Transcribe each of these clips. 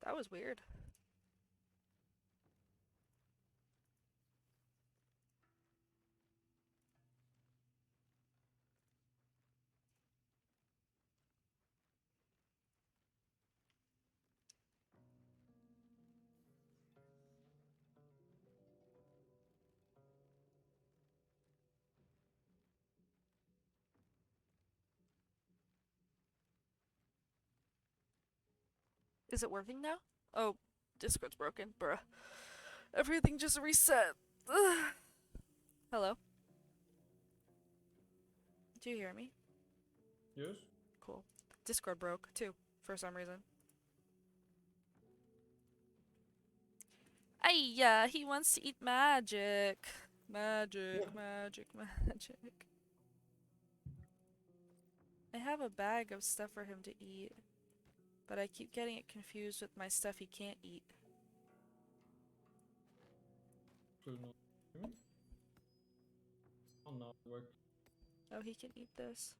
That was weird. Is it working now? Oh, Discord's broken, bruh. Everything just reset. Ugh. Hello? Do you hear me? Yes? Cool. Discord broke, too, for some reason. Ayya, he wants to eat magic. Magic, magic, magic. I have a bag of stuff for him to eat, but I keep getting it confused with my stuff he can't eat. Still not hear me? Oh, now it worked. Oh, he can eat this.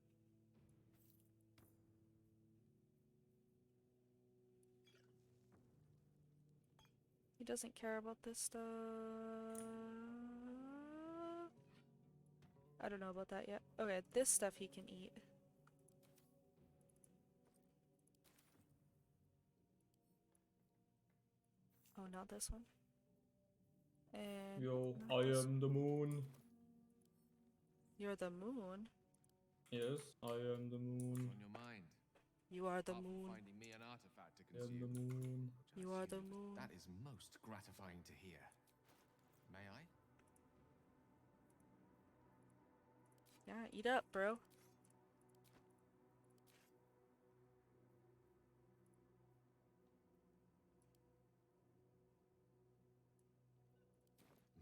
He doesn't care about this stuff. I don't know about that yet. Okay, this stuff he can eat. Oh, not this one. And Yo, not I this. am the moon. You're the moon. Yes, I am the moon. On your mind? You are the Apart from moon. finding me an artifact to I am the consume. moon. Which I You are the assumed. moon. That is most gratifying to hear. May I? Yeah, eat up, bro.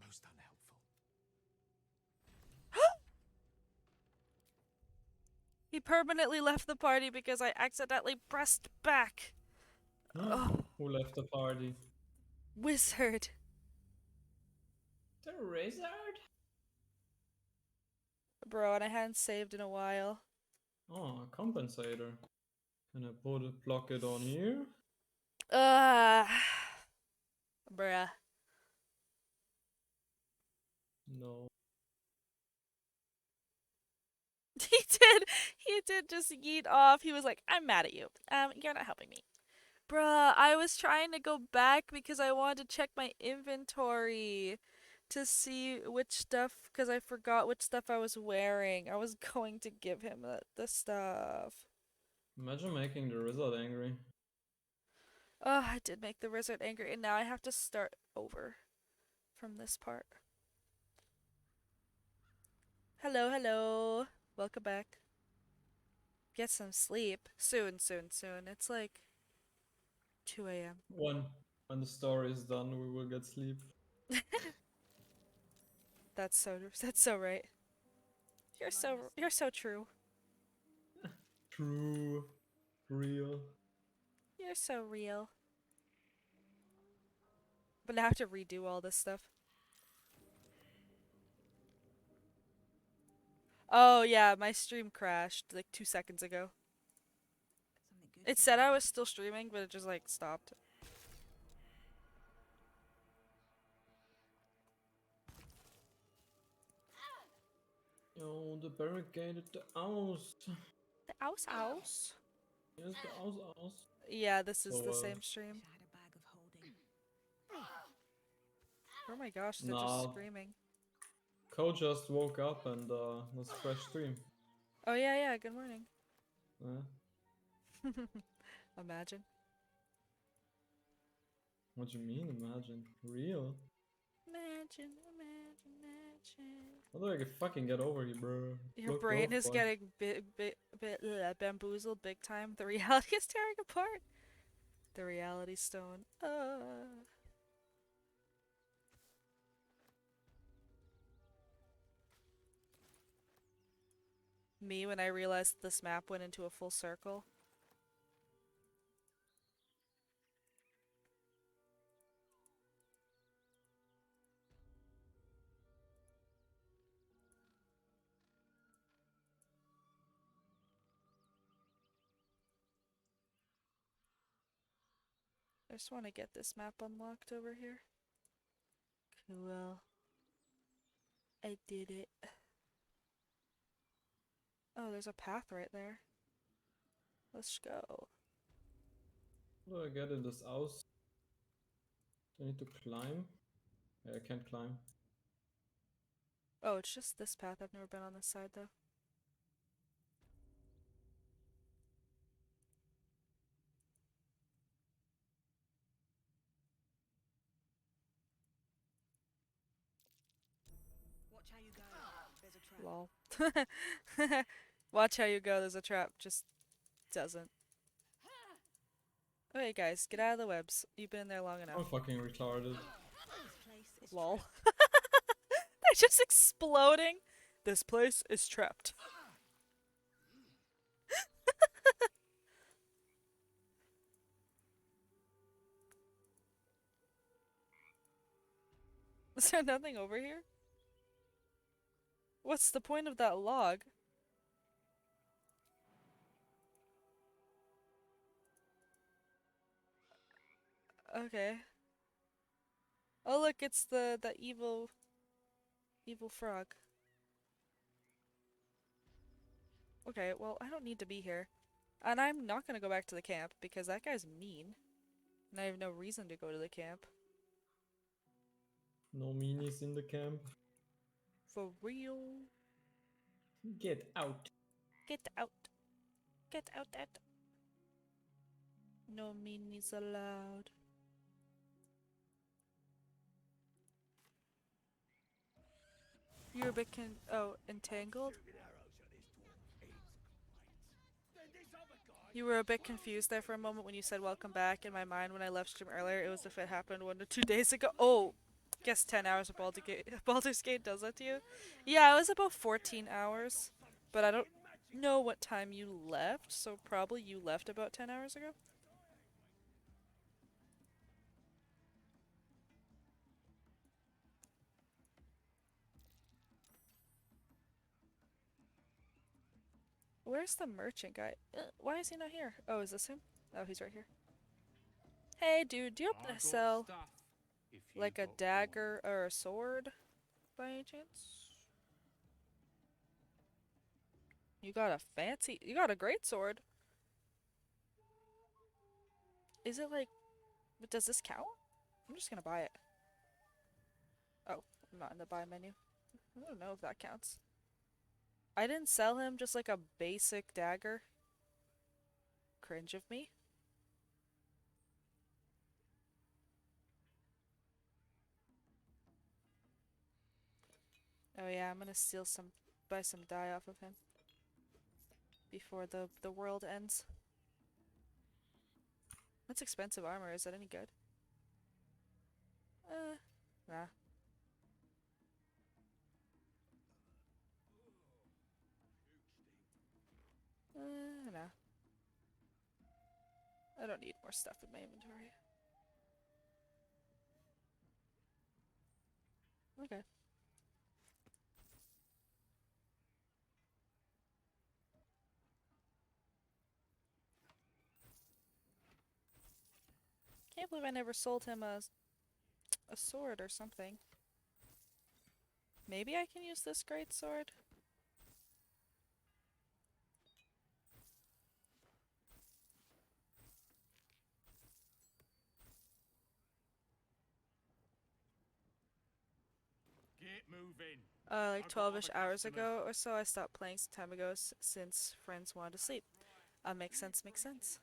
Most unhelpful. He permanently left the party because I accidentally pressed back. Oh, Who left the party? wizard. The wizard? Bro, and I hadn't saved in a while. Oh, a compensator. Can I put it, block it on here? Uh, bruh. No. He did just yeet off. He was like, I'm mad at you. You're not helping me. Bruh, I was trying to go back because I wanted to check my inventory to see which stuff, because I forgot which stuff I was wearing. I was going to give him the stuff. Imagine making the wizard angry. Oh, I did make the wizard angry, and now I have to start over from this part. Hello, hello. Welcome back. Get some sleep. Soon, soon, soon. It's like 2 a.m. When the story is done, we will get sleep. That's so right. You're so true. True. Real. You're so real. But now I have to redo all this stuff. Oh yeah, my stream crashed like 2 seconds ago. It said I was still streaming, but it just like stopped. Oh, the barricaded the house. The ouse ouse. Yes, the house. Yeah, this is the So, same stream. Oh my gosh, they're just nah, screaming. Cole just woke up and was fresh stream. Oh yeah, yeah, good morning. Uh, Imagine. what do you mean, imagine? Real? Imagine, imagine, imagine. How do I fucking get over here, bro? Your Blocked brain off is by. getting bamboozled big time. The reality is tearing apart. The reality stone. Me when I realized this map went into a full circle. I just want to get this map unlocked over here. Cool. I did it. Oh, there's a path right there. Let's go. How do I get in this house? Do I need to climb? Yeah, I can't climb. Oh, it's just this path. I've never been on this side though. Watch how you go. There's a trap. Lol. Watch how you go. There's a trap. Just doesn't. Okay, guys, get out of the webs. You've been there long enough. I'm fucking retarded. This place is Lol. trapped. They're just exploding. This place is trapped. Is there nothing over here? What's the point of that log? Okay. Oh look, it's the evil frog. Okay, well, I don't need to be here. And I'm not gonna go back to the camp because that guy's mean. And I have no reason to go to the camp. No meanies in the camp. For real. Get out. Get out. Get out. No meanies allowed. You're a bit entangled? You were a bit confused there for a moment when you said welcome back. In my mind, when I left stream earlier, it was if it happened 1 to 2 days ago. Oh, guess 10 hours of Baldur's Gate does that to you? Yeah, it was about 14 hours. But I don't know what time you left, so probably you left about 10 hours ago. Where's the merchant guy? Why is he not here? Oh, is this him? Oh, he's right here. Hey, dude, do you happen to sell like a dagger or a sword by any chance? You got a great sword. Is it like, does this count? I'm just gonna buy it. Oh, I'm not in the buy menu. I don't know if that counts. I didn't sell him just like a basic dagger. Cringe of me. Oh yeah, I'm gonna buy some dye off of him before the world ends. That's expensive armor. Is that any good? Nah. Nah. I don't need more stuff in my inventory. Okay. Can't believe I never sold him a sword or something. Maybe I can use this great sword? Get moving. Like I've got 12-ish other hours customers. ago or so. I stopped playing some time ago since friends wanted to sleep. Makes sense, makes sense.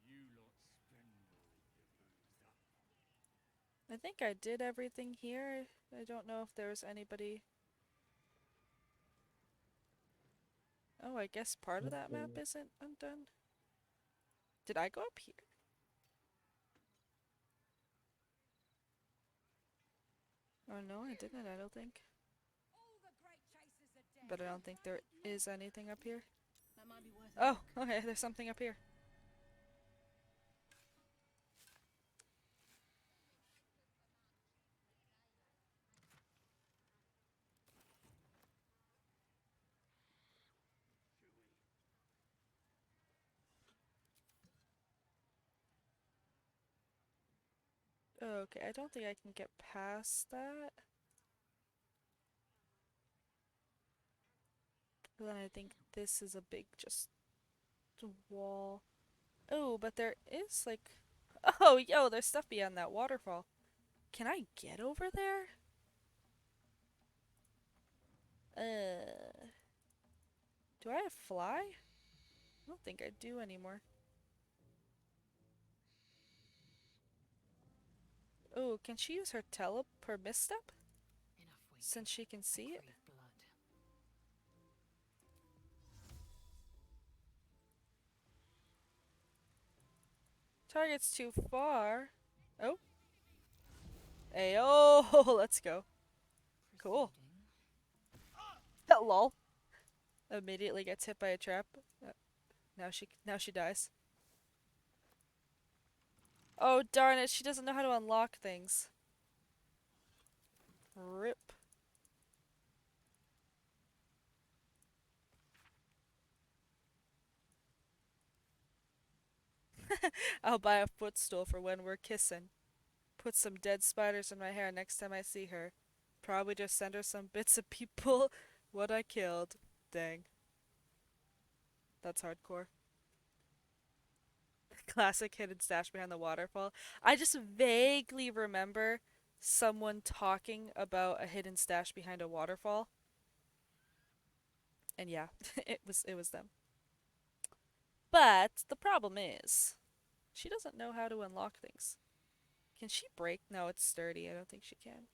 You lot spend all your booze up. I think I did everything here. I don't know if there was anybody... Oh, I guess part of that map isn't undone. Did I go up here? Oh no, I didn't, I don't think. But I don't think there is anything up here. That might be worth it. Oh, okay, there's something up here. Okay, I don't think I can get past that. But then I think this is a big just wall. Oh, but there is like oh, yo, there's stuff beyond that waterfall. Can I get over there? Uh, do I have fly? I don't think I do anymore. Oh, can she use her misstep? Enough weak. Since she can see it? Crave blood. Target's too far. Oh. Hey, oh, let's go. Cool. Lol. Immediately gets hit by a trap. Now she dies. Oh darn it, she doesn't know how to unlock things. Rip. I'll buy a footstool for when we're kissing. Put some dead spiders in my hair next time I see her. Probably just send her some bits of people what I killed. Dang. That's hardcore. Classic hidden stash behind the waterfall. I just vaguely remember someone talking about a hidden stash behind a waterfall. And yeah, it was them. But the problem is, she doesn't know how to unlock things. Can she break? No, it's sturdy. I don't think she can.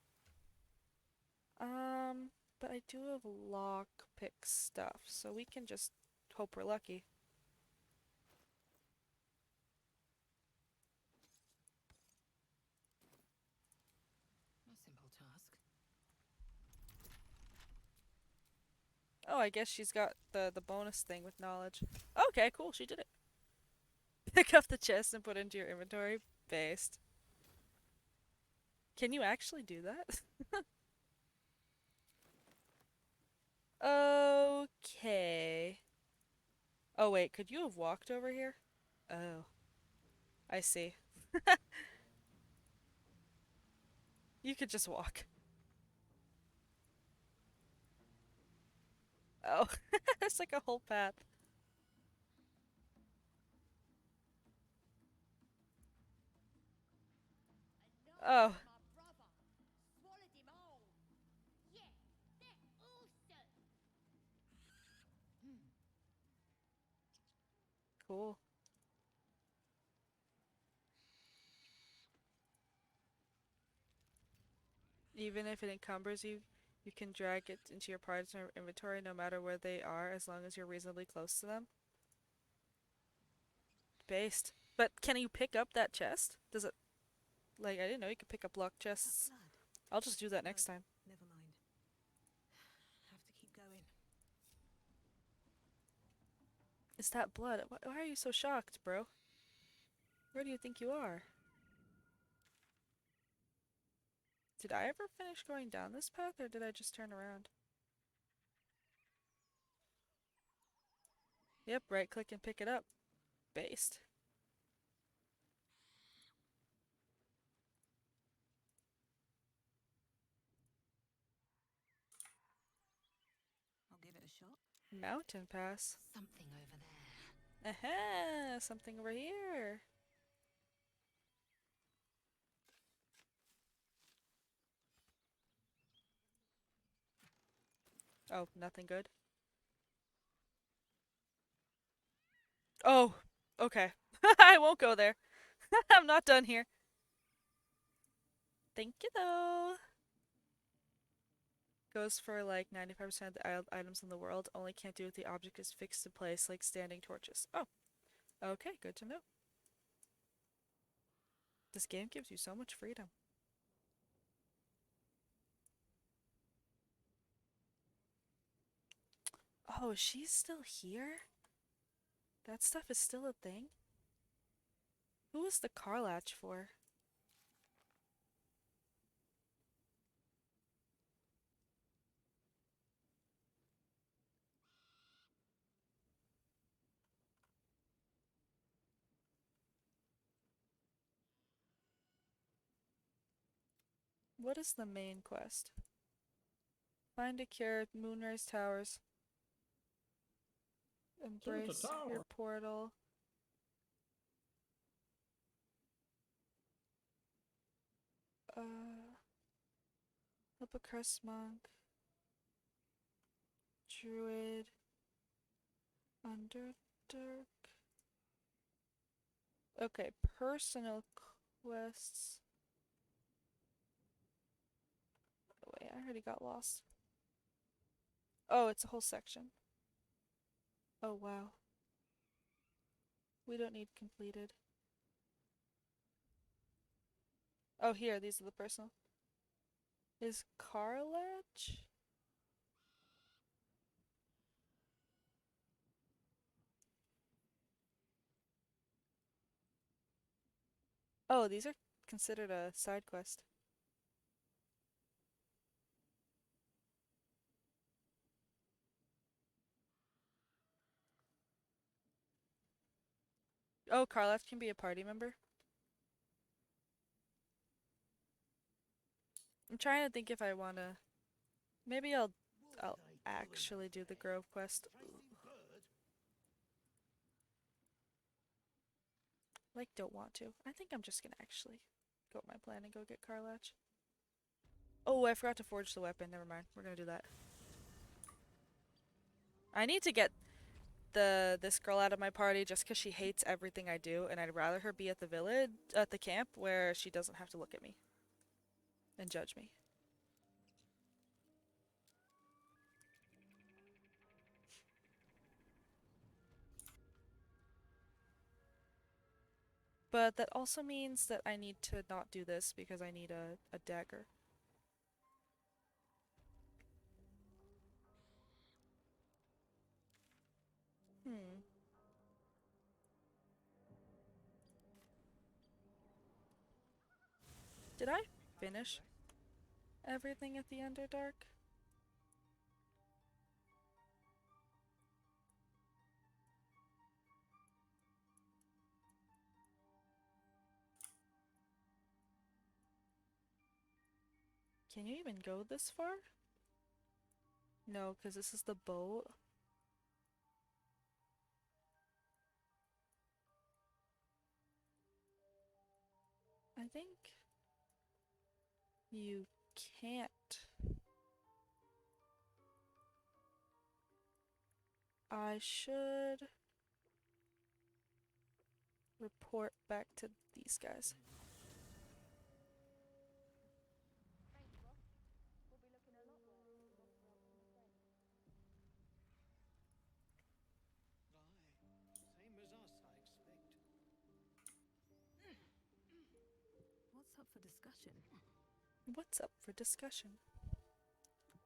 But I do have lockpick stuff, so we can just hope we're lucky. A simple task. Oh, I guess she's got the bonus thing with knowledge. Okay, cool. She did it. Pick up the chest and put it into your inventory. Based. Can you actually do that? Okay. Oh wait, could you have walked over here? Oh, I see. You could just walk. Oh, it's like a whole path. Oh, cool. Even if it encumbers you, you can drag it into your party's inventory no matter where they are, as long as you're reasonably close to them. Based. But can you pick up that chest? Does it, like, I didn't know you could pick up locked chests. Blood. I'll just do that No, next time. never mind. Have to keep going. Is that blood? Why are you so shocked, bro? Where do you think you are? Did I ever finish going down this path, or did I just turn around? Yep, right click and pick it up. Based. I'll give it a shot. Mountain pass. Something over there. Aha! Something over here. Oh, nothing good. Oh, okay. I won't go there. I'm not done here. Thank you, though. Goes for like 95% of the items in the world. Only can't do if the object is fixed in place, like standing torches. Oh, okay, good to know. This game gives you so much freedom. Oh, she's still here? That stuff is still a thing? Who was the car latch for? What is the main quest? Find a cure, Moonrise Towers. Embrace tower. your portal. Help a crest monk. Druid. Underdark. Okay, personal quests. Oh wait, I already got lost. Oh, it's a whole section. Oh wow. We don't need completed. Oh, here, these are the personal. Is Carlatch? Oh, these are considered a side quest. Oh, Carlatch can be a party member. I'm trying to think if I wanna. Maybe I'll actually do the Grove quest. Like, don't want to. I think I'm just gonna actually go with my plan and go get Carlatch. Oh, I forgot to forge the weapon. Never mind. We're gonna do that. I need to get this girl out of my party just because she hates everything I do, and I'd rather her be at the camp, where she doesn't have to look at me and judge me. But that also means that I need to not do this because I need a dagger. Hmm. Did I finish everything at the Underdark? Can you even go this far? No, because this is the boat. I think you can't. I should report back to these guys. Same as us, I expect. What's up for discussion? What's up for discussion?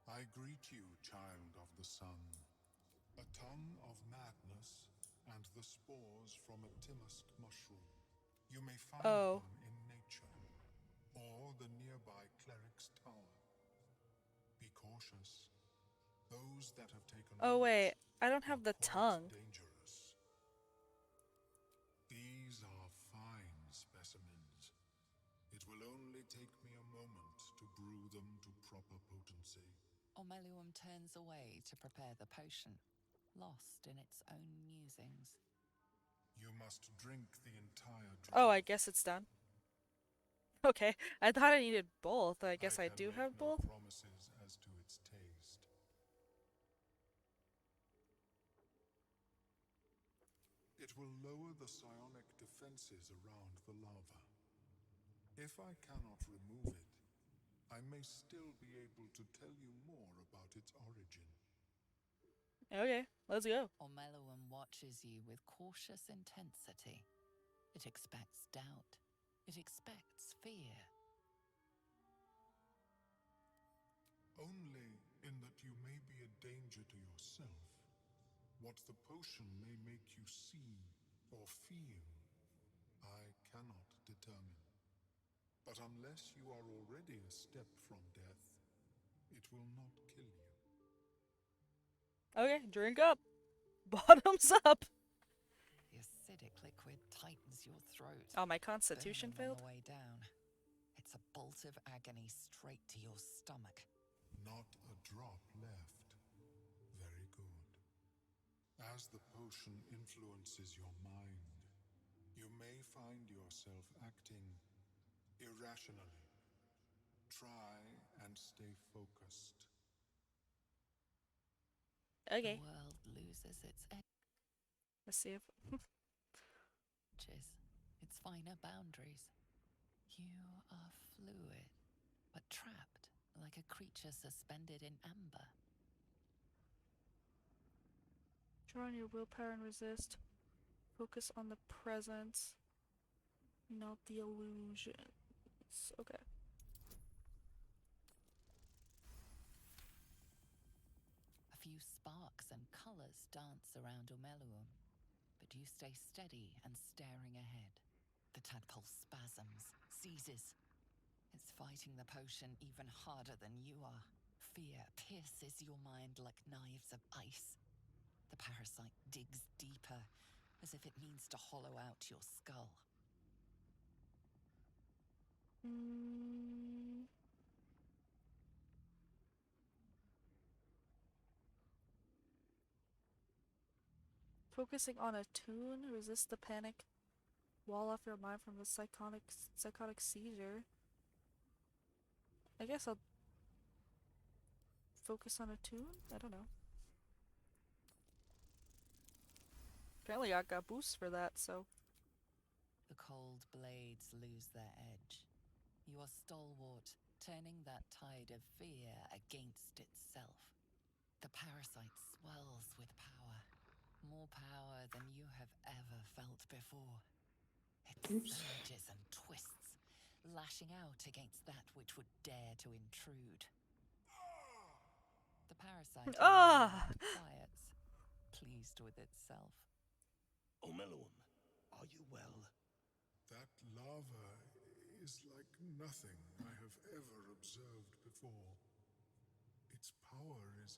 I greet you, child of the sun. A tongue of madness and the spores from a timisk mushroom. You may find Oh. them in nature or the nearby cleric's tower. Be cautious. Those that have taken Oh root wait, I don't are have the quite tongue. dangerous. These are fine specimens. It will only take me a moment to brew them to proper potency. Ormeluum turns away to prepare the potion, lost in its own musings. You must drink the entire drink. Oh, I guess it's done. Okay, I thought I needed both. I guess I can do make have no both. promises as to its taste. It will lower the psionic defenses around the lava. If I cannot remove it, I may still be able to tell you more about its origin. Okay, let's go. Ormeluum watches you with cautious intensity. It expects doubt. It expects fear. Only in that you may be a danger to yourself. What the potion may make you see or feel, I cannot determine. But unless you are already a step from death, it will not kill you. Okay, drink up. Bottoms up. The acidic liquid tightens your throat. Oh, my constitution burning on failed? the way down. It puts a bolt of agony straight to your stomach. Not a drop left. Very good. As the potion influences your mind, you may find yourself acting irrationally. Try and stay focused. The Okay. world loses its Let's see if. edges, its finer boundaries. You are fluid, but trapped like a creature suspended in amber. Draw on your willpower and resist. Focus on the present, not the illusions. Okay. A few sparks and colors dance around Omeluum, but you stay steady and staring ahead. The tadpole spasms, seizes. It's fighting the potion even harder than you are. Fear pierces your mind like knives of ice. The parasite digs deeper, as if it means to hollow out your skull. Focusing on a tune, resist the panic, wall off your mind from the psychotic seizure. I guess I'll focus on a tune? I don't know. Apparently I got boosts for that, so. The cold blades lose their edge. You are stalwart, turning that tide of fear against itself. The parasite swells with power. More power than you have ever felt before. It surges and twists, lashing out against that which would dare to intrude. The parasite in your Ah! mind quiets, pleased with itself. Omeluum, are you well? That lava is like nothing I have ever observed before. Its power is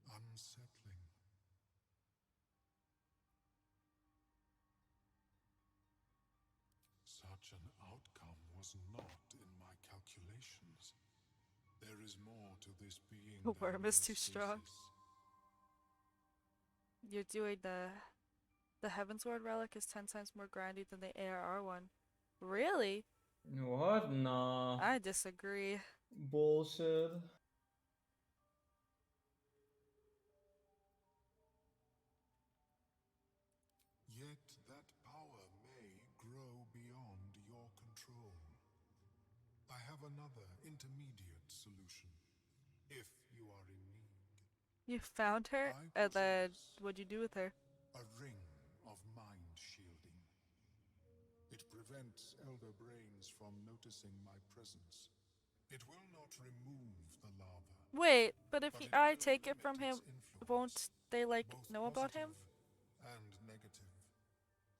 unsettling. Such an outcome was not in my calculations. There is more to this being The than worm is mere too strong. stasis. You're doing the Heavensward relic is 10 times more grindy than the ARR one. Really? What? Nah. I disagree. Bullshit. Yet that power may grow beyond your control. I have another intermediate solution, if you are in need. You found her, I and then possess what'd you do with her? a ring of mind shielding. It prevents elder brains from noticing my presence. It will not remove the lava, Wait, but if but it I will take it limit from him, its influence, won't they like both know about him? positive and negative.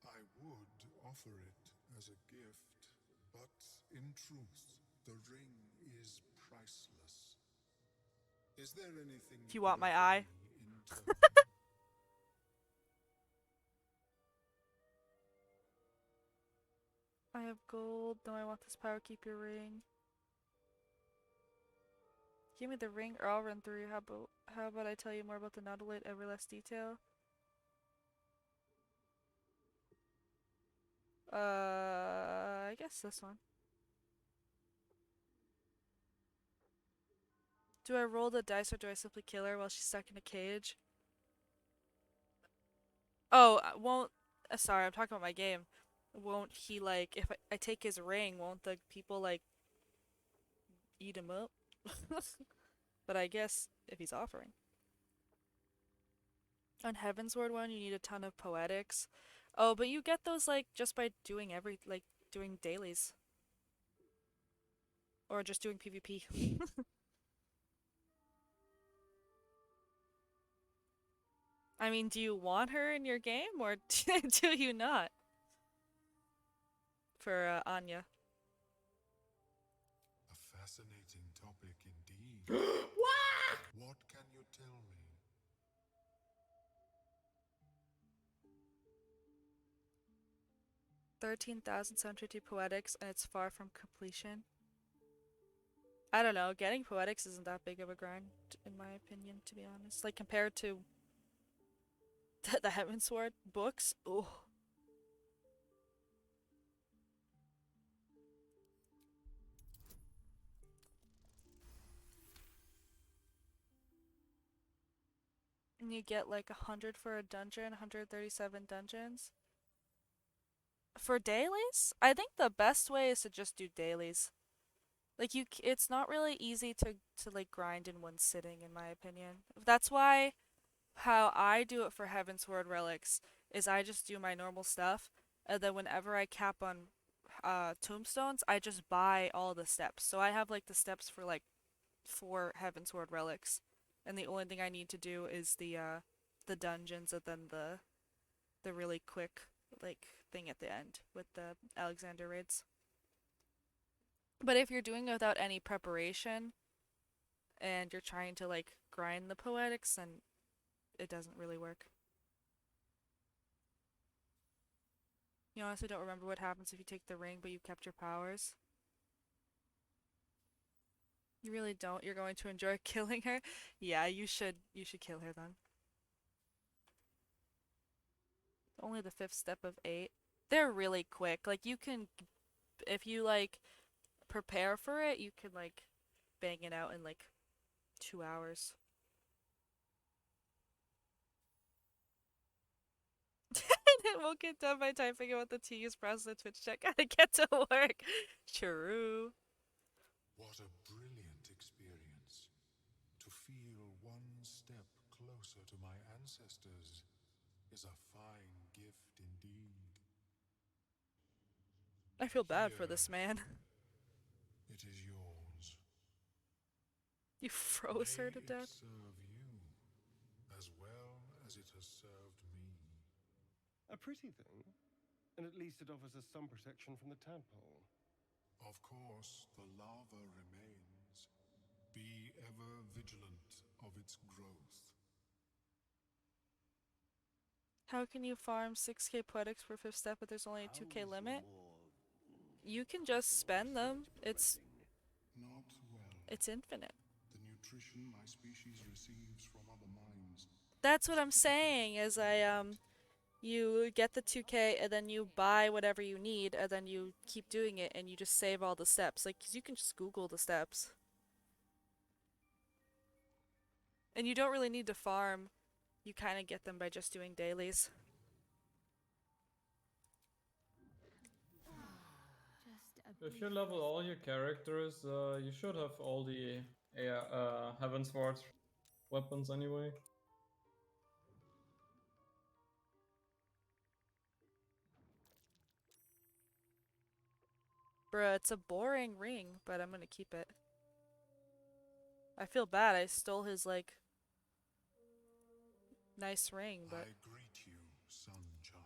I would offer it as a gift, but in truth, the ring is priceless. Is there anything If you want my eye. in turn? I have gold. No, I want this power. Keep your ring. Give me the ring, or I'll run through. How about I tell you more about the Nautiloid every less detail? I guess this one. Do I roll the dice or do I simply kill her while she's stuck in a cage? Oh, won't. Sorry, I'm talking about my game. Won't he, like, if I take his ring, won't the people, like, eat him up? But I guess if he's offering. On Heavensward one, you need a ton of poetics. Oh, but you get those, like, just by doing doing dailies. Or just doing PvP. I mean, do you want her in your game, or do you not? For, Anya. A fascinating topic indeed. What can you tell me? 13,750 poetics and it's far from completion. I don't know, getting poetics isn't that big of a grind, in my opinion, to be honest. Like, compared to the Heavensward books, oh. And you get like 100 for a dungeon, 137 dungeons. For dailies, I think the best way is to just do dailies. Like it's not really easy to like grind in one sitting, in my opinion. That's why how I do it for Heavensward relics is I just do my normal stuff, and then whenever I cap on tombstones, I just buy all the steps. So I have like the steps for like 4 Heavensward relics, and the only thing I need to do is the dungeons and then the really quick like thing at the end with the Alexander raids. But if you're doing it without any preparation and you're trying to like grind the poetics, then it doesn't really work. You honestly don't remember what happens if you take the ring but you kept your powers? You really don't? You're going to enjoy killing her? Yeah, you should kill her then. Only the 5th step of 8. They're really quick. Like you can if you like prepare for it, you can like bang it out in like 2 hours. It won't get done by typing about the tedious process of Twitch chat. Gotta get to work. True. What a brilliant experience. To feel one step closer to my ancestors is a fine gift indeed. I feel bad for Here, this man. it is yours. You froze her May to it death. serve you as well as it has served me. A pretty thing. And at least it offers us some protection from the tadpole. Of course, the lava remains. Be ever vigilant of its growth. How can you farm 6k poetics per 5th step but there's only a How 2k is your limit? more You can just spend them. progressing? Not well. It's infinite. The nutrition my species receives from other minds. That's what I'm saying is you get the 2k and then you buy whatever you need and then you keep doing it and you just save all the steps. Like 'cause you can just Google the steps. And you don't really need to farm. You kind of get them by just doing dailies. If you level all your characters, you should have all the Heavensward weapons anyway. Bruh, it's a boring ring, but I'm gonna keep it. I feel bad. I stole his, like, nice ring, but... I greet you, son child.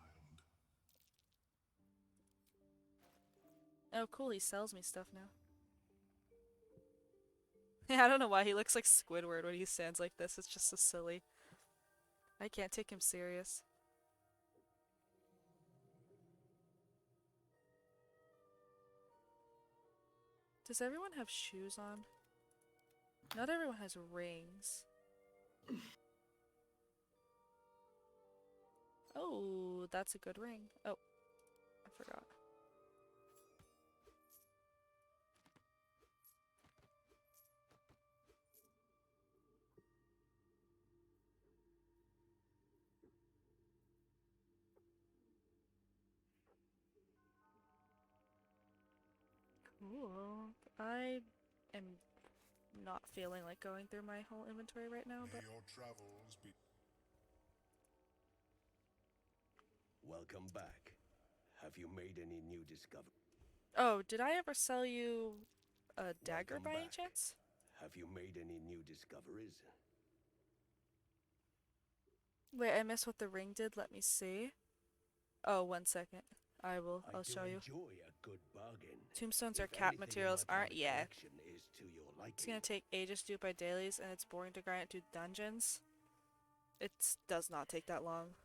Oh, cool, he sells me stuff now. Yeah, I don't know why he looks like Squidward when he stands like this. It's just so silly. I can't take him serious. Does everyone have shoes on? Not everyone has rings. Oh, that's a good ring. Oh, I forgot. Cool. I am not feeling like going through my whole inventory right now, May but your travels be. Welcome back. Have you made any new discoveries? oh, did I ever sell you a dagger by any back. chance? Have you made any new discoveries? Wait, I missed what the ring did. Let me see. Oh, 1 second. I'll show you. Enjoy a good bargain. Tombstones are If cap anything in materials, my aren't? private Yeah. collection is to your It's liking. gonna take ages to do it by dailies, and it's boring to grind it to dungeons. It does not take that long.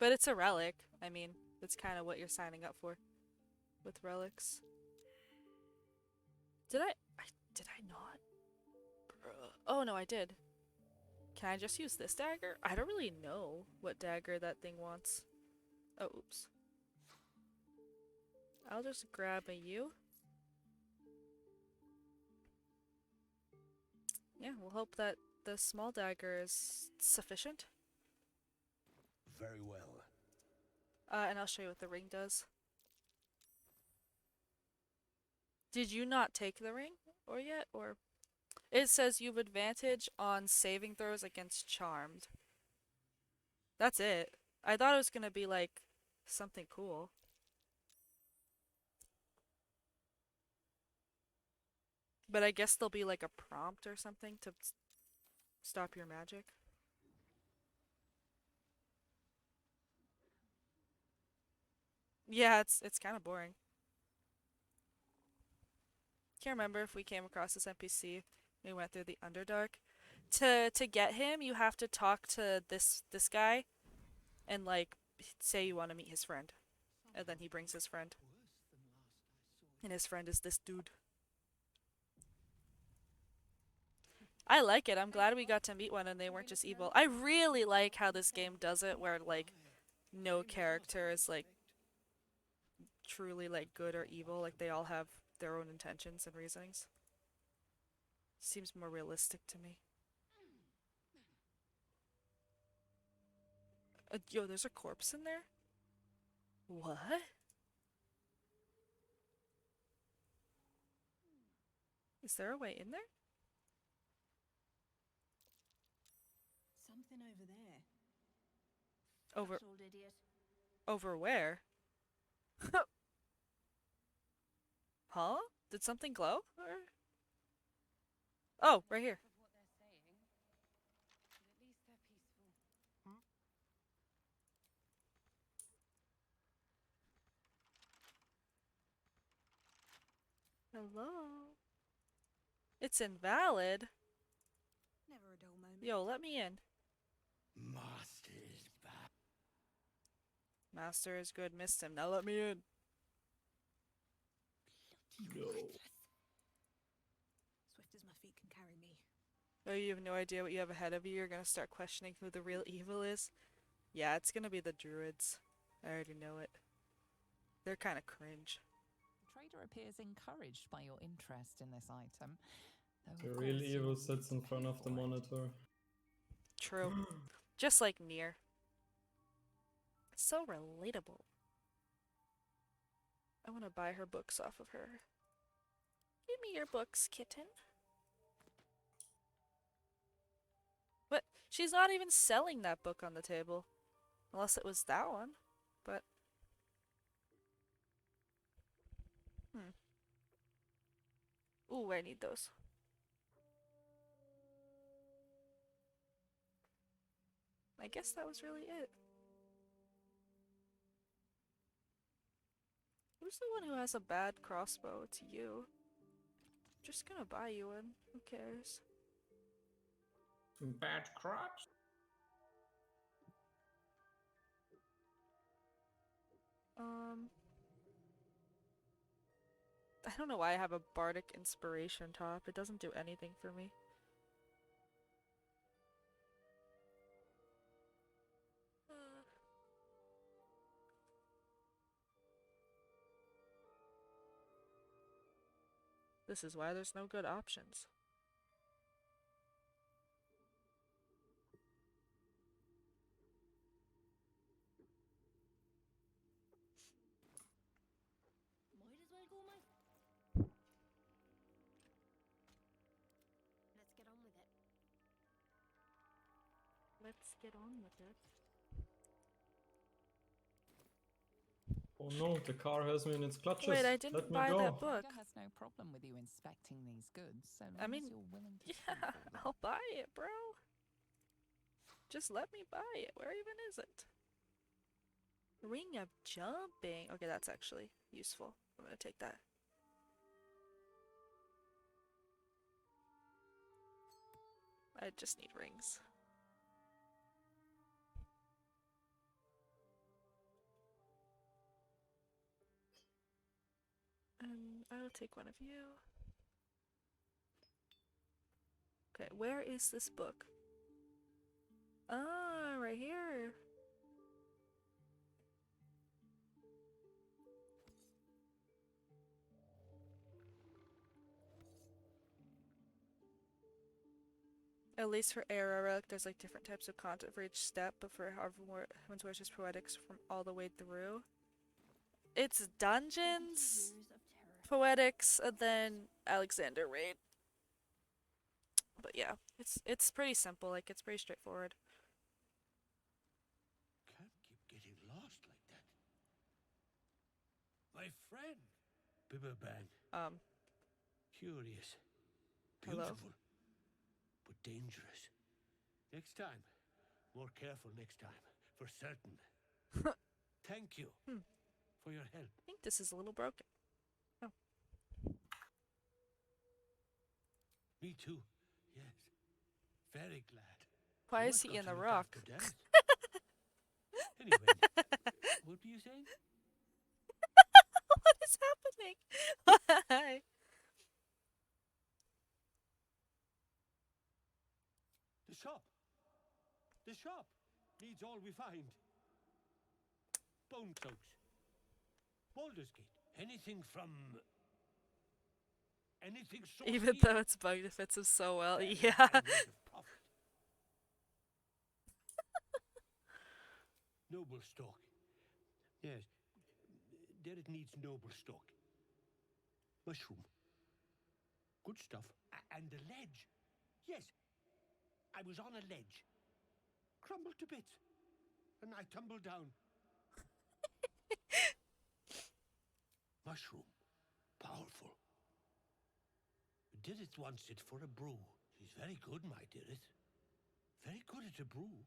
But it's a relic. I mean, that's kind of what you're signing up for with relics. Did did I not? Oh no, I did. Can I just use this dagger? I don't really know what dagger that thing wants. Oh, oops. I'll just grab a U. Yeah, we'll hope that the small dagger is sufficient. Very well. And I'll show you what the ring does. Did you not take the ring? Or yet? Or it says you have advantage on saving throws against charmed. That's it. I thought it was gonna be like something cool. But I guess there'll be like a prompt or something to stop your magic. Yeah, it's kind of boring. Can't remember if we came across this NPC. We went through the Underdark. To get him, you have to talk to this guy and like say you want to meet his friend. And then he brings his friend. And his friend is this dude. I like it. I'm glad we got to meet one and they weren't just evil. I really like how this game does it where like no character is like truly like good or evil. Like they all have their own intentions and reasonings. Seems more realistic to me. Yo, there's a corpse in there? What? Is there a way in there? Something over there. Over Old idiot. over where? Huh? Did something glow? Or... Oh, right here. Hello? It's invalid? Never a dull moment. Yo, let me in. Master's back. Master is good, missed him. Now let me in. No. Swift as my feet can carry me. Oh, you have no idea what you have ahead of you? You're gonna start questioning who the real evil is? Yeah, it's gonna be the druids. I already know it. They're kinda cringe. The trader appears encouraged by your interest in this item. Though The of real course evil you'll sits need in to front pay of the for it. monitor. True. Just like Nier. So relatable. I wanna buy her books off of her. Give me your books, kitten. But she's not even selling that book on the table. Unless it was that one. But... Ooh, I need those. I guess that was really it. Who's the one who has a bad crossbow? It's you. Just gonna buy you one. Who cares? Bad crops? I don't know why I have a bardic inspiration top. It doesn't do anything for me. This is why there's no good options. Might as well go my. Let's get on with it. Let's get on with it. Oh no, the car has me in its clutches. Wait, I Let didn't me buy go. that book. Trader has no problem with you inspecting these goods, so long I mean, as you're willing to pay yeah, for them. I'll buy it, bro. Just let me buy it. Where even is it? Ring of jumping. Okay, that's actually useful. I'm gonna take that. I just need rings. I will take one of you. Okay, where is this book? Ah, right here. At least for Era Relic, there's like different types of content for each step, but for Heaven's Wish is Poetics from all the way through. It's Dungeons, Poetics, and then Alexander Raid. But yeah, it's pretty simple, like it's pretty straightforward. Can't keep getting lost like that. My friend, Bibberbang. Curious. Hello? Beautiful. But dangerous. Next time. More careful next time. For certain. Thank you for your help. I think this is a little broken. Oh. Me too. Yes. Very glad. Why You is have he got in to the look rock? after Dennis. Anyway, what were you saying? What is happening? Why? The shop. The shop needs all we find. Bone cloaks. Baldur's Gate. Anything from... Anything so Even though it's bugged, it fits him so well. Yeah. Noble stock. Yes. Derek needs noble stock. Mushroom. Good stuff. And the ledge. Yes. I was on a ledge. Crumbled to bits. And I tumbled down. Mushroom. Powerful. Dirith wants it for a brew. She's very good, my Dirith. Very good at a brew.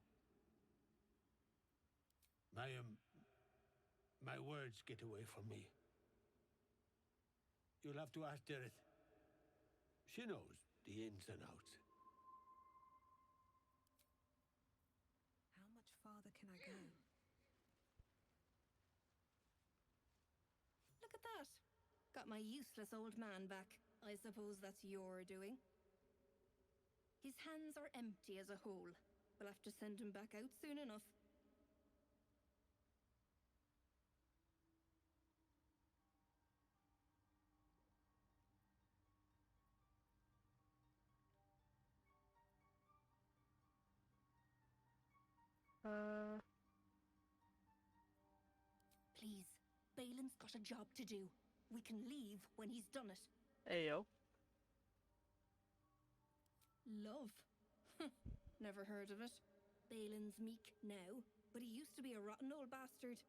My words get away from me. You'll have to ask Dirith. She knows the ins and outs. How much farther can I go? Look at that. Got my useless old man back. I suppose that's your doing. His hands are empty as a whole. We'll have to send him back out soon enough. Please, Balin's got a job to do. We can leave when he's done it. Ayo. Love? Never heard of it. Balin's meek now, but he used to be a rotten old bastard.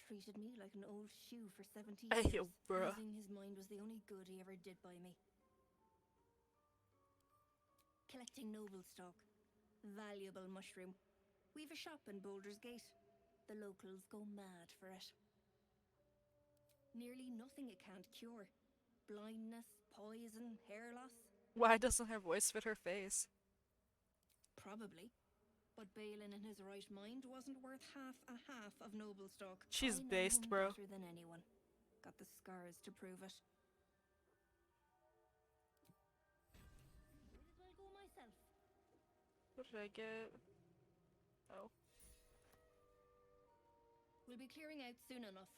Treated me like an old shoe for 70 years. Ayo, bruh. Losing his mind was the only good he ever did by me. Collecting noble stock. Valuable mushroom. We've a shop in Baldur's Gate. The locals go mad for it. Nearly nothing it can't cure. Blindness, poison, hair loss. Why doesn't her voice fit her face? Probably. But Balin in his right mind wasn't worth half of noble stock. She's I know based, him bro. better than anyone. Got the scars to prove it. Might as well go myself. What did I get? Oh. We'll be clearing out soon enough.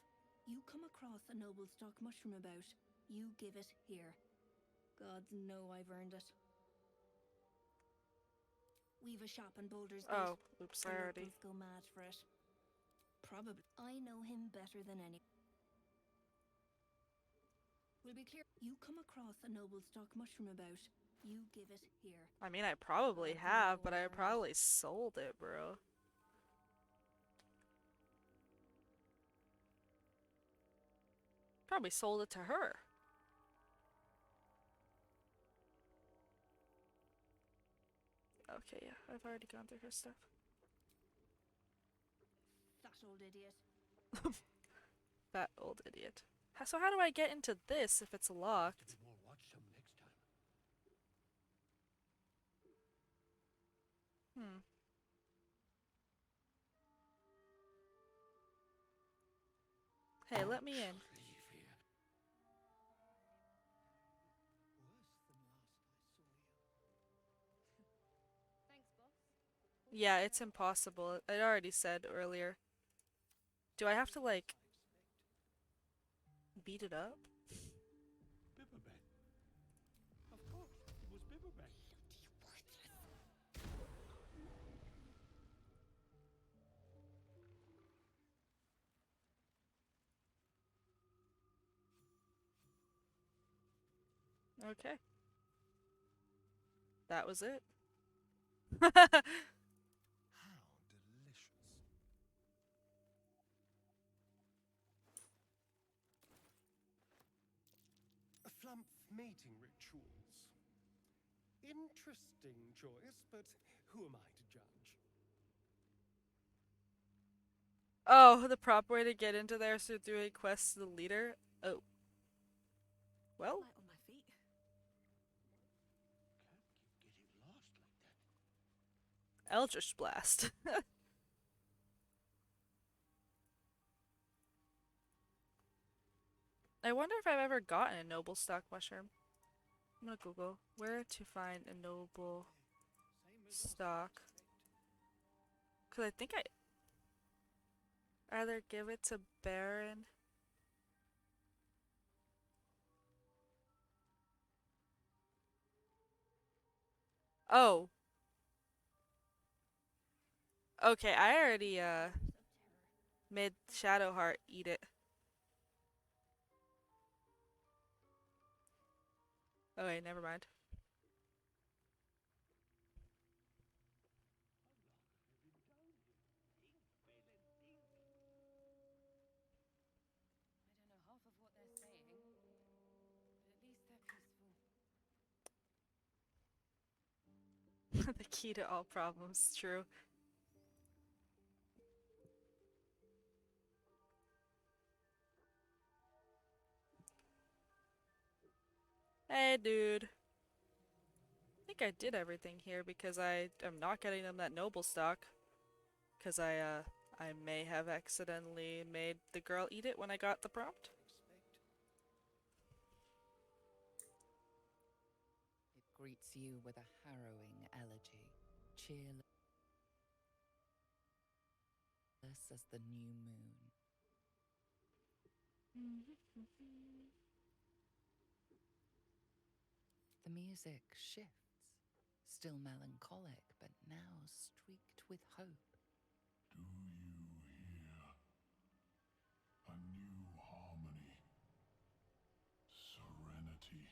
You come across a noble stock mushroom about, you give it here. Gods know I've earned it. We've a shop in Baldur's Gate. Oh, oops, The I already. locals go mad for it. Probably. I know him better than any. We'll be clear. You come across a noble stock mushroom about, you give it here. I mean, I probably have, but I probably sold it, bro. Probably sold it to her. Okay, yeah, I've already gone through her stuff. That old idiot. That old idiot. So how do I get into this if it's locked? To be more watchsome next time. Hey, let me in. Leave here. Yeah, it's impossible. I already said earlier. Do I have to, like, beat it up? Bibberben. Of course, it was Bibberben. Okay. That was it. How delicious. Flumph mating rituals. Interesting choice, but who am I to judge? Oh, the proper way to get into there is through doing quests to the leader? Oh. Well, Light on my feet. Can't keep getting lost like that. Eldritch Blast. I wonder if I've ever gotten a noble stock mushroom. I'm gonna Google where to find a noble stock. Cause I think I either give it to Baron. Oh, okay. I already made Shadowheart eat it. Okay, never mind. I don't know half of what they're saying, but at least they're peaceful. The key to all problems. True. Hey, dude. I think I did everything here because I am not getting them that noble stock. Cause I may have accidentally made the girl eat it when I got the prompt. It greets you with a harrowing elegy, cheerless as the new moon. The music shifts, still melancholic, but now streaked with hope. Do you hear? A new harmony. Serenity.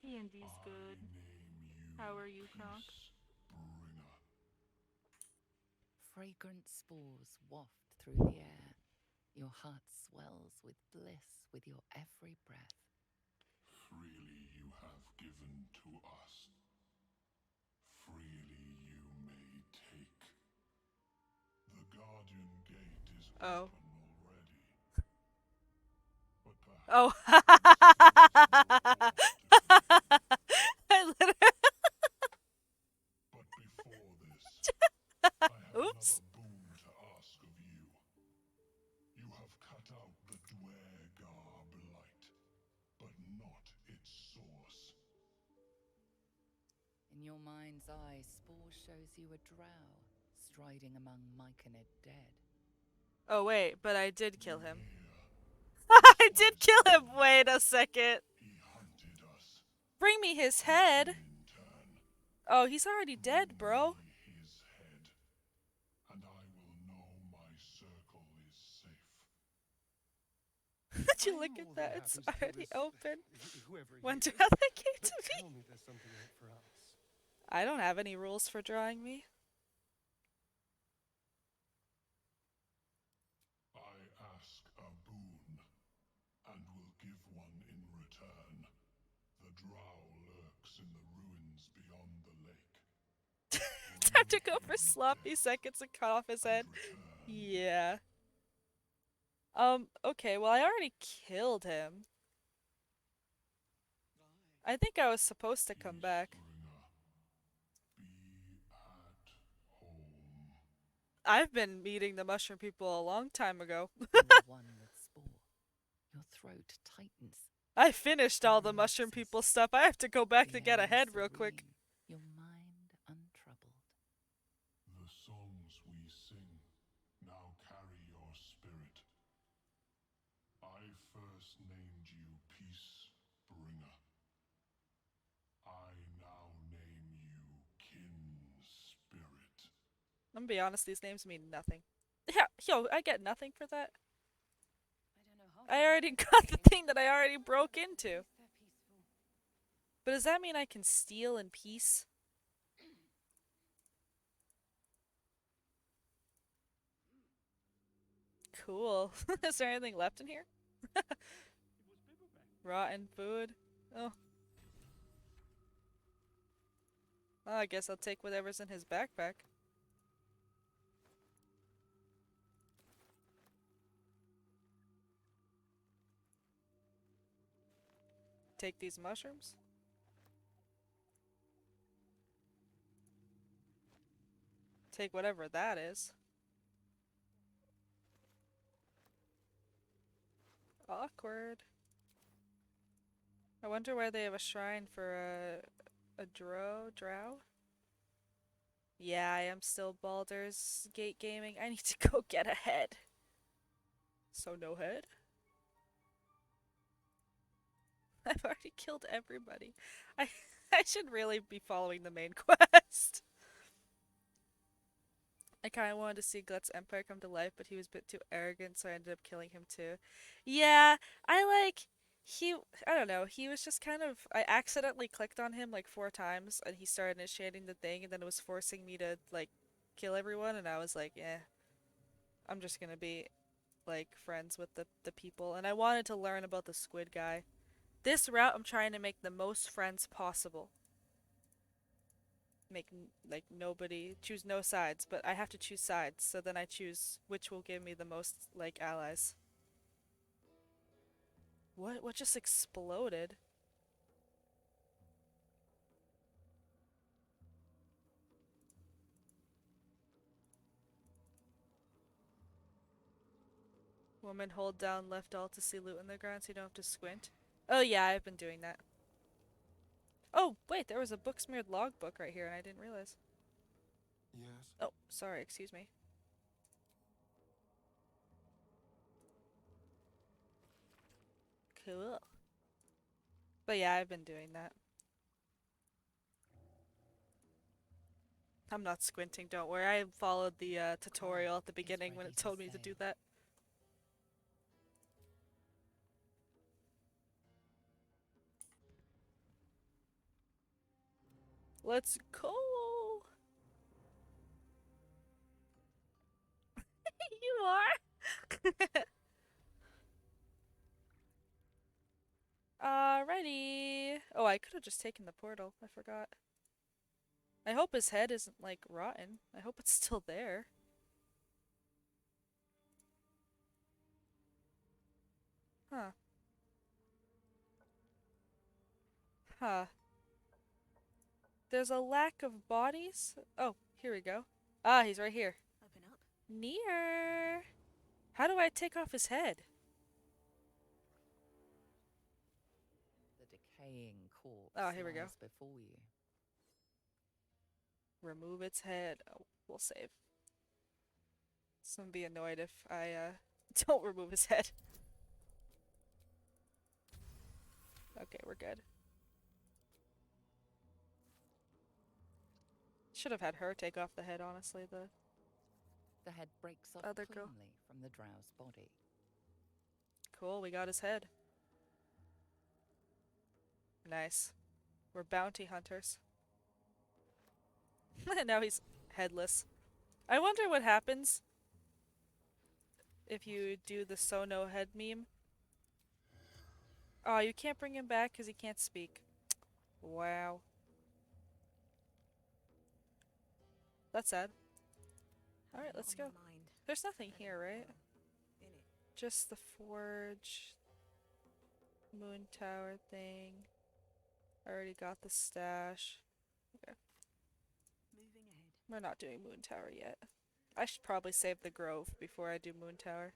D&D's good. I name you How are you, Kronk? Peace Bringer. Fragrant spores waft through the air. Your heart swells with bliss with your every breath. Freely you have given to us. Freely you may take. The Guardian Gate is Oh. open already. But Oh. perhaps I literally. But before this, I have Oops. another boon to ask of you. You have cut out the Dwergar blight, but not its source. In your mind's eye, Spore shows you a drow striding among Myconid dead. Oh wait, but I did kill him. Here, I did kill him. Wait a second. he hunted us. Bring me his head. In turn, Oh, he's already dead, bro. bring me his head, and I will know my circle is safe. Did you I'm look more at than that? It's happy to hear already this, open. whoever he Wonder is, how that came but to me. tell me there's something in it for us. I don't have any rules for drawing me. I ask a boon, and will give one in return. The drow lurks in the ruins beyond the lake. Time to go for sloppy seconds and cut off his head. Yeah. Okay, well I already killed him. I think I was supposed to come back. Be at home. I've been meeting the mushroom people a long time ago. You're one with Spore. Your throat tightens. I finished all the mushroom Relaxes. people stuff. I have to go back The to get air ahead real quick. serene, your mind untroubled. songs we sing now carry your spirit. I first named you Peace Bringer. I now name you Kin Spirit. I'm gonna be honest, these names mean nothing. Yeah, yo, I get nothing for that. I don't know how I they already manage got the it. thing that I already broke At into. least they're peaceful. But does that mean I can steal in peace? Cool. Is there anything left in here? Rotten food. Oh. Well, I guess I'll take whatever's in his backpack. Take these mushrooms. Take whatever that is. Awkward. I wonder why they have a shrine for a drow? Yeah, I am still Baldur's Gate gaming. I need to go get a head. So no head? I've already killed everybody. I I should really be following the main quest. I kind of wanted to see Glut's empire come to life, but he was a bit too arrogant, so I ended up killing him too. Yeah, I like he I don't know, he was just kind of I accidentally clicked on him like 4 times and he started initiating the thing and then it was forcing me to like kill everyone and I was like, "Eh, I'm just going to be like friends with the people." And I wanted to learn about the squid guy. This route I'm trying to make the most friends possible. Make like nobody choose no sides, but I have to choose sides, so then I choose which will give me the most like allies. What just exploded? Woman hold down left alt to see loot in the ground so you don't have to squint. Oh yeah, I've been doing that. Oh, wait, there was a book smeared logbook right here and I didn't realize. Yes? Oh, sorry, excuse me. Cool. But yeah, I've been doing that. I'm not squinting, don't worry. I followed the tutorial at the beginning when ready it to told me to do sail. that. Let's go! You are? Alrighty. Oh, I could have just taken the portal. I forgot. I hope his head isn't, like, rotten. I hope it's still there. Huh. Huh. There's a lack of bodies? Oh, here we go. Ah, he's right here. Open up. Near. How do I take off his head? The decaying corpse Oh, here we go. lies before you. Remove its head. Oh, we'll save. Someone be annoyed if I, don't remove his head. Okay, we're good. Should have had her take off the head, honestly, The head breaks off other girl. cleanly from the drow's body. Cool, we got his head. Nice. We're bounty hunters. Now he's headless. I wonder what happens if you do the Sono head meme. Oh, you can't bring him back because he can't speak. Wow. That's sad. Alright, let's go. There's nothing here, right? Just the forge. Moon tower thing. I already got the stash. Okay. Moving ahead. We're not doing Moon Tower yet. I should probably save the Grove before I do Moon Tower.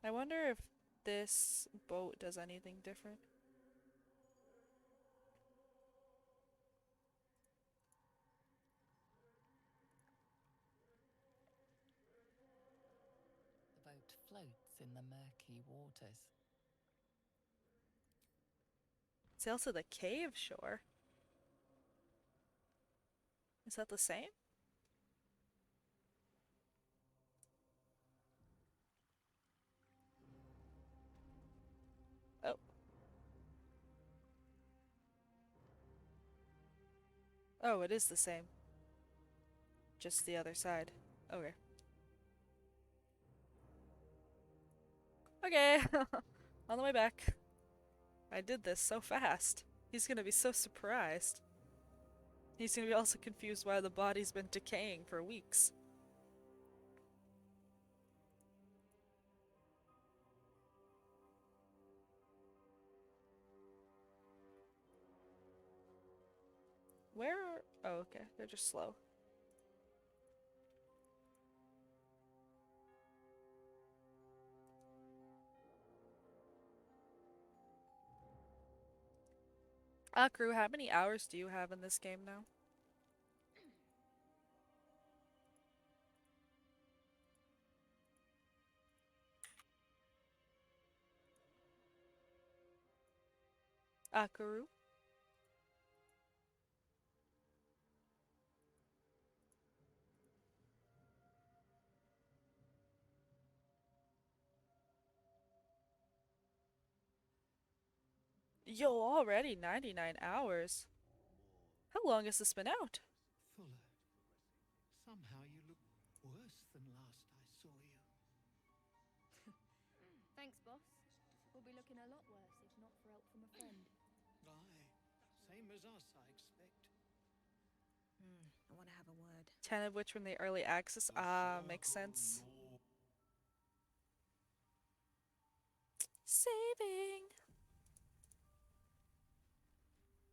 I wonder if this boat does anything different. boat floats in the murky waters. Sail to the cave shore. Is that the same? Oh. Oh, it is the same. Just the other side. Okay. Okay. On the way back. I did this so fast. He's gonna be so surprised. He's gonna be also confused why the body's been decaying for weeks. Where are... Oh, okay. They're just slow. Akru, how many hours do you have in this game now? Akaru? Yo, already 99 hours. How long has this been out? Fuller. Somehow you look worse than last I saw you. Thanks, boss. We'll be looking a lot worse if not for help from a friend. Aye, same as us, I expect. I want to have a word. 10 of which from the early access. Ah, makes sense. Saving!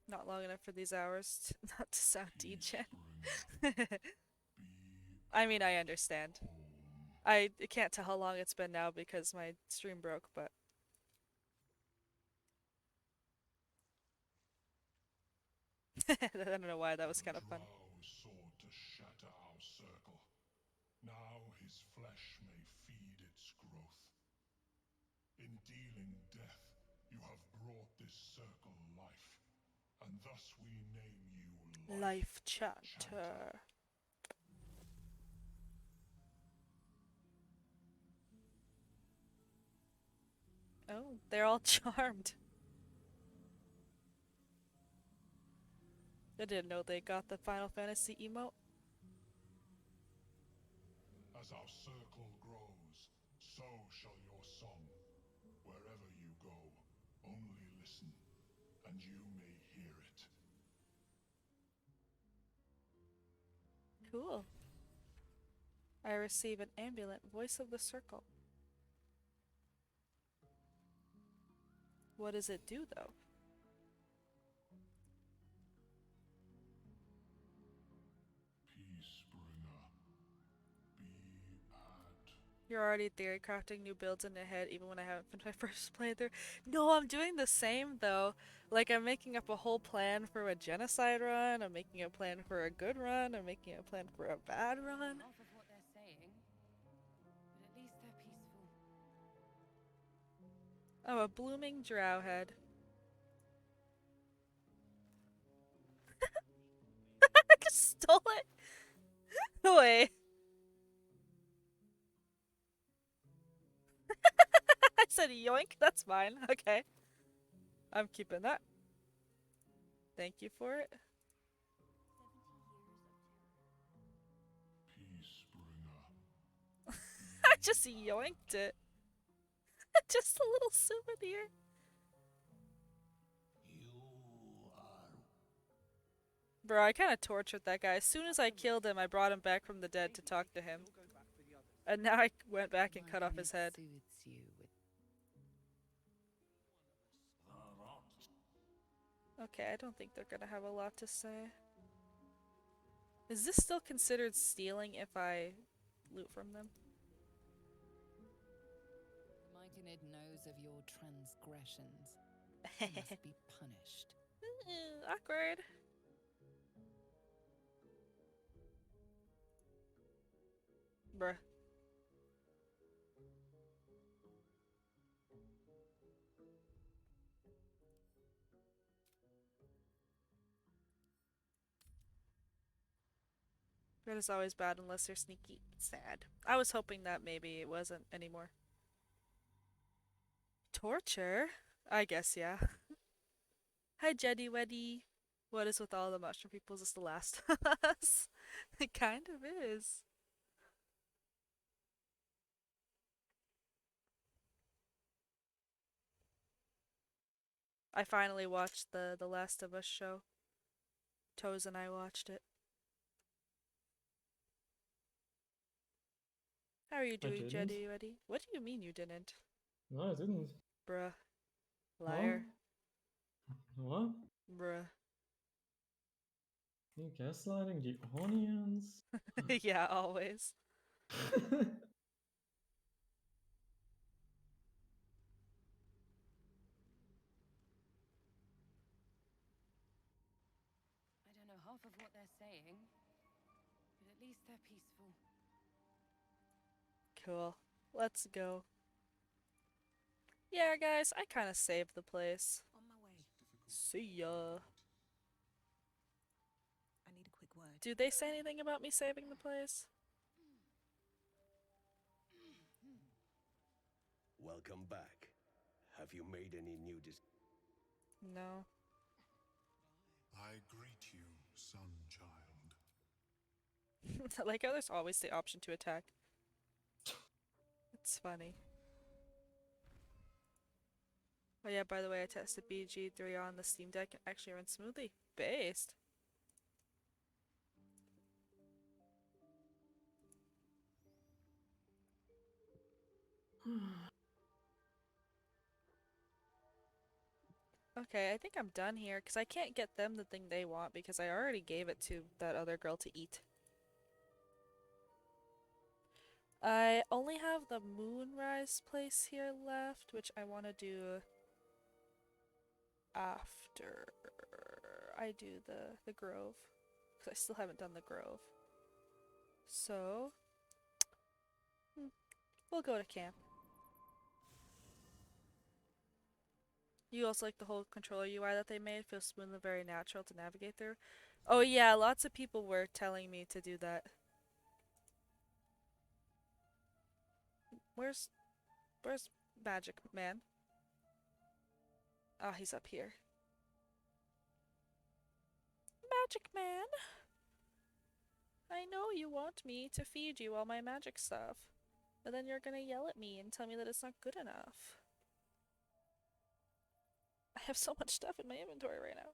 Not long enough for these hours not to sound degen. I mean, I understand. I can't tell how long it's been now because my stream broke, but... I don't know why, that was kind of fun. Drow sought to shatter our circle. Now his flesh may feed its growth. In dealing death, you have brought this circle life, and thus we name you Life Chanter. Oh, they're all charmed. I didn't know they got the Final Fantasy emote. As our circle grows, so shall your song. Wherever you go, only listen, and you may hear it. Cool. I receive an ambulant voice of the circle. What does it do, though? Peacebringer, be at. You're already theory crafting new builds in your head even when I haven't finished my first playthrough. No, I'm doing the same though. Like I'm making up a whole plan for a genocide run, I'm making a plan for a good run, I'm making a plan for a bad run. Half of what they're saying, but at least they're peaceful. Oh, a blooming drow head. I just stole it! Wait. I said yoink, that's mine. Okay. I'm keeping that. Thank you for it. 70 years of terror. Peacebringer. I just yoinked it. Just a little souvenir. You are. Bro, I kind of tortured that guy. As soon as I killed him, I brought him back from the dead to talk to him. And now I went back and cut off his head. Soothes you with Okay, I don't think they're gonna have a lot to say. Is this still considered stealing if I loot from them? the mighty Nid knows of your transgressions. You must be punished. Awkward. Bruh. Red is always bad unless they're sneaky. Sad. I was hoping that maybe it wasn't anymore. Torture? I guess, yeah. Hi, Jeddy Weddy. What is with all the mushroom people? Is this the last of us? It kind of is. I finally watched the Last of Us show. Toes and I watched it. How are you I doing, didn't. Jeddy Weddy? What do you mean you didn't? No, I didn't. Bruh. Huh? Liar. What? Bruh. You gaslighting the audience? Yeah, always. I don't know half of what they're saying, but at least they're peaceful. Cool. Let's go. Yeah, guys, I kind of saved the place. On my way. See ya. I need a quick word. Do they say anything about me saving the place? Welcome back. Have you made any new No. I greet you, son child. I like how there's always the option to attack. It's funny. Oh yeah, by the way, I tested BG3 on the Steam Deck and actually runs smoothly. Based. Okay, I think I'm done here because I can't get them the thing they want because I already gave it to that other girl to eat. I only have the Moonrise place here left, which I want to do after I do the Grove, because I still haven't done the Grove. So, we'll go to camp. You also like the whole controller UI that they made? Feels smooth and very natural to navigate through. Oh yeah, lots of people were telling me to do that. Where's Magic Man? Ah, he's up here. Magic Man! I know you want me to feed you all my magic stuff, but then you're gonna yell at me and tell me that it's not good enough. I have so much stuff in my inventory right now.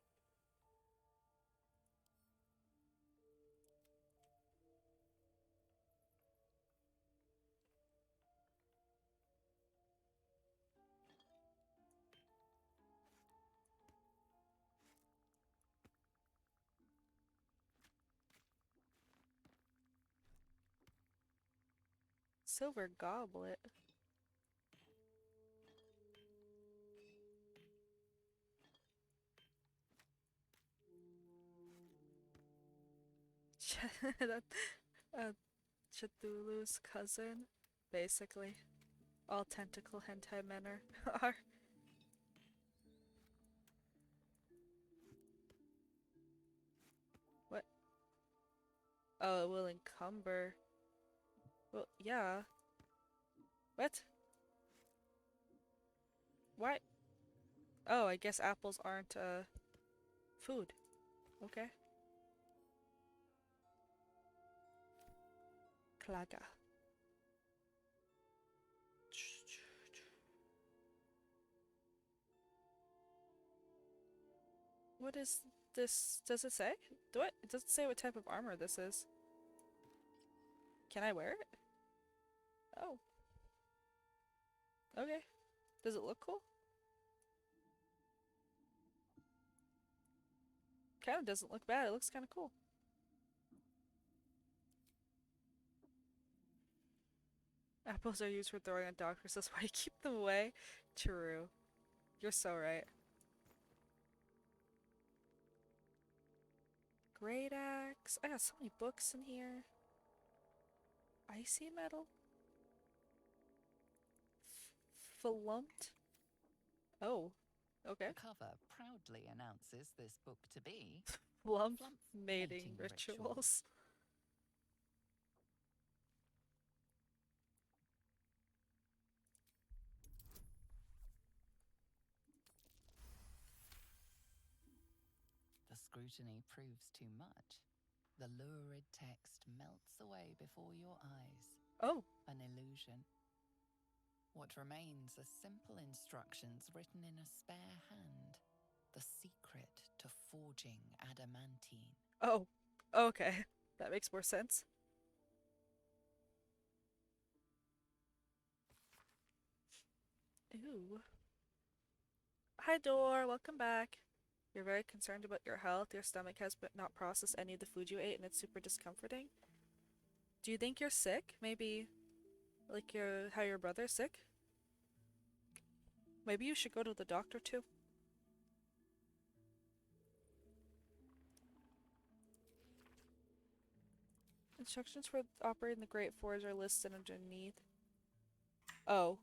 Silver goblet. that, uh, Cthulhu's cousin, basically. All tentacle hentai men are. What? Oh, it will encumber. Well, yeah. What? Why? Oh, I guess apples aren't, food. Okay. Klaga. What is this? Does it say? It doesn't say what type of armor this is. Can I wear it? Oh. Okay. Does it look cool? Kind of doesn't look bad. It looks kind of cool. Apples are used for throwing at doctors. That's why you keep them away. True. You're so right. Great axe. I got so many books in here. Icy metal. Flumped. Oh. Okay. The cover proudly announces this book to be Flump Flump mating rituals. scrutiny proves too much, the lurid text melts away before your eyes. Oh. An illusion. What remains are simple instructions written in a spare hand. The secret to forging adamantine. Oh. Okay. That makes more sense. Ooh. Hi, Door. Welcome back. You're very concerned about your health. Your stomach has not processed any of the food you ate, and it's super discomforting. Do you think you're sick? Maybe, like how your brother's sick? Maybe you should go to the doctor too. Instructions for operating the Great Forge are listed underneath. Oh.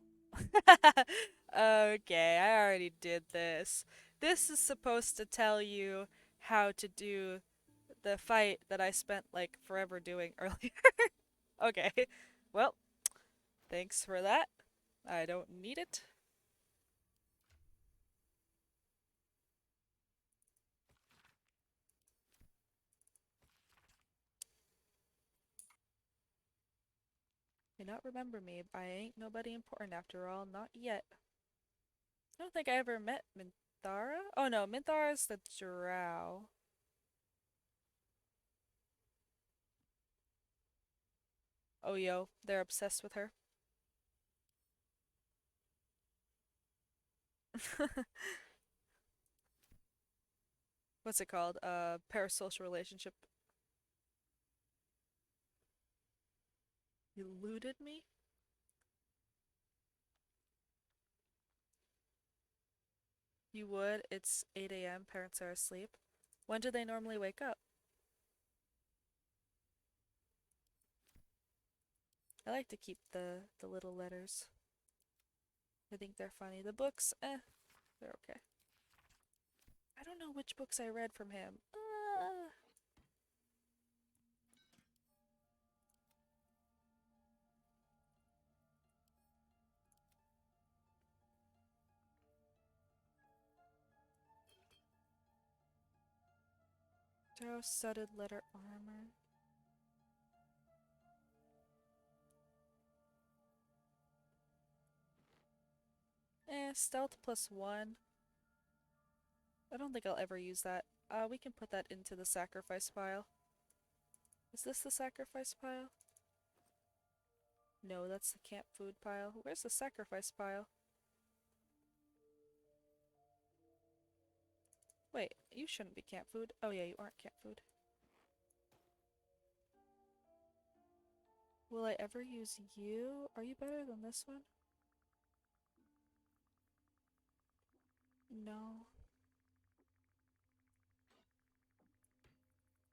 Okay, I already did this. This is supposed to tell you how to do the fight that I spent like forever doing earlier. Okay. Well, thanks for that. I don't need it. May not remember me. I ain't nobody important after all. Not yet. I don't think I ever met Minthara. Oh no, Minthara's the drow. Oh yo, they're obsessed with her. What's it called? Parasocial relationship. You looted me? You would. It's 8 a.m. Parents are asleep. When do they normally wake up? I like to keep the little letters. I think they're funny. The books, they're okay. I don't know which books I read from him. Drow studded letter armor. Stealth +1. I don't think I'll ever use that. We can put that into the sacrifice pile. Is this the sacrifice pile? No, that's the camp food pile. Where's the sacrifice pile? Wait, you shouldn't be camp food. Oh yeah, you aren't camp food. Will I ever use you? Are you better than this one? No.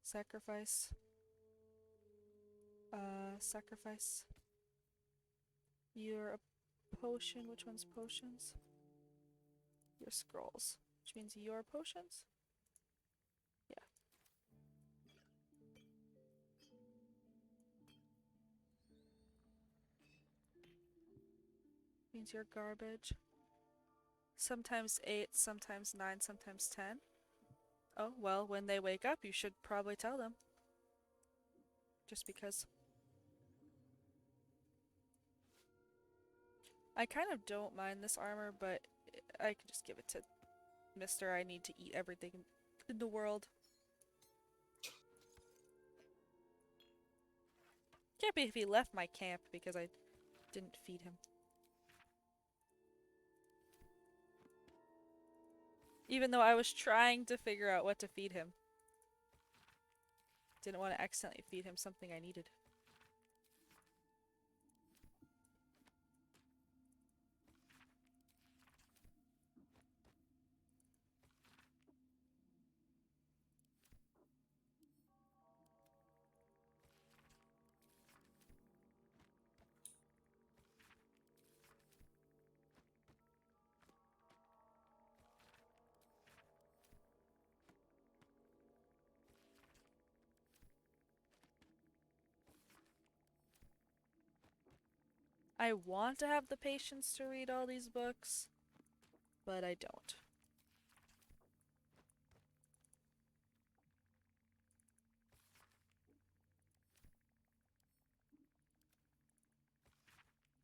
Sacrifice. Sacrifice. You're a potion. Which one's potions? Your scrolls. Which means your potions? Yeah. Means you're garbage. Sometimes 8, sometimes 9, sometimes 10. Oh, well, when they wake up, you should probably tell them. Just because. I kind of don't mind this armor, but I can just give it to Mr. I need to eat everything in the world. Can't be if he left my camp because I didn't feed him. Even though I was trying to figure out what to feed him. Didn't want to accidentally feed him something I needed. I want to have the patience to read all these books, but I don't.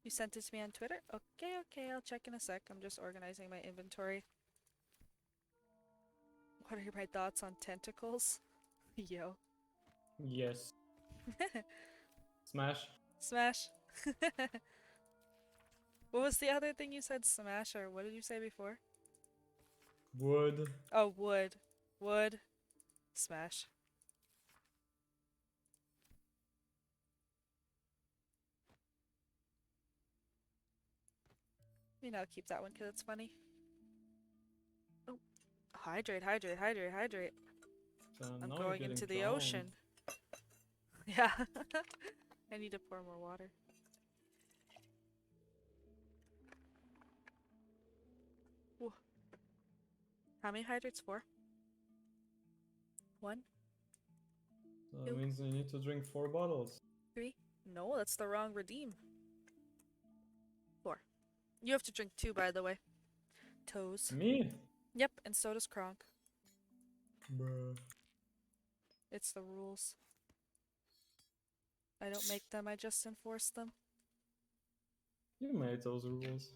You sent it to me on Twitter? Okay, okay, I'll check in a sec. I'm just organizing my inventory. What are my thoughts on tentacles? Yo. Yes. Smash. Smash. What was the other thing you said? Smash, or what did you say before? Wood. Oh, wood. Wood. Smash. You know, I'll keep that one because it's funny. Oh, hydrate, hydrate, hydrate, hydrate. So I'm now you're going getting into the drowned. ocean. Yeah. I need to pour more water. Whoa. How many hydrates? 4? 1? So that means you need to drink 4 bottles. 3? No, that's the wrong redeem. 4. You have to drink 2, by the way. Toes. Me? Yep, and so does Kronk. Bruh. It's the rules. I don't make them, I just enforce them. You made those rules.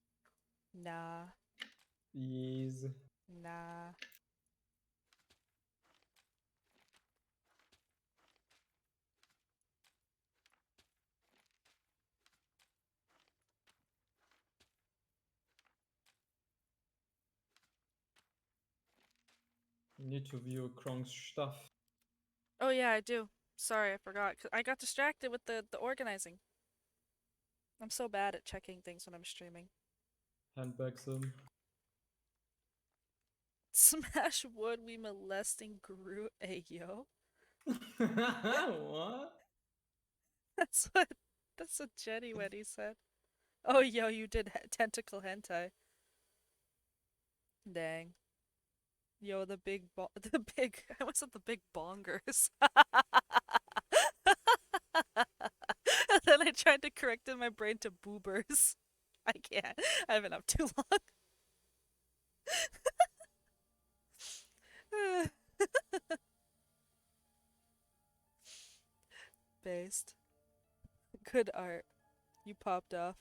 Nah. Yes. Nah. You need to view Kronk's stuff. Oh yeah, I do. Sorry, I forgot. 'Cause I got distracted with the organizing. I'm so bad at checking things when I'm streaming. Handbags him. Smash wood, we molesting Groot. Hey, yo. What? That's what Jenny Wenny said. Oh, yo, you did tentacle hentai. Dang. Yo, the big I was at the big bongers. And then I tried to correct in my brain to boobers. I can't. I haven't up too long. Based. Good art. You popped off.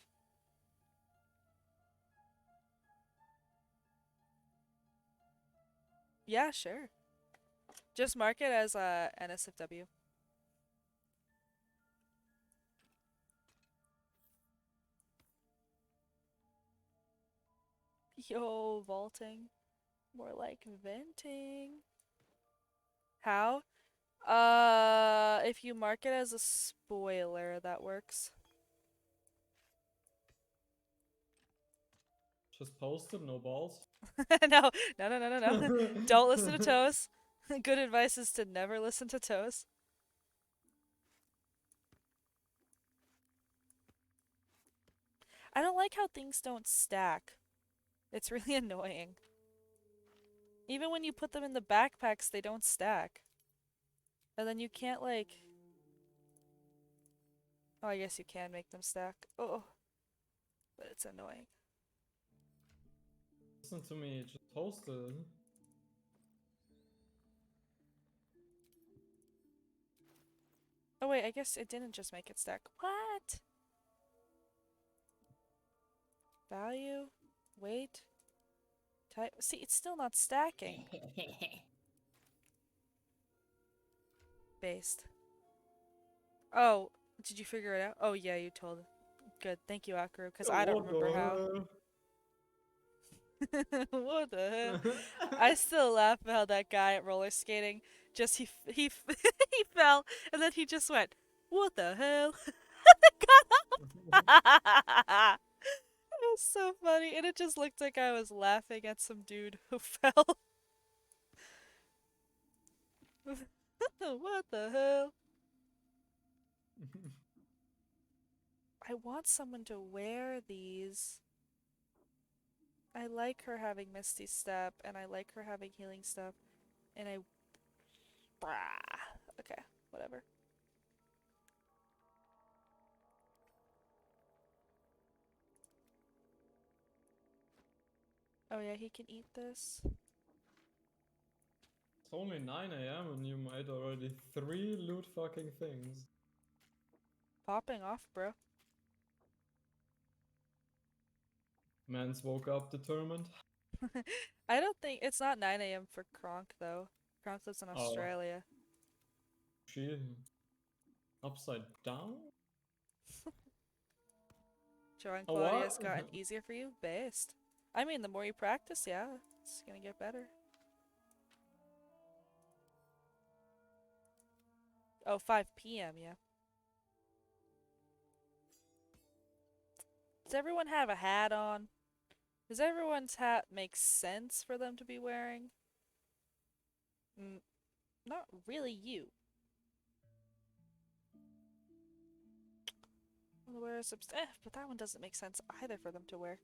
Yeah, sure. Just mark it as NSFW. Yo, vaulting. More like venting. How? If you mark it as a spoiler, that works. Just post it, no balls. No, no, no, no, no, no. Don't listen to Toes. Good advice is to never listen to Toes. I don't like how things don't stack. It's really annoying. Even when you put them in the backpacks, they don't stack. And then you can't, like... Oh, I guess you can make them stack. Oh. But it's annoying. Listen to me, just post it. Oh wait, I guess it didn't just make it stack. What? Value? Weight? Type? See, it's still not stacking. Based. Oh, did you figure it out? Oh yeah, you told. Good, thank you, Akaru, because I don't remember how. What the hell? I still laugh at how that guy at roller skating he he fell and then he just went, "What the hell?" and got up. It was so funny, and it just looked like I was laughing at some dude who fell. What the hell? I want someone to wear these. I like her having Misty Step, and I like her having healing stuff, and I... Okay, whatever. Oh yeah, he can eat this. It's only 9 AM and you made already 3 loot fucking things. Popping off, bro. Mans woke up determined. I don't think it's not 9 a.m. for Kronk though. Kronk lives in Oh. Australia. She upside down? Joe and Oh, Claudia's what? gotten easier for you? Based. I mean, the more you practice, yeah, it's gonna get better. Oh, 5 p.m., yeah. Does everyone have a hat on? Does everyone's hat make sense for them to be wearing? Not really you. But that one doesn't make sense either for them to wear.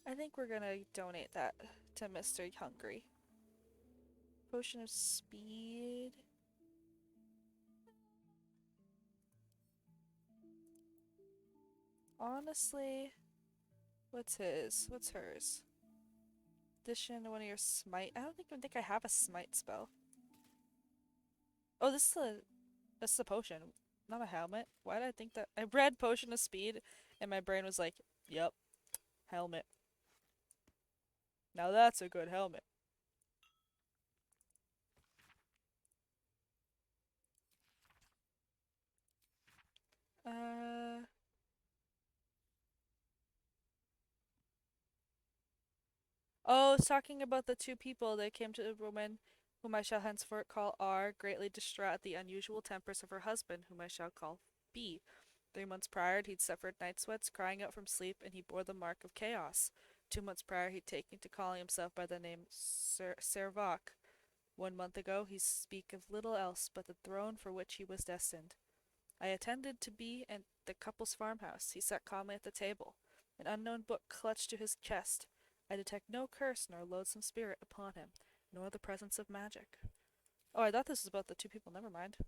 I think we're gonna donate that to Mr. Hungry. Potion of Speed. Honestly, what's his? What's hers? Addition to one of your smite. I don't even think I have a smite spell. Oh, this is a potion, not a helmet. Why did I think that? I read Potion of Speed, and my brain was like, "Yep, helmet. Now that's a good helmet." Uh. Oh, it's talking about the two people that came to the woman whom I shall henceforth call R, greatly distraught at the unusual tempers of her husband, whom I shall call B. 3 months prior, he'd suffered night sweats, crying out from sleep, and he bore the mark of chaos. 2 months prior, he'd taken to calling himself by the name Servak. 1 month ago, he speak of little else but the throne for which he was destined. I attended to B at the couple's farmhouse. He sat calmly at the table, an unknown book clutched to his chest. I detect no curse nor loathsome spirit upon him, nor the presence of magic. Oh, I thought this was about the two people. Never mind.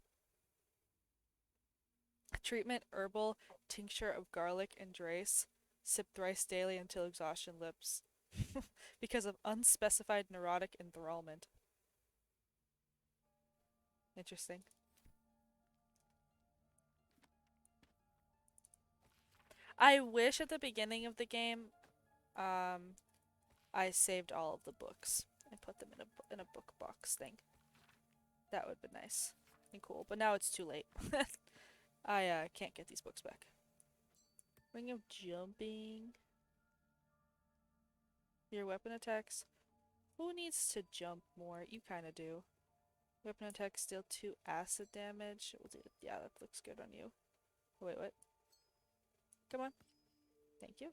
Treatment, herbal, tincture of garlic and drace. Sip thrice daily until exhaustion lips. Because of unspecified neurotic enthrallment. Interesting. I wish at the beginning of the game, I saved all of the books and put them in a book box thing. That would be nice and cool. But now it's too late. I can't get these books back. Ring of Jumping. Your weapon attacks. Who needs to jump more? You kind of do. Weapon attacks deal 2 acid damage. Yeah, that looks good on you. Oh, wait, what? Come on. Thank you.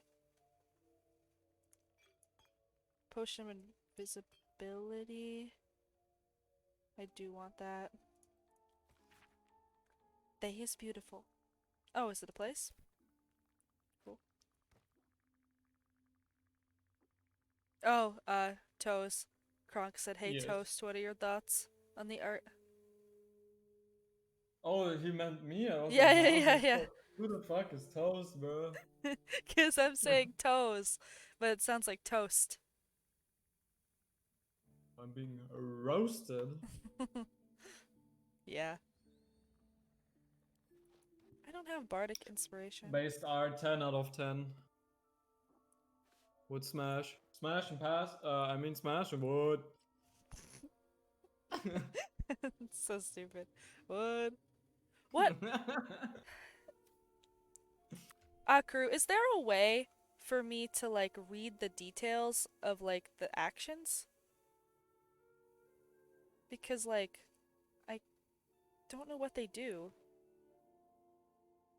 Potion of Invisibility. I do want that. They is beautiful. Oh, is it a place? Cool. Oh, Toes. Kronk said, "Hey, Yes. Toast, what are your thoughts on the art?" Oh, he meant me. I was Yeah, like, yeah, huh? yeah, yeah. Who the fuck is Toast, bro? Because I'm saying toes, but it sounds like toast. I'm being roasted. Yeah. I don't have bardic inspiration. Based R 10 out of 10. Would smash. Smash and pass. I mean smash and would. It's so stupid. What? What? Crew, is there a way for me to like read the details of like the actions? Because like I don't know what they do.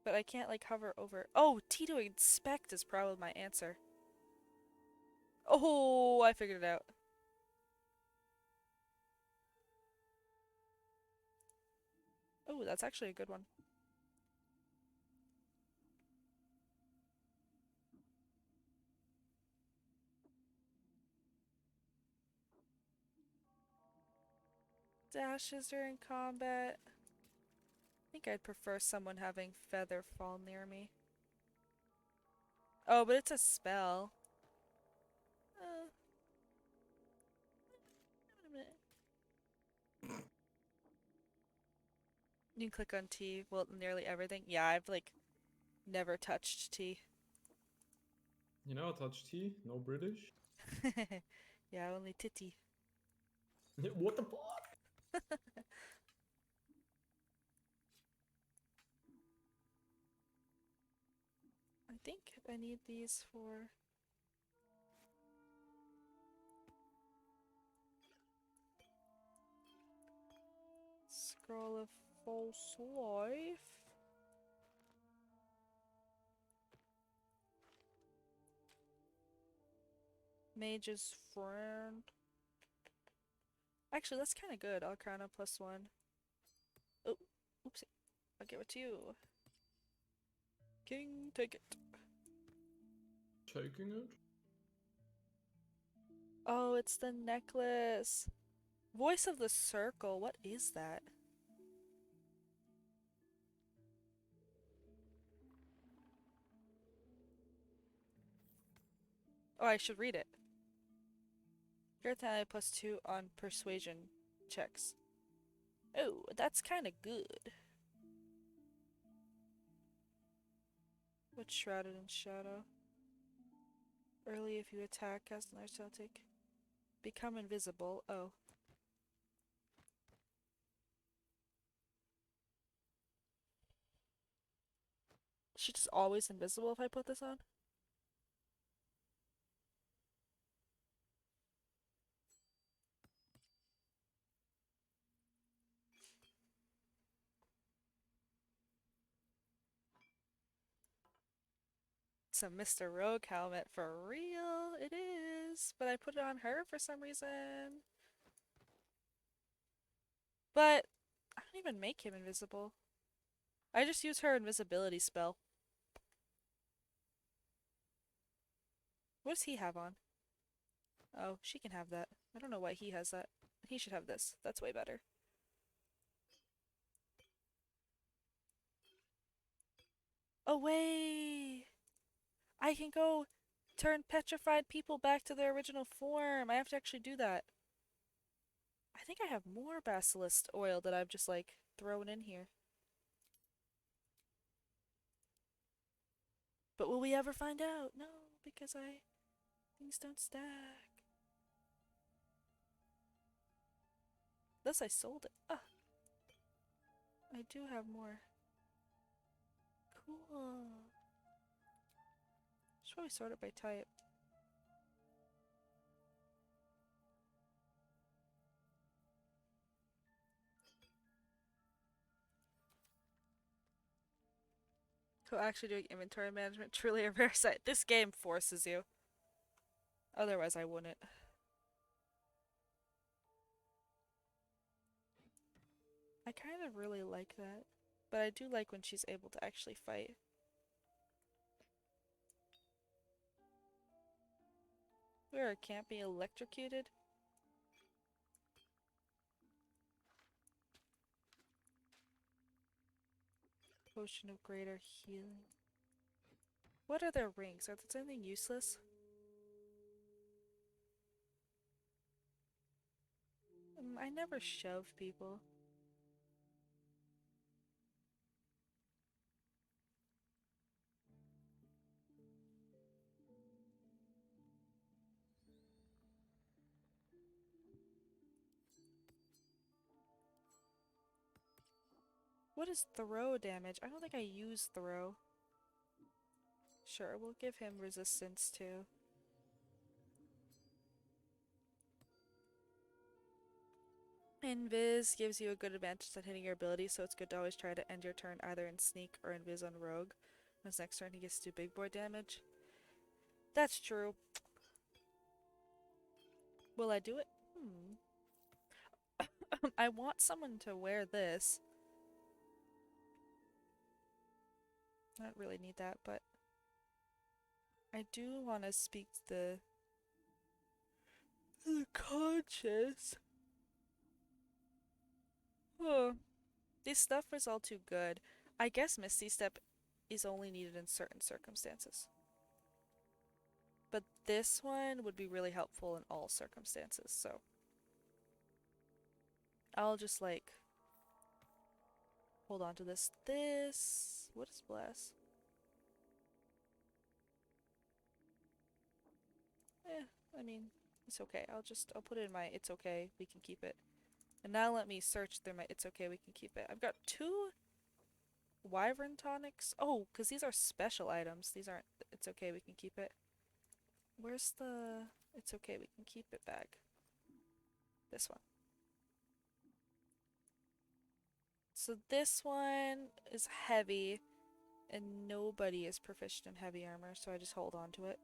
But I can't like hover over. Oh, T to inspect is probably my answer. Oh, I figured it out. Oh, that's actually a good one. Dashes during combat. I think I'd prefer someone having feather fall near me. Oh, but it's a spell. Uh, can click on T. Well, nearly everything. Yeah, I've like never touched T. You never touch tea? No British? Yeah, only titty. What the fuck? I think I need these for Scroll of False Life. Mage's Friend. Actually, that's kind of good. Arcana +1. Oh, oopsie. I'll give it to you. King, take it. Taking it? Oh, it's the necklace. Voice of the Circle. What is that? Oh, I should read it. Your talent +2 on persuasion checks. Oh, that's kind of good. What's Shrouded in Shadow? Early if you attack, cast another spell, take. Become invisible. Oh. She's just always invisible if I put this on? It's a Mr. Rogue helmet for real. It is. But I put it on her for some reason. But I don't even make him invisible. I just use her invisibility spell. What does he have on? Oh, she can have that. I don't know why he has that. He should have this. That's way better. Away! I can go turn petrified people back to their original form. I have to actually do that. I think I have more basilisk oil that I've just like thrown in here. But will we ever find out? No, because things don't stack. Unless I sold it. Ah, I do have more. Cool. Should probably sort it by type. So actually doing inventory management, truly a rare sight. This game forces you. Otherwise I wouldn't. I kind of really like that. But I do like when she's able to actually fight. Where it can't be electrocuted? Potion of greater healing. What are their rings? Are there anything useless? I never shove people. What is throw damage? I don't think I use throw. Sure, we'll give him resistance too. Invis gives you a good advantage at hitting your ability, so it's good to always try to end your turn either in sneak or invis on rogue. His next turn he gets to do big boy damage. That's true. Will I do it? I want someone to wear this. I don't really need that, but I do want to speak to the conscious. Oh, this stuff was all too good. I guess Misty Step is only needed in certain circumstances. But this one would be really helpful in all circumstances, so I'll just like hold on to this. This, what is bless? I mean, it's okay. I'll put it in my it's okay, we can keep it. And now let me search through my it's okay, we can keep it. I've got 2 wyvern tonics. Oh, because these are special items. These aren't it's okay, we can keep it. Where's the it's okay, we can keep it bag? This one. So this one is heavy, and nobody is proficient in heavy armor, so I just hold on to it.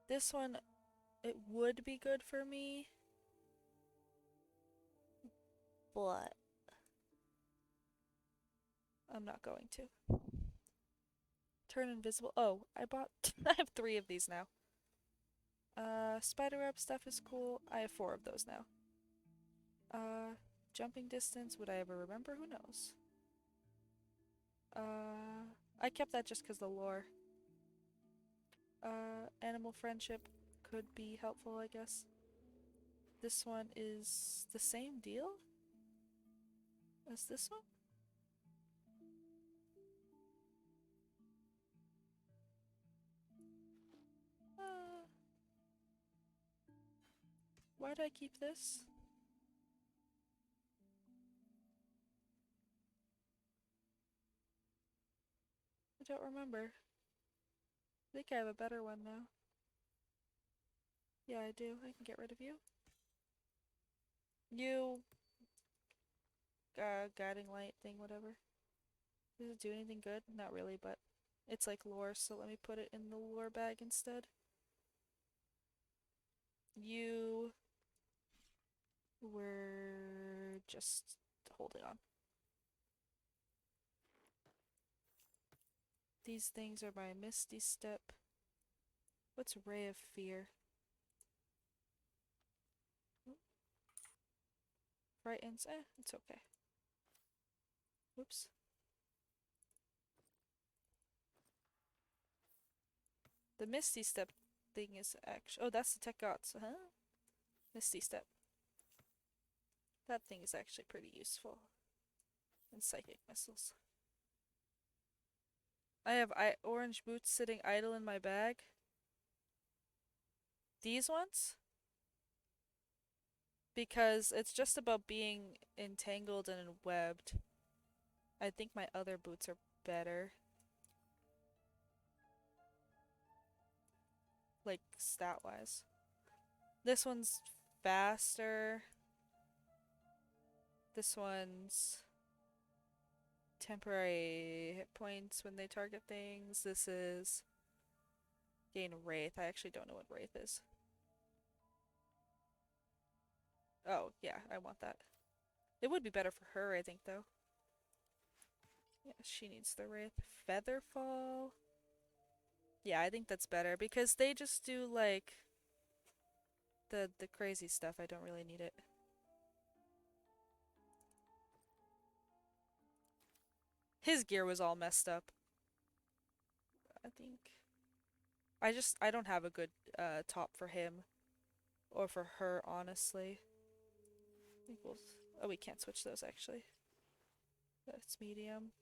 This one, it would be good for me, but I'm not going to. Turn invisible. Oh, I bought I have 3 of these now. Spider web stuff is cool. I have 4 of those now. Jumping distance, would I ever remember? Who knows? I kept that just because the lore. Animal friendship could be helpful, I guess. This one is the same deal as this one? Why did I keep this? I don't remember. I think I have a better one now. Yeah, I do. I can get rid of you. You, guiding light thing, whatever. Does it do anything good? Not really, but it's like lore, so let me put it in the lore bag instead. You were just holding on. These things are my Misty Step. What's Ray of Fear? Frightens? It's okay. Whoops. The Misty Step thing is actually... Oh, that's the Tech Gods, huh? Misty Step. That thing is actually pretty useful. And Psychic Missiles. I have orange boots sitting idle in my bag. These ones? Because it's just about being entangled and webbed. I think my other boots are better. Like, stat-wise. This one's faster. This one's temporary hit points when they target things. This is gain Wraith. I actually don't know what Wraith is. Oh, yeah, I want that. It would be better for her, I think, though. Yeah, she needs the Wraith. Featherfall? Yeah, I think that's better, because they just do, like, the crazy stuff. I don't really need it. His gear was all messed up. I think... I don't have a good, top for him. Or for her, honestly. I think we'll... Oh, we can't switch those, actually. That's medium.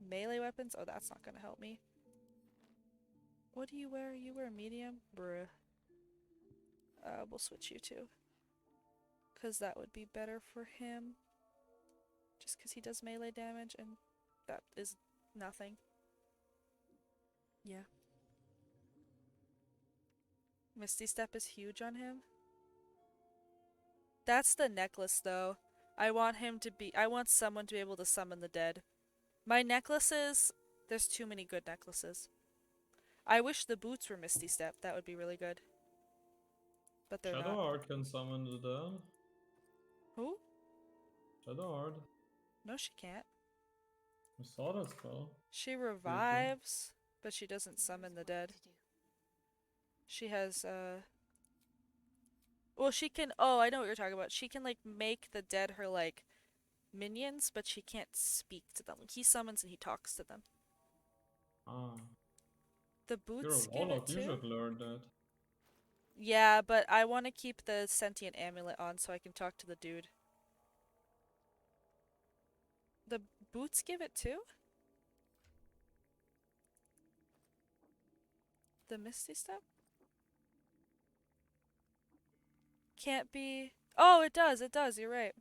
Melee weapons? Oh, that's not gonna help me. What do you wear? You wear medium? Bruh. We'll switch you to. Because that would be better for him. Just because he does melee damage, and that is nothing. Yeah. Misty Step is huge on him. That's the necklace, though. I want someone to be able to summon the dead. My necklaces, there's too many good necklaces. I wish the boots were Misty Step. That would be really good. But they're not. Shadowheart can summon the dead. Who? Shadowheart. No, she can't. I saw that spell. She revives, but she doesn't summon the dead. She has, well, she can... Oh, I know what you're talking about. She can, like, make the dead her, like, minions, but she can't speak to them. He summons and he talks to them. Ah. The You're a boots give it warlock, you too? should learn that. Yeah, but I want to keep the sentient amulet on so I can talk to the dude. The boots give it too? The misty step? Can't be. Oh, it does, you're right.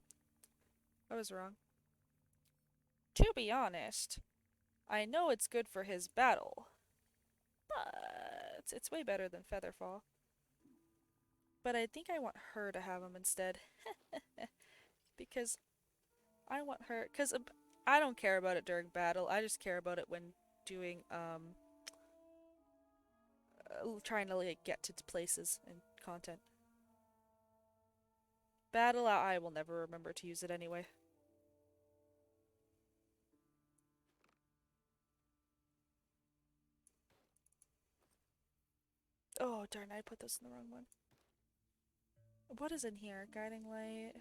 I was wrong. To be honest, I know it's good for his battle, but it's way better than Featherfall. But I think I want her to have him instead. Because I want her. Because I don't care about it during battle, I just care about it when doing, trying to like get to places and content. Battle, I will never remember to use it anyway. Oh, darn, I put this in the wrong one. What is in here? Guiding light.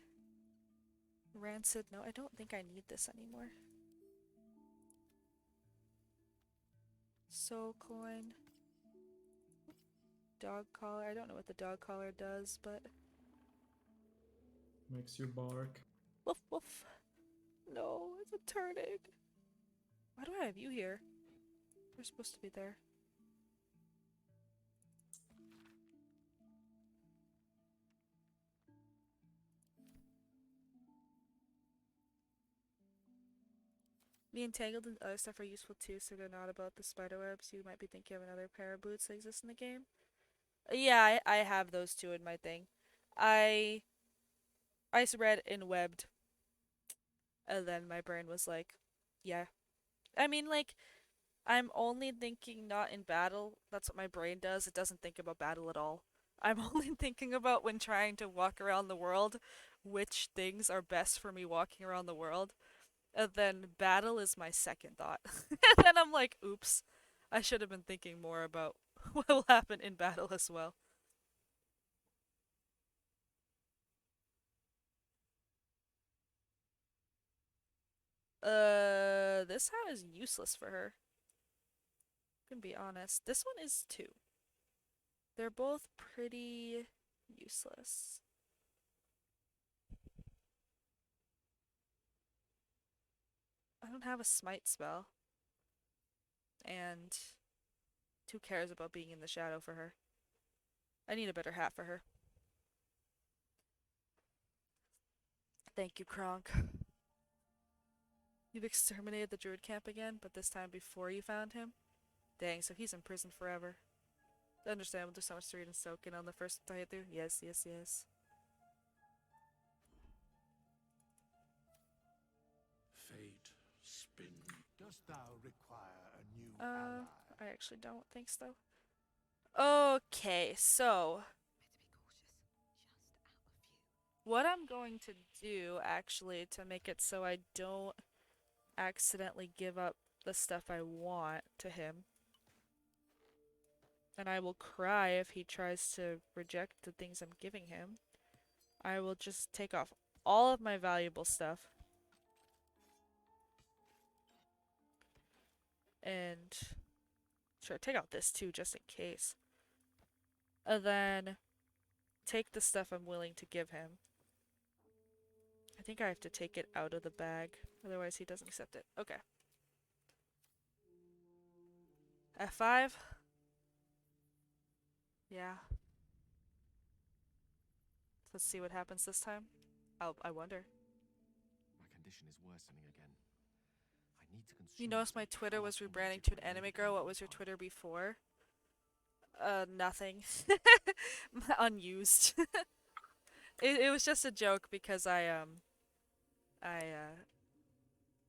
Rancid. No, I don't think I need this anymore. Soul coin. Dog collar. I don't know what the dog collar does, but... Makes you bark. Woof woof. No, it's a turning. Why do I have you here? You're supposed to be there. The entangled and other stuff are useful too, so they're not about the spiderwebs. You might be thinking of another pair of boots that exist in the game. Yeah, I have those two in my thing. I read in webbed, and then my brain was like, yeah. I mean, like, I'm only thinking not in battle. That's what my brain does. It doesn't think about battle at all. I'm only thinking about when trying to walk around the world, which things are best for me walking around the world. And then battle is my second thought. And then I'm like, oops, I should have been thinking more about what will happen in battle as well. This hat is useless for her. Can be honest. This one is too. They're both pretty useless. I don't have a smite spell. And who cares about being in the shadow for her? I need a better hat for her. Thank you, Kronk. You've exterminated the druid camp again, but this time before you found him? Dang, so he's in prison forever. Understandable, there's so much to read and soak in on the first playthrough. Yes, yes, yes. Fate, spin. Dost thou require a new ally? I actually don't think so. Okay, so what I'm going to do actually to make it so I don't accidentally give up the stuff I want to him, and I will cry if he tries to reject the things I'm giving him, I will just take off all of my valuable stuff and sure, take out this too just in case, and then take the stuff I'm willing to give him. I think I have to take it out of the bag, otherwise he doesn't accept it. Okay. F5. Yeah. Let's see what happens this time. I wonder. My condition is worsening again. I need to consume. You noticed my Twitter was rebranding to an anime girl. What was your Twitter before? Nothing. Unused. It was just a joke because I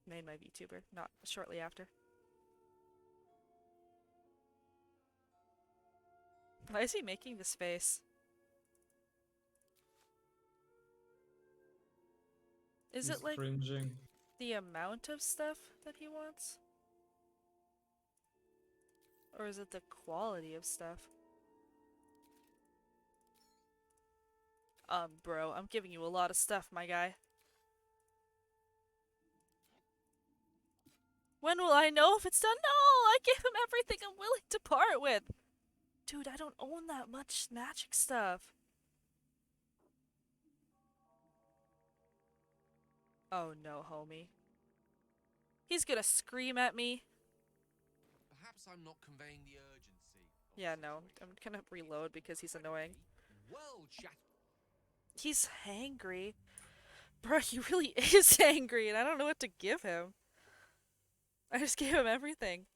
made my VTuber not shortly after. Why is he making this face? Is He's it like cringing. the amount of stuff that he wants? Or is it the quality of stuff? Bro, I'm giving you a lot of stuff, my guy. When will I know if it's done? No, I gave him everything I'm willing to part with. Dude, I don't own that much magic stuff. Oh no, homie. He's gonna scream at me. Perhaps I'm not conveying the urgency. Yeah, no. I'm gonna reload because he's annoying. Well, chat. He's hangry. Bro, he really is angry, and I don't know what to give him. I just gave him everything.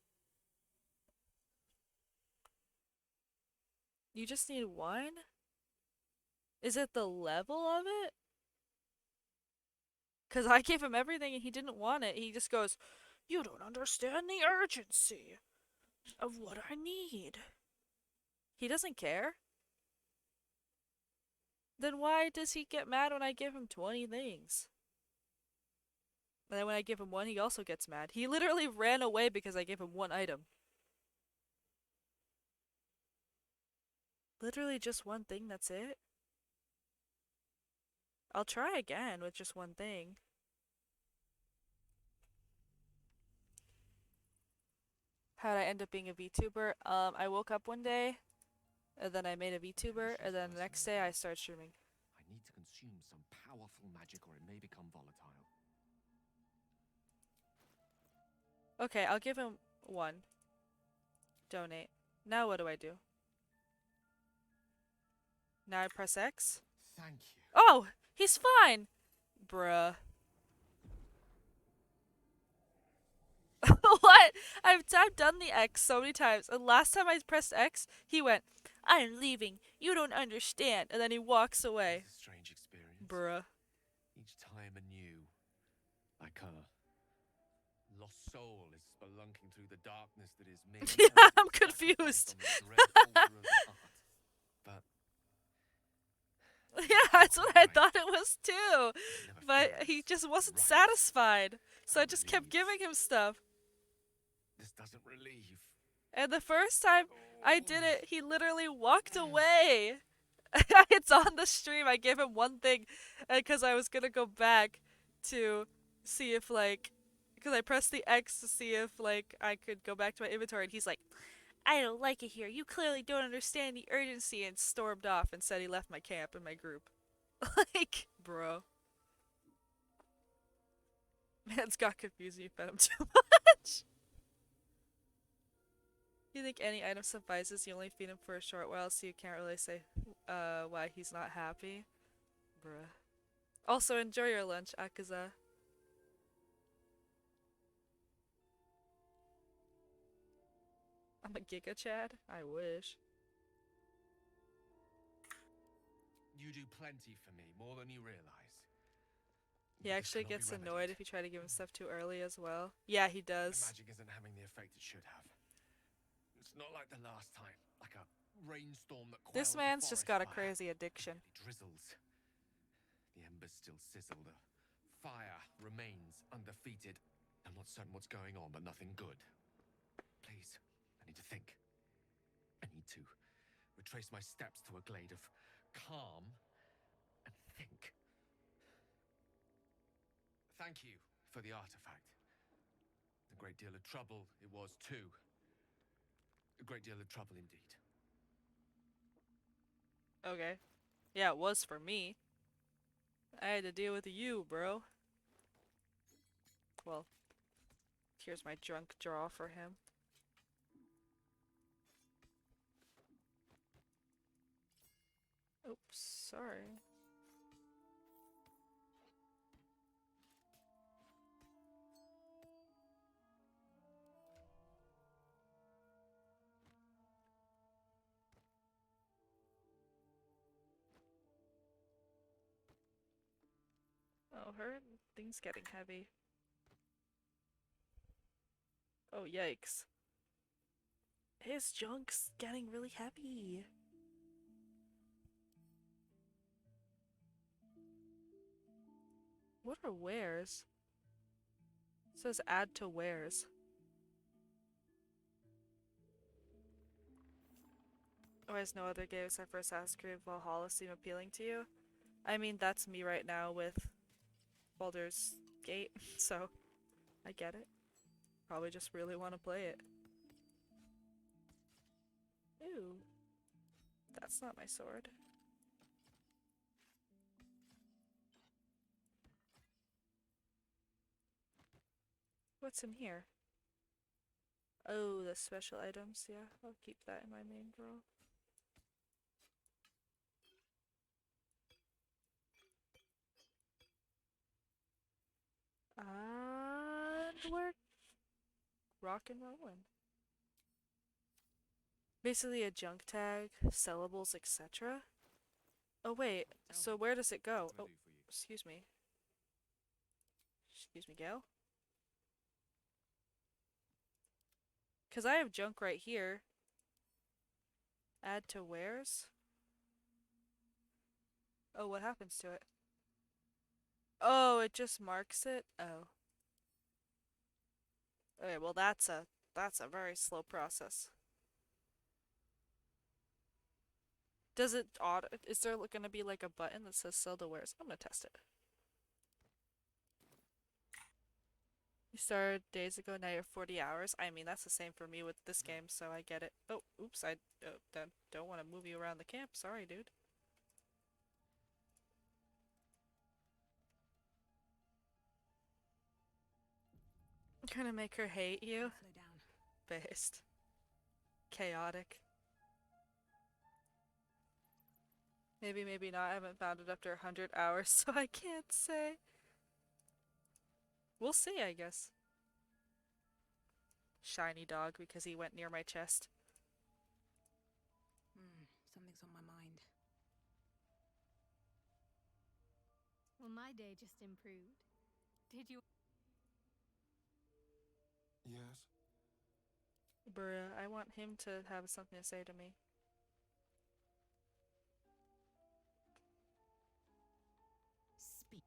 You just need one? Is it the level of it? Because I gave him everything and he didn't want it. He just goes, "You don't understand the urgency of what I need." He doesn't care? Then why does he get mad when I give him 20 things? And then when I give him one, he also gets mad. He literally ran away because I gave him one item. Literally just one thing, that's it? I'll try again with just one thing. How'd I end up being a VTuber? I woke up one day, and then I made a VTuber, and then the next day I started streaming. I need to consume some powerful magic or it may become volatile. Okay, I'll give him one. Donate. Now what do I do? Now I press X? Thank you. Oh! He's fine! Bruh. What? I've done the X so many times, and last time I pressed X, he went, "I'm leaving. You don't understand." And then he walks away. It's a strange experience. Bruh. Each time anew, like a lost soul is spelunking through the darkness that is me. Yeah, I'm confused. But yeah, that's what I thought it was too. But he just wasn't satisfied. So I just kept giving him stuff. This doesn't relieve. And the first time I did it, he literally walked away. It's on the stream. I gave him one thing because I was gonna go back to see if because I pressed the X to see if I could go back to my inventory, and he's like, "I don't like it here. You clearly don't understand the urgency," and stormed off and said he left my camp and my group. Bro. Man's got confused. You fed him too much. You think any item suffices? You only feed him for a short while, so you can't really say why he's not happy. Bruh. Also, enjoy your lunch, Akaza. I'm a Giga Chad? I wish. You do plenty for me, more than you realize. He actually gets annoyed if you try to give him stuff too early as well. Yeah, he does. The magic isn't having the effect it should have. It's not like the last time, like a rainstorm that quells This man's the just got a forest fire. crazy addiction. It drizzles. The embers still sizzle. The fire remains undefeated. I'm not certain what's going on, but nothing good. Please, I need to think. I need to retrace my steps to a glade of calm and think. Thank you for the artifact. A great deal of trouble it was too. A great deal of trouble indeed. Okay. Yeah, it was for me. I had to deal with you, bro. Well, here's my drunk draw for him. Oops, sorry. Oh, her thing's getting heavy. Oh, yikes. His junk's getting really heavy. What are wares? It says add to wares. Why is no other game except for Assassin's Creed Valhalla seem appealing to you? I mean, that's me right now with Baldur's Gate, so I get it. Probably just really want to play it. Ooh. That's not my sword. What's in here? Oh, the special items. Yeah, I'll keep that in my main drawer. And we're rock and rollin'. Basically a junk tag, sellables, etc. Oh wait, so where does it go? Oh, excuse me. Excuse me, Gail? Because I have junk right here. Add to wares? Oh, what happens to it? Oh, it just marks it? Oh. Okay, well that's a very slow process. Does it is there gonna be like a button that says sell to wares? I'm gonna test it. You started days ago, now you're 40 hours. I mean, that's the same for me with this game, so I get it. Oh, oops, I don't want to move you around the camp. Sorry, dude. I'm gonna make her hate you. Slow down. Based. Chaotic. Maybe, maybe not. I haven't found it after 100 hours, so I can't say. We'll see, I guess. Shiny dog because he went near my chest. Something's on my mind. Well, my day just improved. Did you? Yes? Bruh, I want him to have something to say to me. Speak.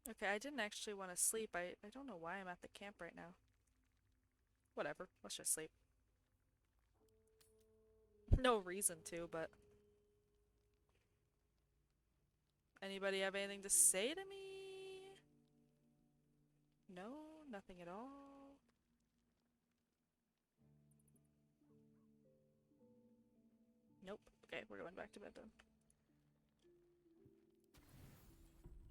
Okay, I didn't actually want to sleep. I don't know why I'm at the camp right now. Whatever, let's just sleep. No reason to, but... Anybody have anything to say to me? No? Nothing at all? Nope. Okay, we're going back to bed then.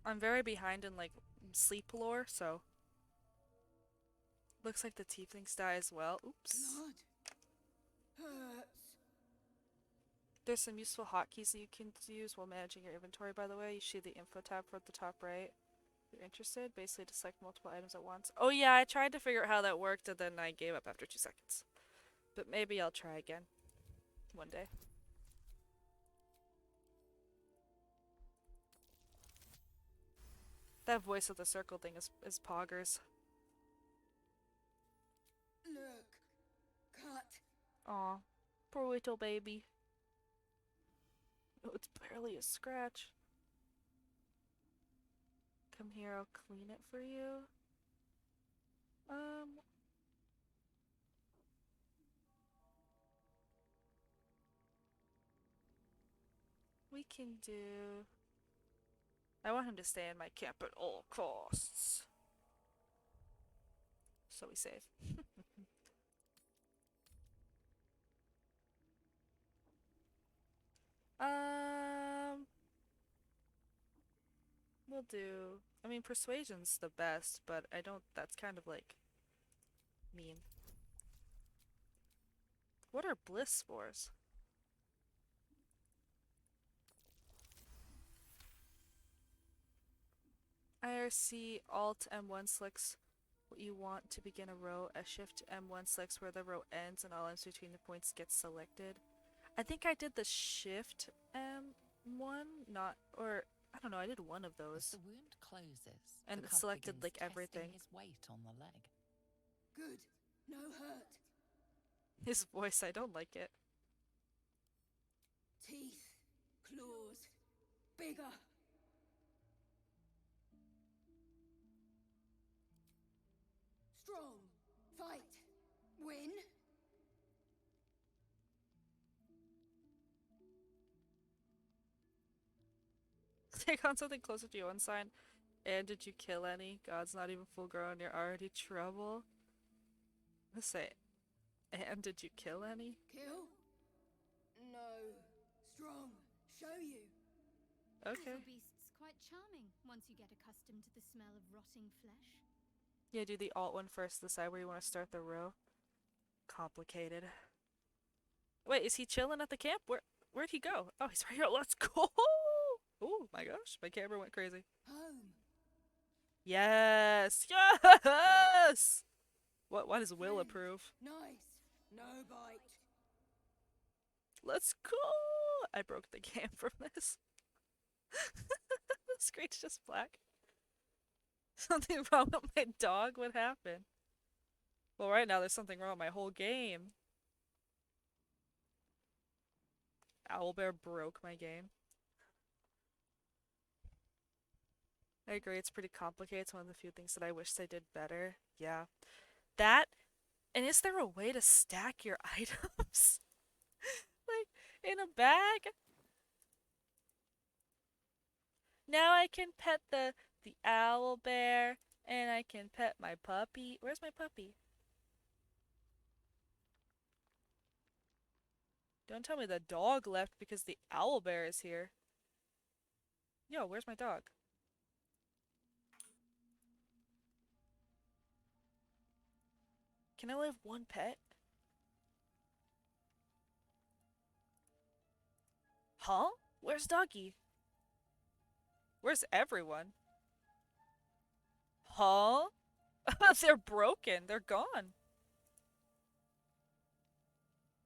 I'm very behind in, like, sleep lore, so... Looks like the tieflings die as well. Oops. Blood hurts. There's some useful hotkeys that you can use while managing your inventory, by the way. You see the info tab for the top right. If you're interested, basically to select multiple items at once. Oh yeah, I tried to figure out how that worked and then I gave up after 2 seconds. But maybe I'll try again. One day. That voice of the circle thing is poggers. Look. Cut. Aw. Poor little baby. Oh, it's barely a scratch. Come here, I'll clean it for you. We can do... I want him to stay in my camp at all costs. So we save. We'll do... I mean, persuasion's the best, but I don't... That's kind of, like, mean. What are bliss spores? IRC Alt M1 selects what you want to begin a row. A Shift M1 selects where the row ends and all ends between the points gets selected. I think I did the Shift M1, not... Or, I don't know, I did one of As those. the wound closes, And the it cub selected, begins like, testing everything. his weight on the leg. Good. No hurt. His voice, I don't like it. Teeth. Claws. Bigger. Strong. Fight. Win. Take on something closer to your own sign. And did you kill any? God's not even full grown, you're already trouble. Let's say, And did you kill any? Kill? No. Strong. Show you. Okay. Little beast's quite charming once you get accustomed to the smell of rotting flesh. Yeah, do the alt one first, decide where you want to start the row. Complicated. Wait, is he chilling at the camp? Where'd he go? Oh, he's right here. Let's go! Oh my gosh, my camera went crazy. Home. Yes! Yes! Why does Will Friend. approve? Nice. No bite. Let's go! I broke the game from this. The screen's just black. Something wrong with my dog? What happened? Well, right now there's something wrong with my whole game. Owlbear broke my game. I agree, it's pretty complicated. It's one of the few things that I wish they did better. Yeah. That, and is there a way to stack your items? Like, in a bag? Now I can pet the owlbear, and I can pet my puppy. Where's my puppy? Don't tell me the dog left because the owlbear is here. Yo, where's my dog? Can I only have one pet? Huh? Where's Doggy? Where's everyone? Huh? They're broken. They're gone.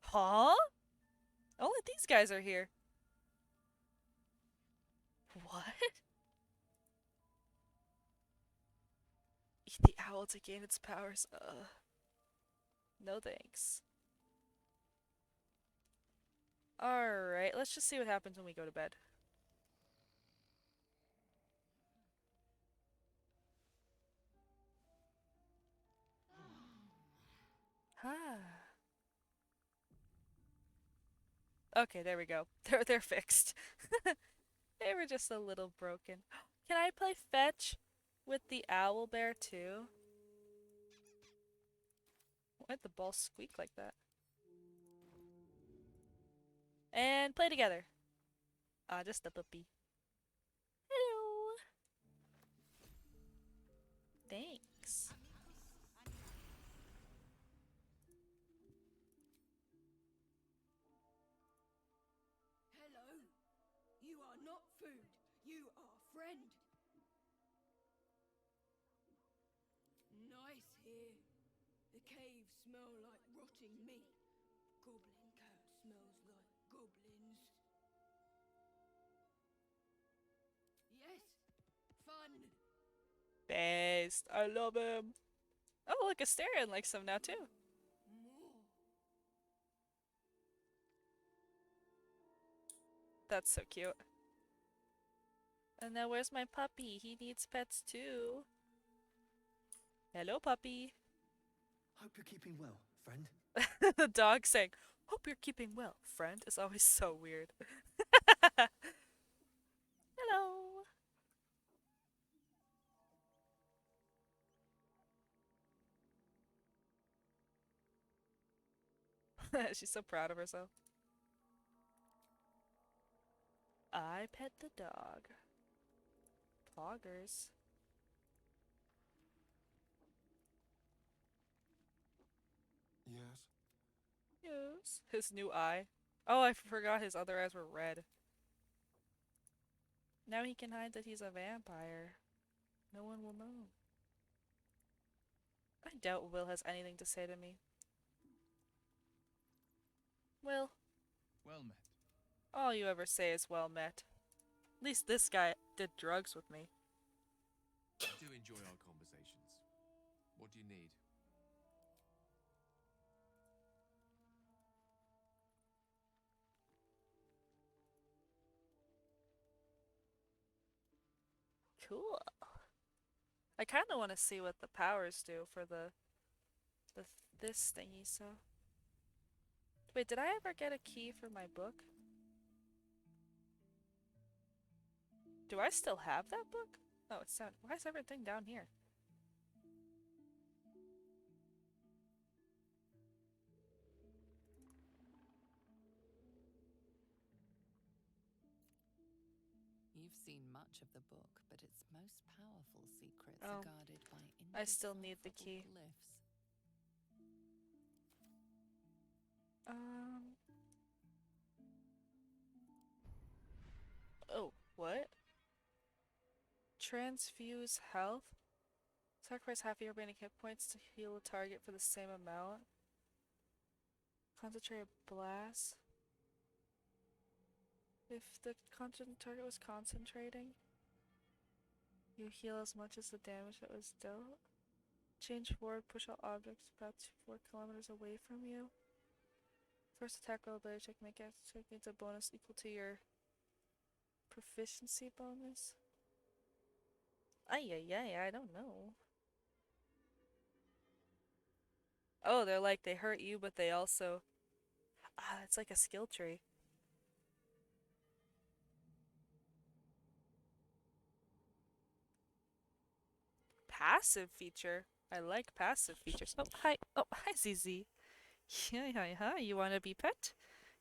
Huh? Only these guys are here. What? Eat the owl to gain its powers. No thanks. Alright, let's just see what happens when we go to bed. Okay, there we go. They're fixed. They were just a little broken. Can I play fetch with the owlbear too? Why'd the ball squeak like that? And play together. Just a puppy. Hello. Thanks. Hello. You are not food. You are friend. Nice here. The caves smell like rotting meat. Goblin cat smells like goblins. Yes. Fun. Based. I love him. Oh, look, Asterion likes him now too. More. That's so cute. And now where's my puppy? He needs pets too. Hello, puppy. Hope you're keeping well, friend. The dog saying, "Hope you're keeping well, friend," is always so weird. Hello. She's so proud of herself. I pet the dog. Poggers. Yes. Yes. His new eye. Oh, I forgot his other eyes were red. Now he can hide that he's a vampire. No one will know. I doubt Will has anything to say to me. Will, Well met. all you ever say is well met. At least this guy did drugs with me. I do enjoy our conversations. What do you need? Cool. I kind of want to see what the powers do for this thingy, so. Wait, did I ever get a key for my book? Do I still have that book? Oh, it's down. Why is everything down here? You've seen much of the book, but its most powerful secrets Oh. are guarded by I still need the key. glyphs. Oh, what? Transfuse health? Sacrifice half your remaining hit points to heal a target for the same amount. Concentrate blast. If the target was concentrating, you heal as much as the damage that was dealt. Change forward, push all objects about 4 kilometers away from you. First attack roll ability check, make it check needs a bonus equal to your proficiency bonus. I don't know. Oh, they're like, they hurt you, but they also... it's like a skill tree. Passive feature. I like passive features. Oh, hi. Oh, hi, ZZ. Yeah. You want to be pet?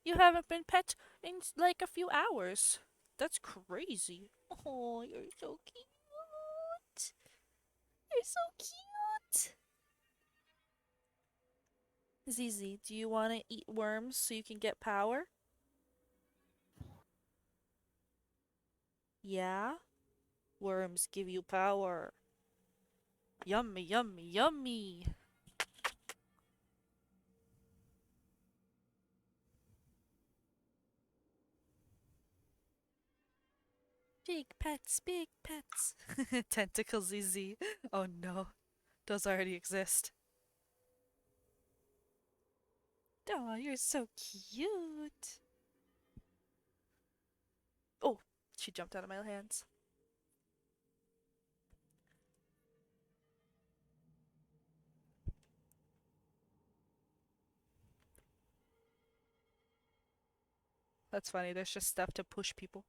You haven't been pet in like a few hours. That's crazy. Oh, you're so cute. You're so cute. ZZ, do you want to eat worms so you can get power? Yeah? Worms give you power. Yummy, yummy, yummy. Big pets, big pets. Tentacles ZZ. Oh no, those already exist. Oh, you're so cute. Oh, she jumped out of my hands. That's funny, there's just stuff to push people.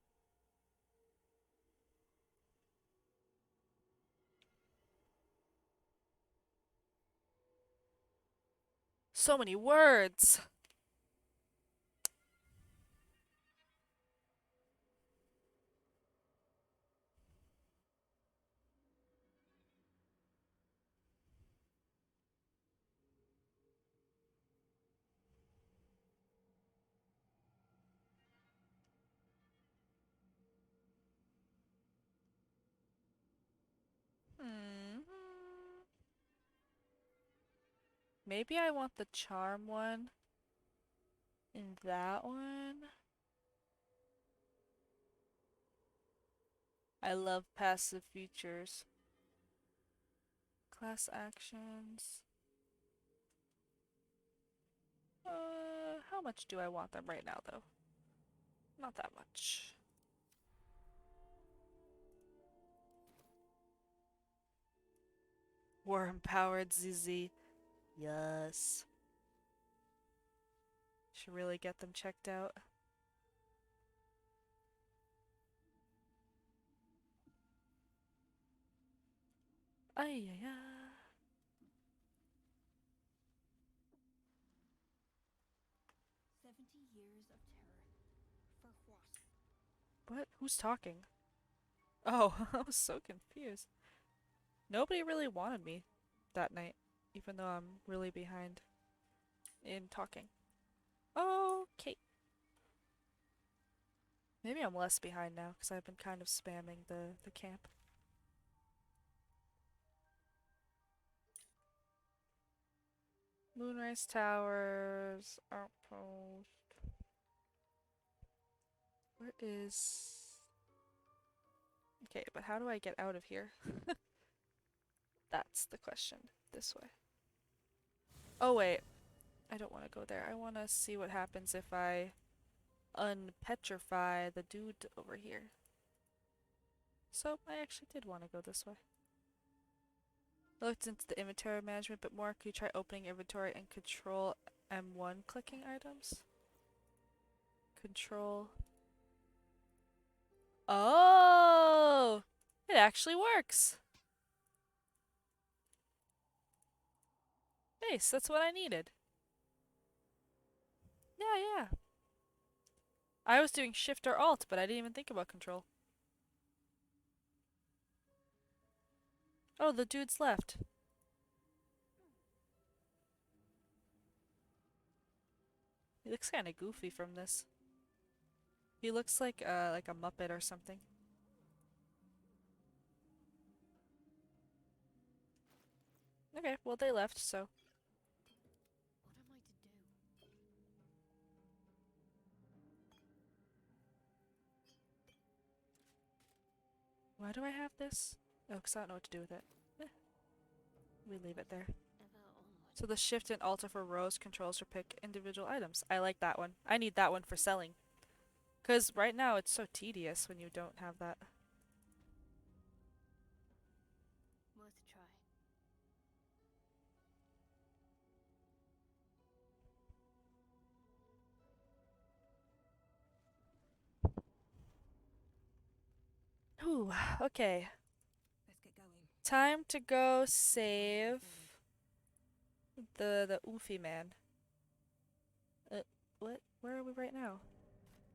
So many words! Maybe I want the charm one. And that one. I love passive features. Class actions. How much do I want them right now, though? Not that much. Worm-powered ZZ. Yes. Should really get them checked out. Ay, ay, ay. 70 years of terror. For what? What? Who's talking? Oh, I was so confused. Nobody really wanted me that night, even though I'm really behind in talking. Okay. Maybe I'm less behind now, because I've been kind of spamming the camp. Moonrise Towers, Outpost. Where is... Okay, but how do I get out of here? That's the question. This way. Oh wait, I don't want to go there. I want to see what happens if I unpetrify the dude over here. So I actually did want to go this way. I looked into the inventory management bit more. Could you try opening inventory and control M1 clicking items? Control. Oh! It actually works! Nice, that's what I needed. Yeah. I was doing Shift or Alt, but I didn't even think about control. Oh, the dude's left. He looks kind of goofy from this. He looks like a Muppet or something. Okay, well they left, so. What am I to do? Why do I have this? Oh, because I don't know what to do with it. Eh, we leave it there. Ever onward. So the shift and alter for rows controls for pick individual items. I like that one. I need that one for selling. Because right now it's so tedious when you don't have that. Worth a try. Ooh, okay. Let's get going. Time to go save the Oofy man. What? Where are we right now?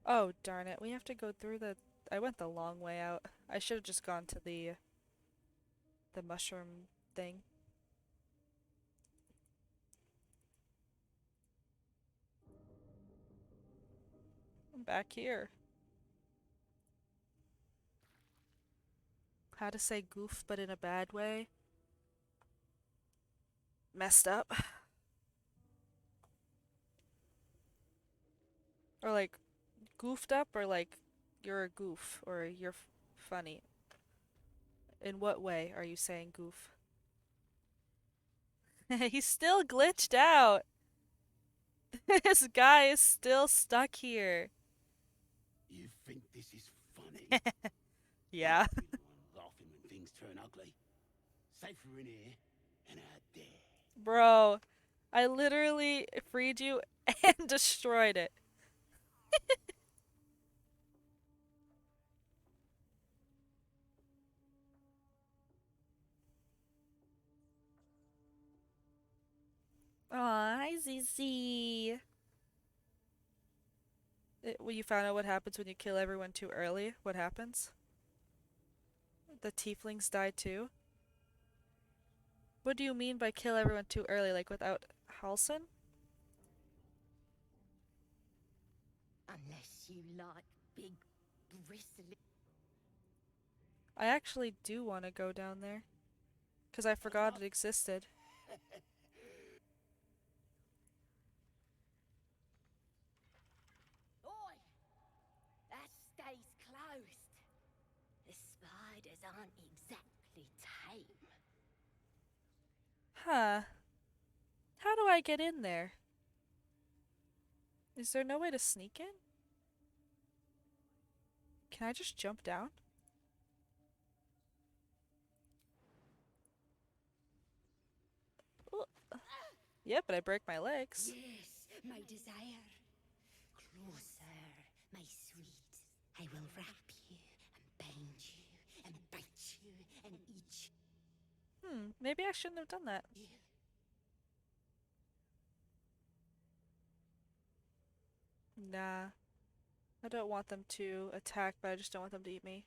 Oh, darn it. We have to go through the... I went the long way out. I should have just gone to the mushroom thing. I'm back here. How to say goof but in a bad way? Messed up. Or like goofed up, or like you're a goof, or you're funny. In what way are you saying goof? He's still glitched out. This guy is still stuck here. You think this is funny? Yeah. You know I'm laughing when things turn ugly. Safer in here and out there. Bro, I literally freed you and destroyed it. Aw, hi ZZ. Well, you found out what happens when you kill everyone too early? What happens? The tieflings die too? What do you mean by kill everyone too early? Like without Halson? Unless you like big, bristly. I actually do want to go down there. Because I forgot it existed. Oi! That stays closed. The spiders aren't exactly tame. Huh. How do I get in there? Is there no way to sneak in? Can I just jump down? Ooh. Yeah, but I break my legs. Yes, my desire. Closer, my sweet. I will wrap you and bind you and bite you and eat Maybe I shouldn't have done that. you. Nah. I don't want them to attack, but I just don't want them to eat me.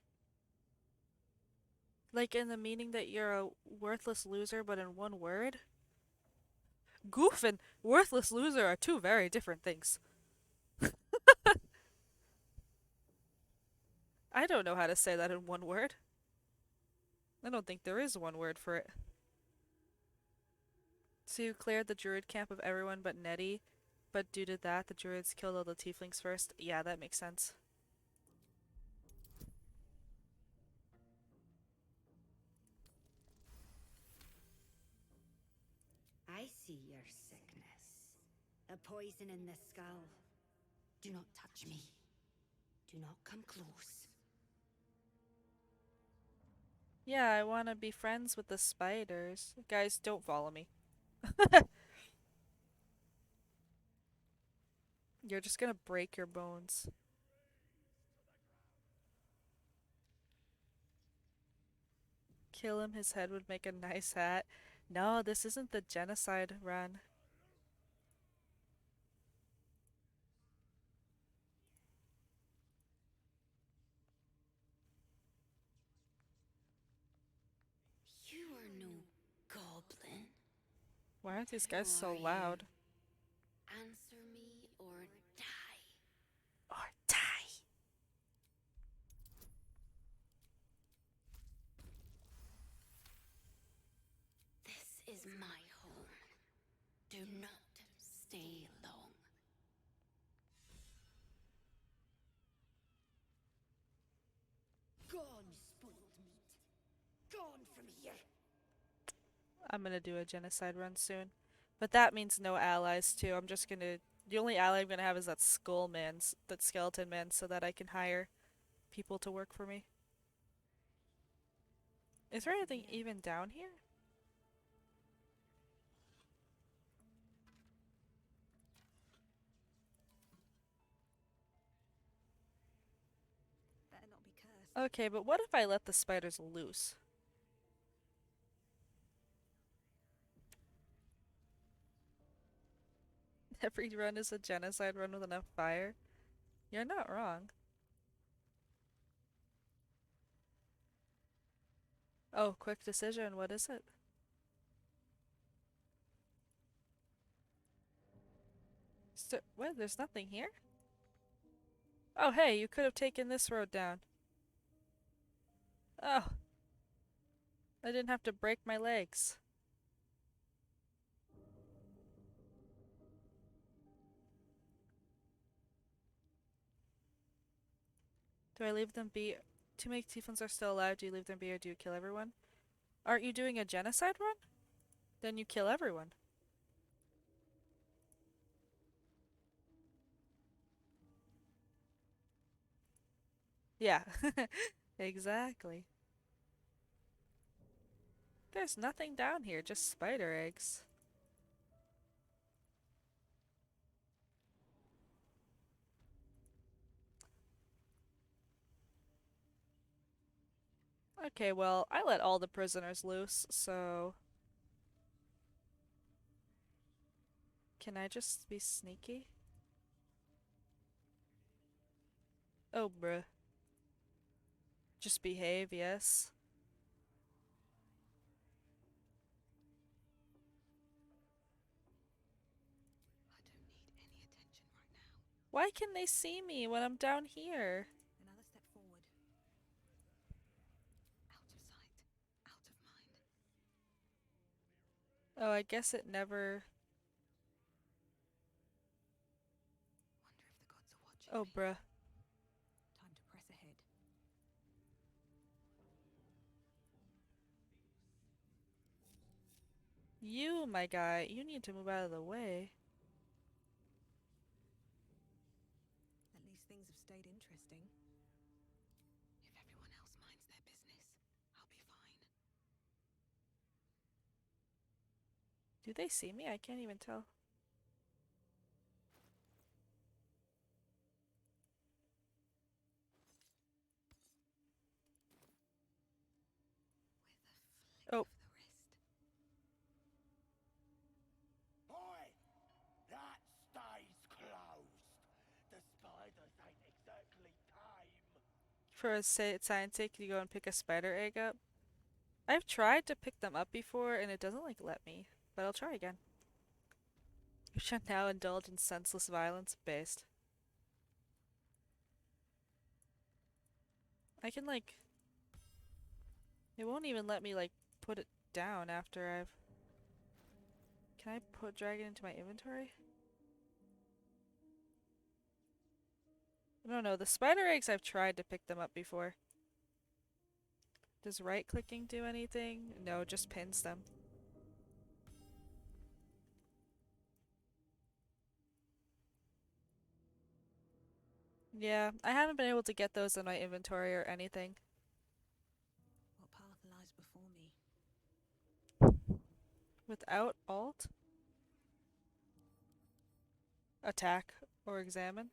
Like in the meaning that you're a worthless loser, but in one word? Goof and worthless loser are two very different things. I don't know how to say that in one word. I don't think there is one word for it. So you cleared the druid camp of everyone but Nettie, but due to that, the druids killed all the tieflings first? Yeah, that makes sense. I see your sickness. A poison in the skull. Do not touch me. Do not come close. Yeah, I want to be friends with the spiders. Guys, don't follow me. You're just gonna break your bones. Kill him, his head would make a nice hat. No, this isn't the genocide run. You are Why aren't these guys Who so are you? loud? Answer me or die. Or die. This is my home. Do not stay long. Gone, spoiled meat. Gone from here. I'm gonna do a genocide run soon. But that means no allies too. I'm just gonna... The only ally I'm gonna have is that skull man, that skeleton man, so that I can hire people to work for me. Is there anything even down here? Better not be cursed. Okay, but what if I let the spiders loose? Every run is a genocide run with enough fire? You're not wrong. Oh, quick decision. What is it? What? There's nothing here? Oh, hey, you could have taken this road down. Oh. I didn't have to break my legs. Do I leave them be? Too many tieflings are still alive. Do you leave them be or do you kill everyone? Aren't you doing a genocide run? Then you kill everyone. Yeah. Exactly. There's nothing down here, just spider eggs. Okay, well, I let all the prisoners loose, so... Can I just be sneaky? Oh, bruh. Just behave, yes. Why can they see me when I'm down here? Another step forward. Out of sight, out of mind. Oh, I guess it never... Wonder if the gods are watching Oh, me. bruh. Time to press ahead. You, my guy, you need to move out of the way. At least things have stayed interesting. If everyone else minds their business, I'll be fine. Do they see me? I can't even tell. Oh. Boy, that stays closed. The spiders ain't exactly tame. For a science sake, you go and pick a spider egg up? I've tried to pick them up before, and it doesn't, like, let me. But I'll try again. You should now indulge in senseless violence. Based. I can, like... It won't even let me, like, put it down after I've... Can I drag it into my inventory? No, the spider eggs I've tried to pick them up before. Does right-clicking do anything? No, just pins them. Yeah, I haven't been able to get those in my inventory or anything. What path lies before me? Without alt? Attack or examine?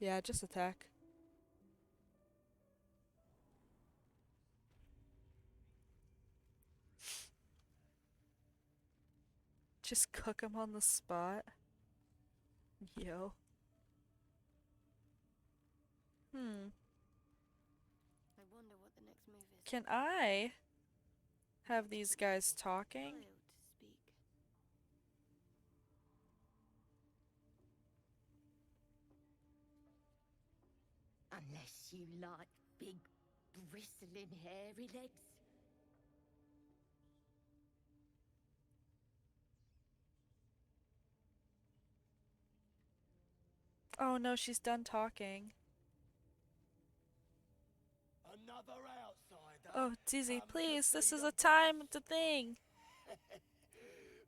Yeah, just attack. Just cook them on the spot. Yo. I wonder what the next move is. Can I have these guys talking. Unless you like big, bristling, hairy legs. Oh no, she's done talking. Another outsider. Oh, Dizzy, come to please, this feed is on a time to thing.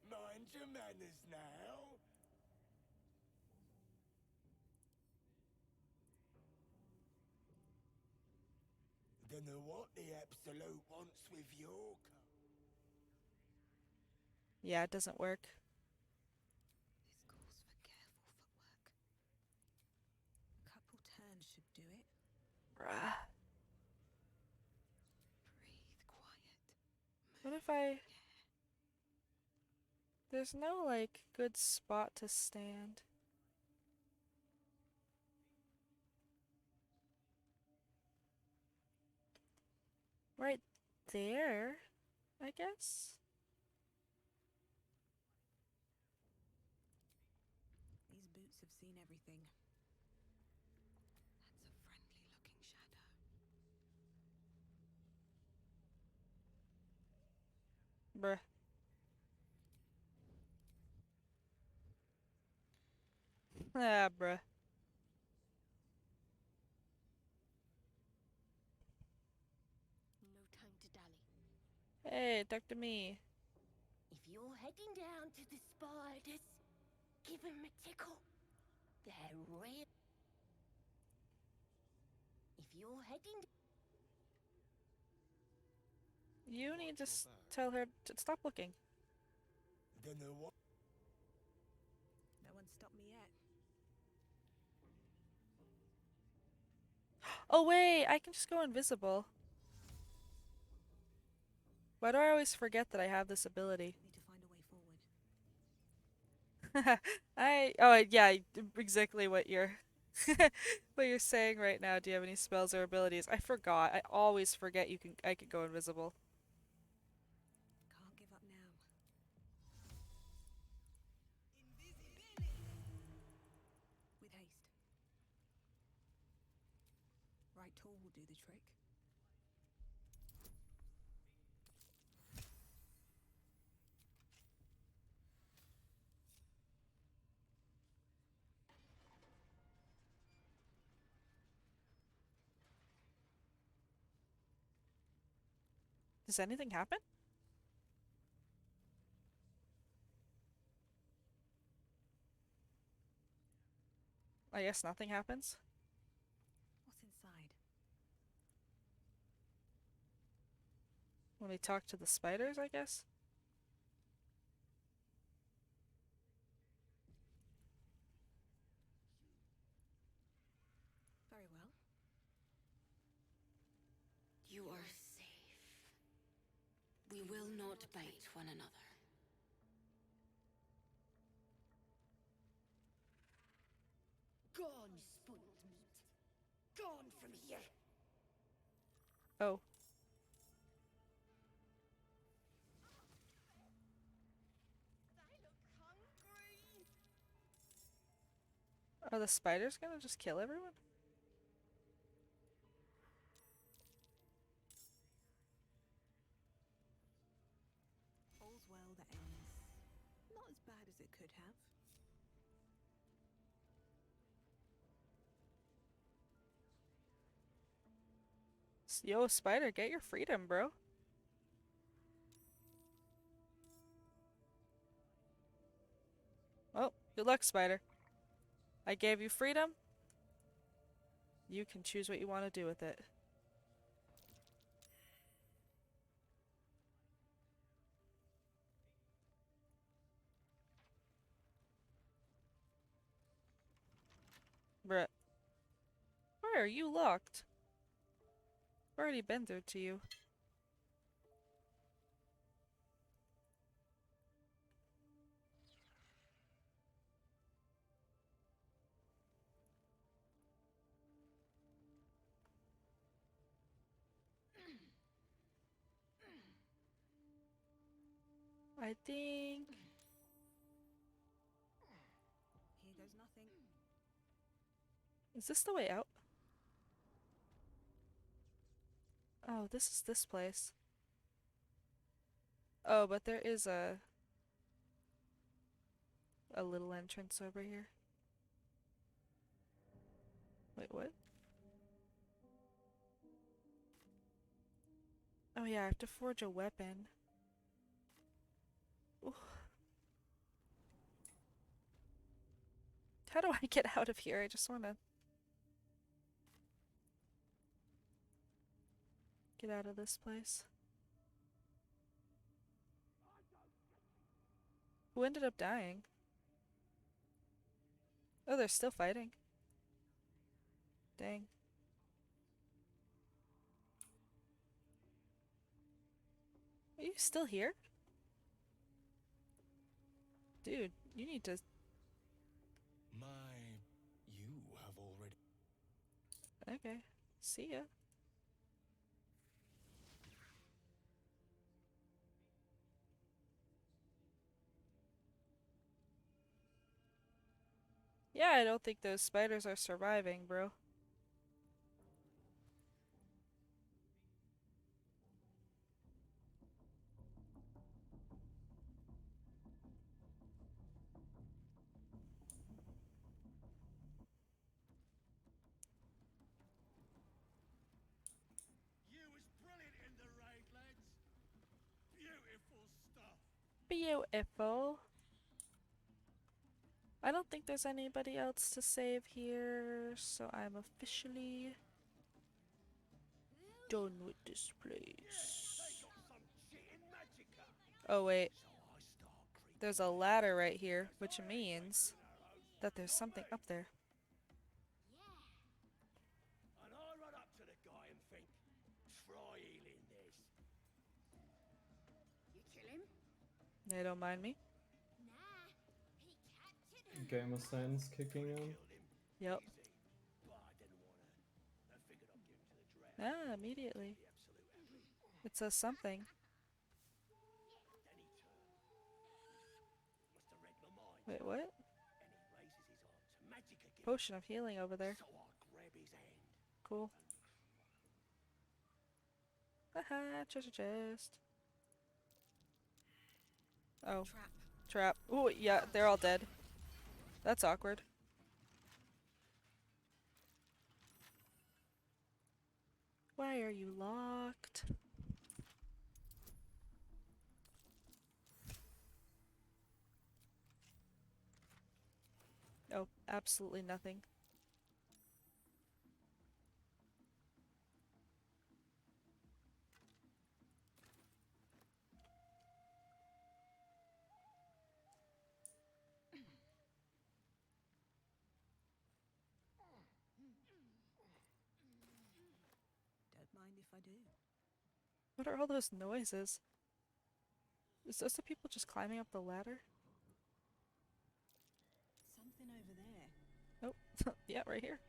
Mind your manners now. Dunno what the Absolute wants with your Yeah, it doesn't work. This calls for careful footwork. A couple turns should do it. Bruh. Breathe quiet. What if I... There's no, like, good spot to stand. Right there, I guess? These boots have seen everything. That's a friendly looking shadow. Bruh. Ah, bruh. No time to dally. Hey, talk to me. If you're heading down to the spiders, give 'em a tickle. They're real. If you're heading... You need to tell her to stop looking. Dunno what. No one stopped me yet. Oh wait, I can just go invisible. Why do I always forget that I have this ability? Need to find a way forward. Oh yeah, exactly what you're what you're saying right now. Do you have any spells or abilities? I forgot. I always forget I could go invisible. Can't give up now. With haste. Right tool will do the trick. Does anything happen? I guess nothing happens. What's inside? When we talk to the spiders, I guess? Very well. You are safe. We will not bite one another. Gone, spoiled meat. Gone from here. Oh. I look hungry. Are the spiders gonna just kill everyone? All's well that ends. Not as bad as it could have. Yo, spider, get your freedom, bro. Oh, good luck, spider. I gave you freedom. You can choose what you want to do with it. Bruh. Why are you locked? I've already been through to you. I think... Here goes nothing. Is this the way out? Oh, this is this place. Oh, but there is a little entrance over here. Wait, what? Oh yeah, I have to forge a weapon. Ooh. How do I get out of here? I just wanna get out of this place. Who ended up dying? Oh, they're still fighting. Dang. Are you still here? Dude, you need to... You have already... Okay. See ya. Yeah, I don't think those spiders are surviving, bro. You was brilliant in the raid, lads. Beautiful stuff. Beautiful. I don't think there's anybody else to save here, so I'm officially done with this place. Oh wait, there's a ladder right here, which means that there's something up there. And I run up to the guy and think, try healing this. You kill him? They don't mind me. Nah, he captured him. Gamer sense kicking in. Yep. But I didn't want to. I figured I'd give him to the draft. Ah, immediately. The absolute average. It says something. Then he turned. Must have read my mind. Wait, what? And he raises his arm to magic again. Potion of healing over there. So I grab his hand. Cool. Haha, treasure chest. Oh. Trap. Trap. Ooh, yeah, they're all dead. That's awkward. Why are you locked? Oh, absolutely nothing. Don't mind if I do. What are all those noises? Is those the people just climbing up the ladder? Something over there. Nope. Yeah, right here.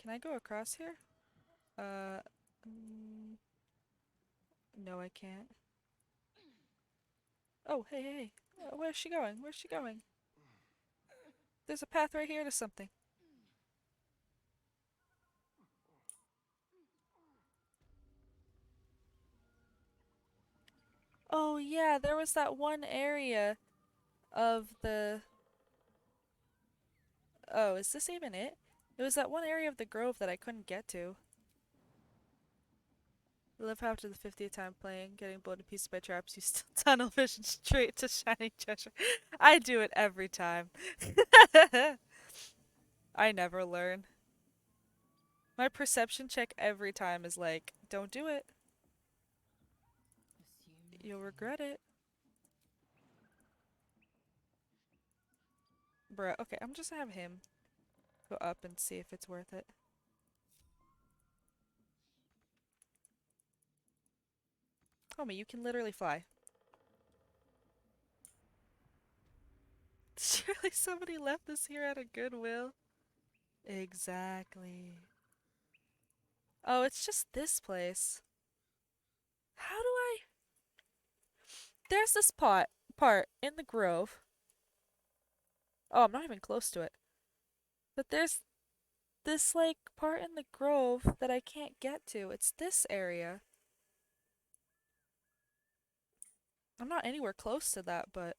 Can I go across here? No, I can't. Oh, hey, hey. Where's she going? Where's she going? There's a path right here to something. Oh, yeah, there was that one area of the... Oh, is this even it? It was that one area of the grove that I couldn't get to. Live after the 50th time playing, getting blown to pieces by traps, you still tunnel vision straight to shining treasure. I do it every time. I never learn. My perception check every time is like, don't do it. You'll regret it. Bruh, okay, I'm just gonna have him go up and see if it's worth it. Homie, you can literally fly. Surely somebody left this here at a Goodwill. Exactly. Oh, it's just this place. How do I... There's this part in the grove. Oh, I'm not even close to it. But there's this, like, part in the grove that I can't get to. It's this area. I'm not anywhere close to that, but...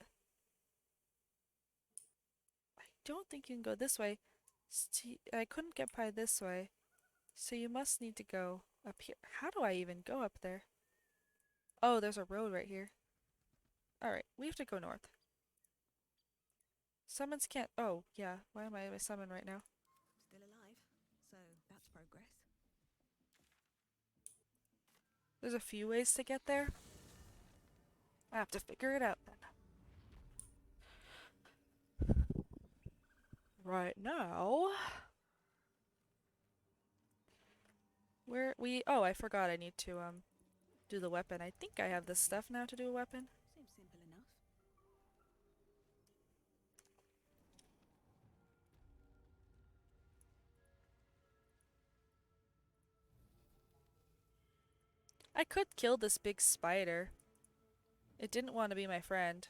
I don't think you can go this way. I couldn't get by this way. So you must need to go up here. How do I even go up there? Oh, there's a road right here. Alright, we have to go north. Summons can't... Oh, yeah. Why am I in my summon right now? Still alive, so that's progress. There's a few ways to get there. I have to figure it out then. Right now... Oh, I forgot I need to, do the weapon. I think I have this stuff now to do a weapon. Seems simple enough. I could kill this big spider. It didn't want to be my friend.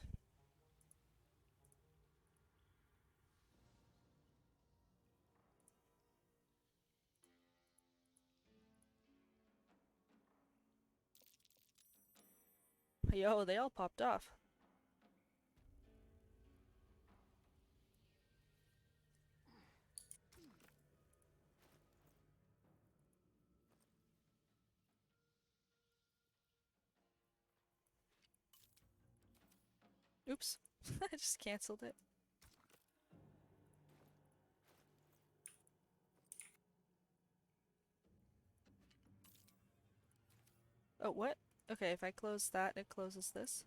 Yo, they all popped off. Oops. I just canceled it. Oh, what? Okay, if I close that, it closes this.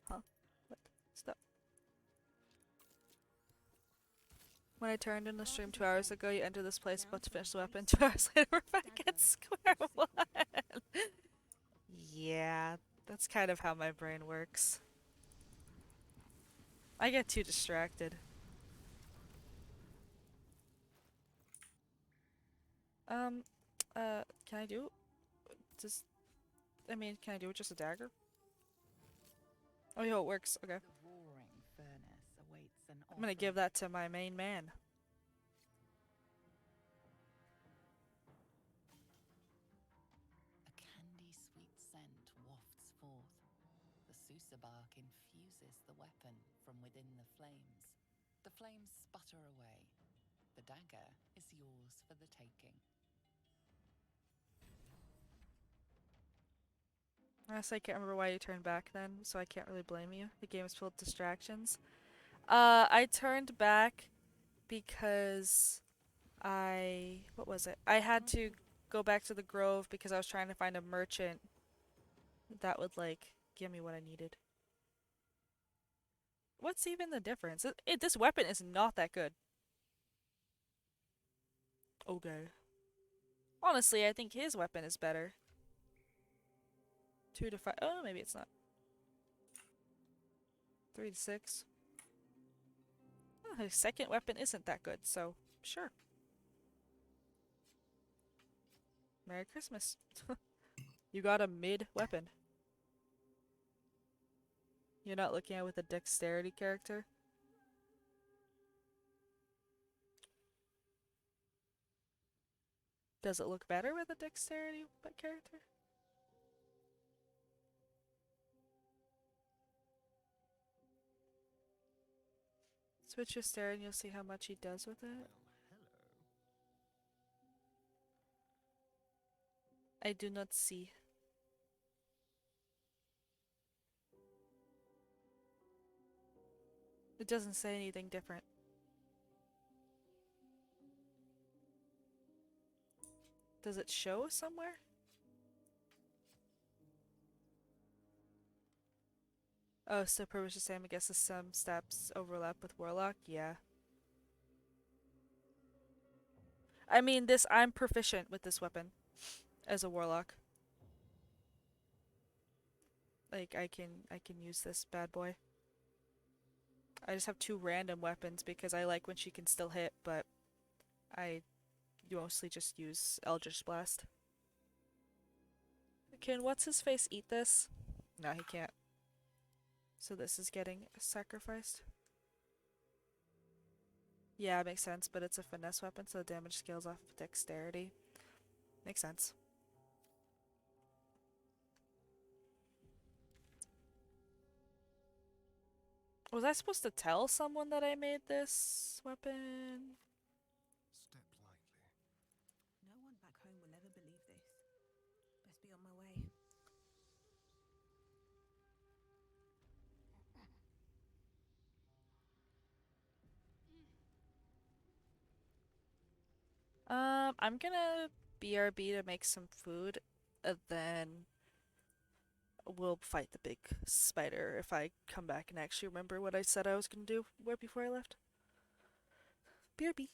Huh? What? Stop. When I turned in the stream 2 hours ago, you entered this place but to finish the weapon. 2 hours later, we're back at square one. Yeah, that's kind of how my brain works. I get too distracted. Can I do just... I mean, can I do it just a dagger? Oh, yo, it works. Okay. The roaring furnace awaits an I'm gonna give that to my main man. A candy-sweet scent wafts forth. The Susa bark infuses the weapon from within the flames. The flames sputter away. The dagger is yours for the taking. I guess I can't remember why you turned back then, so I can't really blame you. The game is full of distractions. I turned back because what was it? I had to go back to the Grove because I was trying to find a merchant that would, like, give me what I needed. What's even the difference? This weapon is not that good. Okay. Honestly, I think his weapon is better. 2 to 5. Oh, maybe it's not. 3 to 6. Oh, his second weapon isn't that good, so sure. Merry Christmas. You got a mid weapon. You're not looking at it with a dexterity character? Does it look better with a dexterity character? Switch your stare and you'll see how much he does with it. I do not see. It doesn't say anything different. Does it show somewhere? Oh, so purpose the same. I guess some steps overlap with Warlock. Yeah. I mean, I'm proficient with this weapon as a Warlock. Like I can use this bad boy. I just have two random weapons because I like when she can still hit, but I mostly just use Eldritch Blast. Can what's his face eat this? No, he can't. So this is getting sacrificed. Yeah, it makes sense, but it's a finesse weapon, so the damage scales off dexterity. Makes sense. Was I supposed to tell someone that I made this weapon? Step lightly. No one back home will ever believe this. Best be on my way. I'm gonna BRB to make some food, and then we'll fight the big spider if I come back and actually remember what I said I was gonna do right before I left. BRB.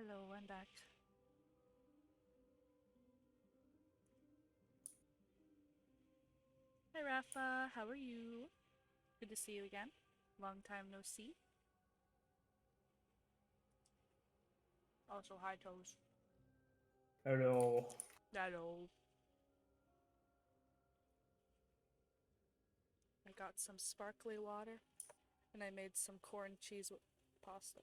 Hello, I'm back. Hi, Rafa. How are you? Good to see you again. Long time no see. Also, hi, Toes. Hello. Hello. I got some sparkly water, and I made some corn cheese with pasta.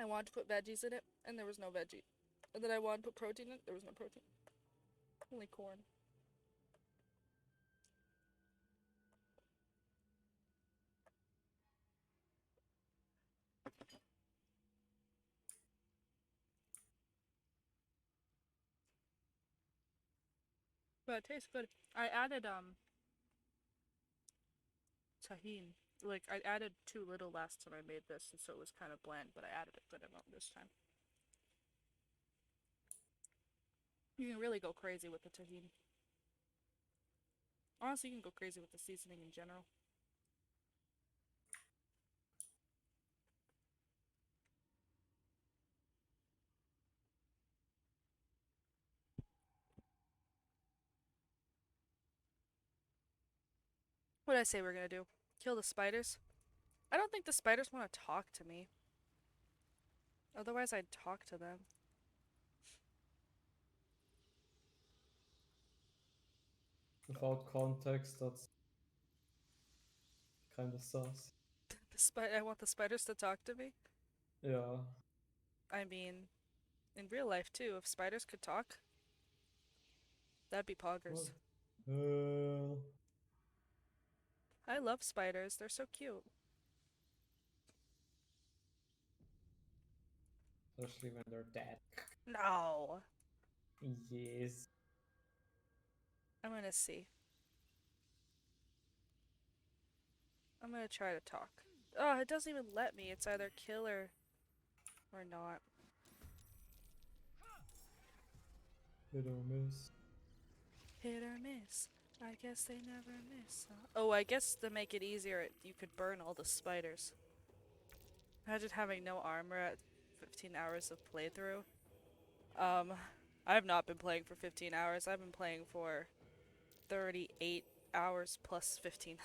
I wanted to put veggies in it, and there was no veggie. And then I wanted to put protein in it, there was no protein. Only corn. But it tastes good. I added tahini. Like I added too little last time I made this, and so it was kind of bland. But I added a good amount this time. You can really go crazy with the tahini. Honestly, you can go crazy with the seasoning in general. What did I say we're gonna do? Kill the spiders? I don't think the spiders want to talk to me. Otherwise, I'd talk to them. Without context, that's kind of sus. I want the spiders to talk to me. Yeah. I mean, in real life too, if spiders could talk, that'd be poggers. Well, I love spiders. They're so cute. especially when they're dead. No. Yes. I'm gonna see. I'm gonna try to talk. Oh, it doesn't even let me. It's either kill or not. Hit or miss. Hit or miss. I guess they never miss. Huh? Oh, I guess to make it easier, you could burn all the spiders. Imagine having no armor at 15 hours of playthrough. I've not been playing for 15 hours. I've been playing for 38 hours plus 15.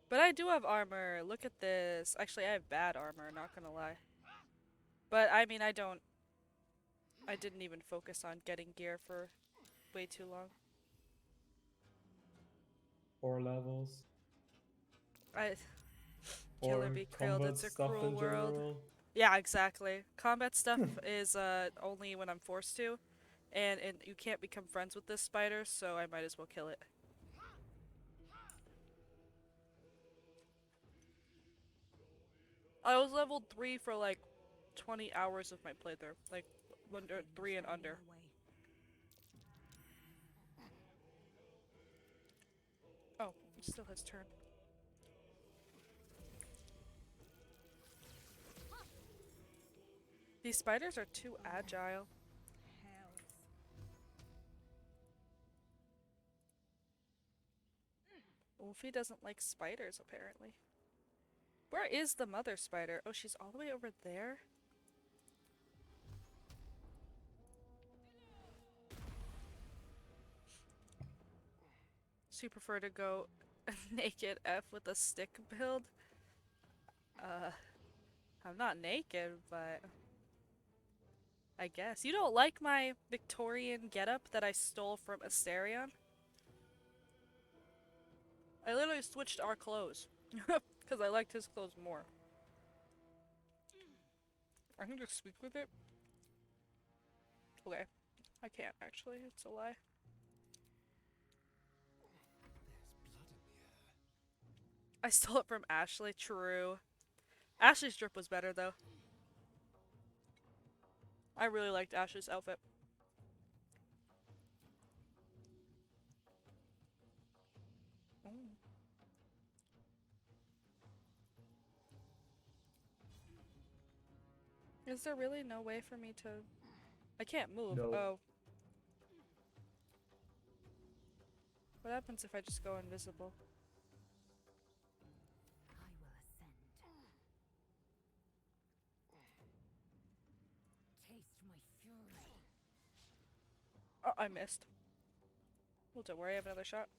But I do have armor. Look at this. Actually, I have bad armor, not gonna lie. But I mean, I didn't even focus on getting gear for way too long. 4 levels. Killer Or be killed. combat It's a stuff cruel in world. general. Yeah, exactly. Combat stuff is only when I'm forced to, and you can't become friends with this spider, so I might as well kill it. I was level 3 for like 20 hours of my playthrough, like under 3 and under. Oh, it's still his turn. These spiders are too agile. Wolfie doesn't like spiders, apparently. Where is the mother spider? Oh, she's all the way over there? So you prefer to go naked F with a stick build? I'm not naked, but I guess. You don't like my Victorian getup that I stole from Asterion? I literally switched our clothes. Because I liked his clothes more. I can just speak with it. Okay. I can't, actually. It's a lie. I stole it from Ashley. True. Ashley's drip was better, though. I really liked Ashley's outfit. Mm. Is there really no way for me to... I can't move. No. Oh. What happens if I just go invisible? I will ascend. Taste my fury. Oh, I missed. Well, don't worry, I have another shot.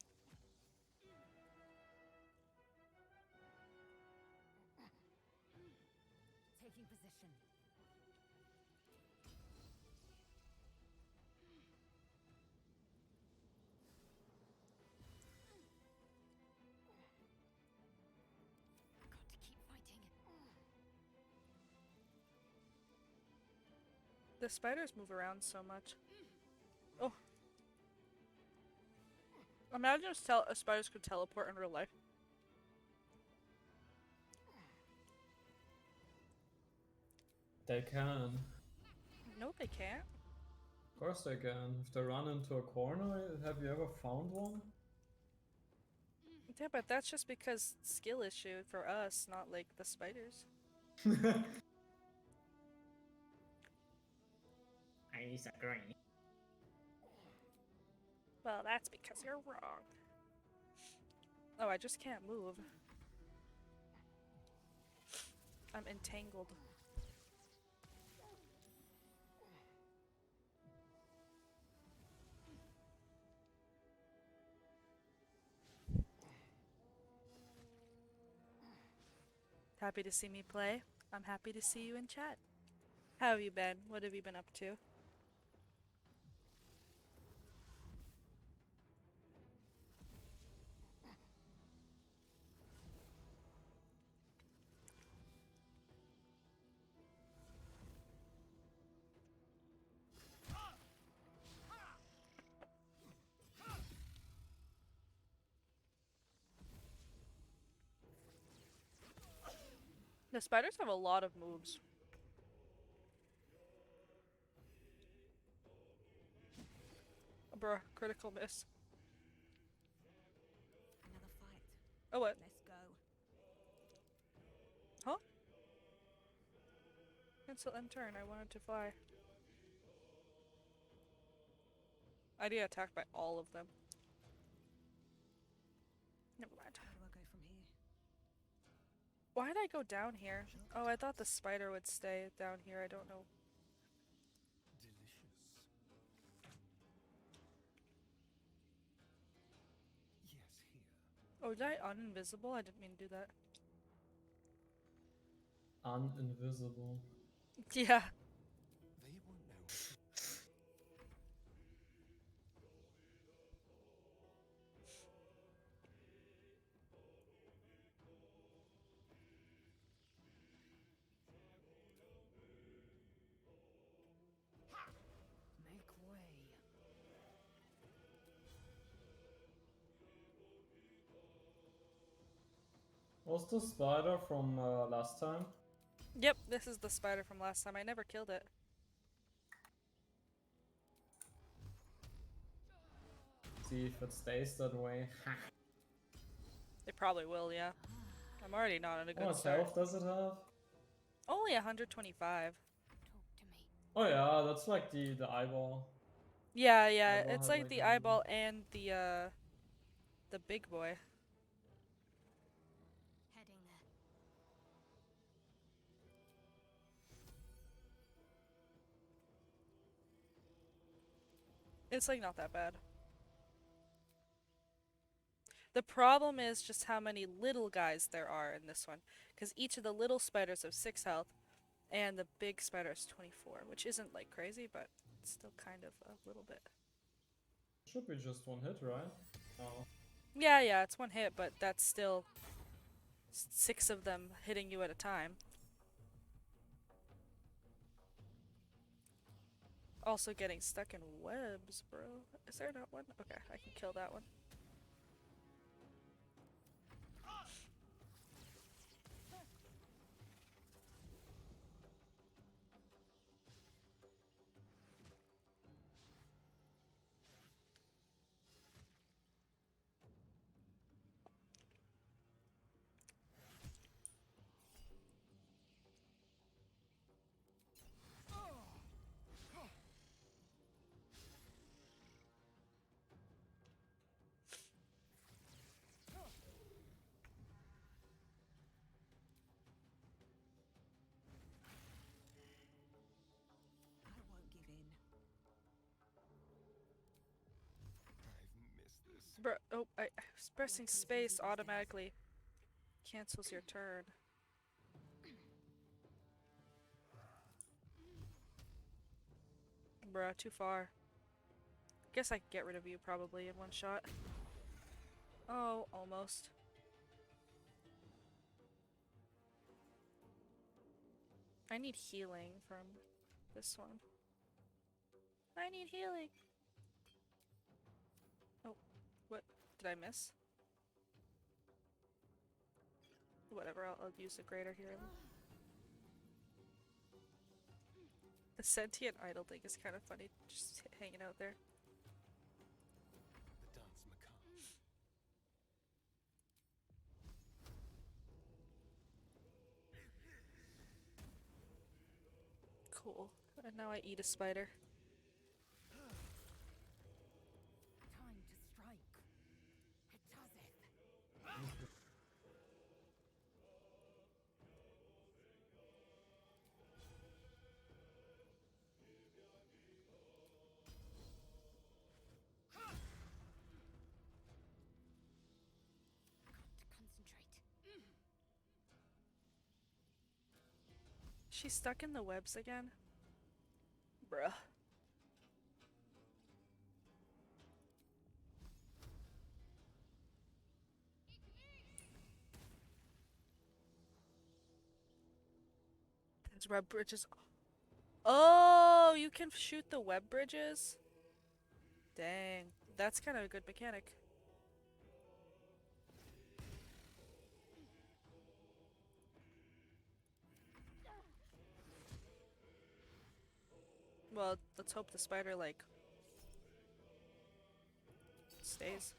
Taking position. Got to keep fighting. The spiders move around so much. Oh. Imagine if spiders could teleport in real life. They can. No, they can't. Of course they can. If they run into a corner, have you ever found one? Yeah, but that's just because skill issue for us, not like the spiders. I disagree. Well, that's because you're wrong. Oh, I just can't move. I'm entangled. Happy to see me play? I'm happy to see you in chat. How have you been? What have you been up to? The spiders have a lot of moves. Bruh, critical miss. Another fight. Oh, what? Let's go. Huh? Cancel end turn. I wanted to fly. I get attacked by all of them. Never mind. Where do I go from here? Why did I go down here? Oh, I thought the spider would stay down here. I don't know. Delicious. Yes, here. Oh, did I uninvisible? I didn't mean to do that. Uninvisible. Yeah. They won't know. Make way. Was the spider from last time? Yep, this is the spider from last time. I never killed it. See if it stays that way. It probably will, yeah. I'm already not in a How good much start. health does it have? Only 125. Talk to me. Oh yeah, that's like the eyeball. Yeah, yeah, Eyeball it's has, like the a- eyeball and the big boy. Heading there. It's like not that bad. The problem is just how many little guys there are in this one, because each of the little spiders have 6 health, and the big spider is 24, which isn't like crazy, but it's still kind of a little bit. Should be just one hit, right? Oh. Yeah, yeah, it's one hit, but that's still 6 of them hitting you at a time. Also getting stuck in webs, bro. Is there not one? Okay, I can kill that one. Bro, oh, I was pressing space automatically. Cancels your turn. Bruh, too far. Guess I can get rid of you probably in one shot. Oh, almost. I need healing from this one. I need healing. Oh, what? Did I miss? Whatever, I'll use the greater healing. The sentient idol thing is kind of funny, just hanging out there. The dance macabre. Cool. And now I eat a spider. Time to strike. It does it. Concentrate. She's stuck in the webs again? Bruh. There's web bridges. Oh, you can shoot the web bridges? Dang. That's kind of a good mechanic. Well, let's hope the spider, like, stays.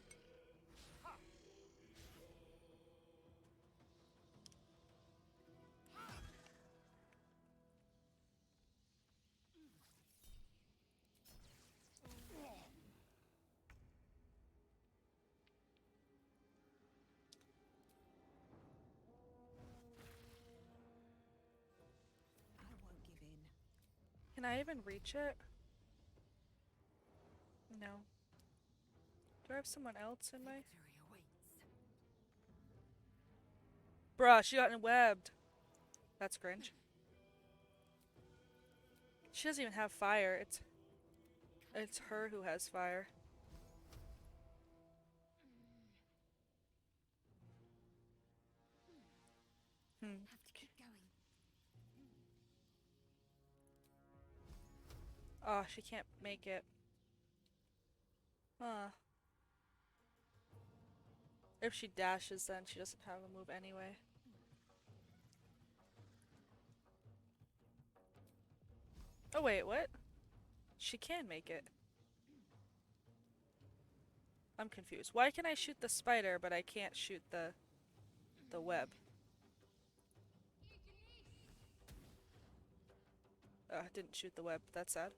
I won't give in. Can I even reach it? No. Do I have someone else in my... Bruh, she got webbed. That's cringe. She doesn't even have fire. It's her who has fire. Hmm. Have to keep going. Oh, she can't make it. Huh. If she dashes, then she doesn't have a move anyway. Oh wait, what? She can make it. I'm confused. Why can I shoot the spider, but I can't shoot the web? Didn't shoot the web. That's sad.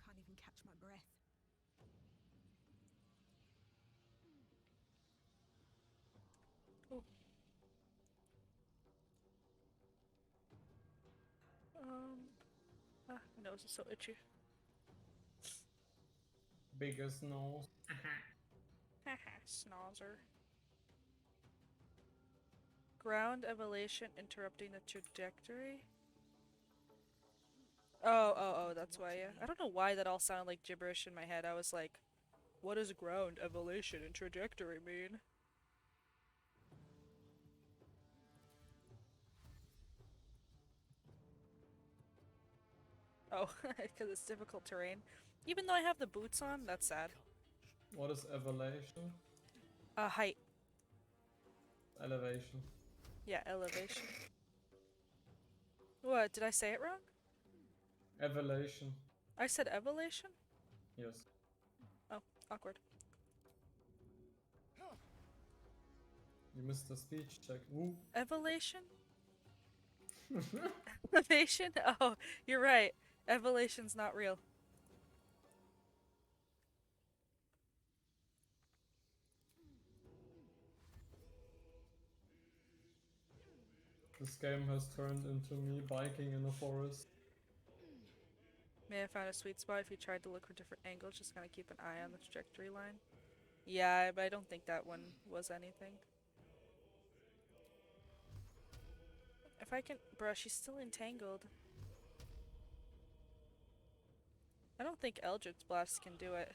Can't even catch my breath. Oh. My nose is so itchy. Biggest nose. Haha, snozzer. Ground evolution interrupting the trajectory? Oh, that's why, yeah. I don't know why that all sounded like gibberish in my head. I was like, what does ground evolution and trajectory mean? Oh, because it's difficult terrain. Even though I have the boots on, that's sad. What is evolution? Height. Elevation. Yeah, elevation. What, did I say it wrong? Evolution. I said evolution? Yes. Oh, awkward. You missed the speech check. Woo. Evolution? Elevation? Oh, you're right. Evolution's not real. This game has turned into me biking in a forest. May have found a sweet spot if you tried to look for different angles, just kind of keep an eye on the trajectory line. Yeah, but I don't think that one was anything. If I can... Bruh, she's still entangled. I don't think Eldritch Blast can do it.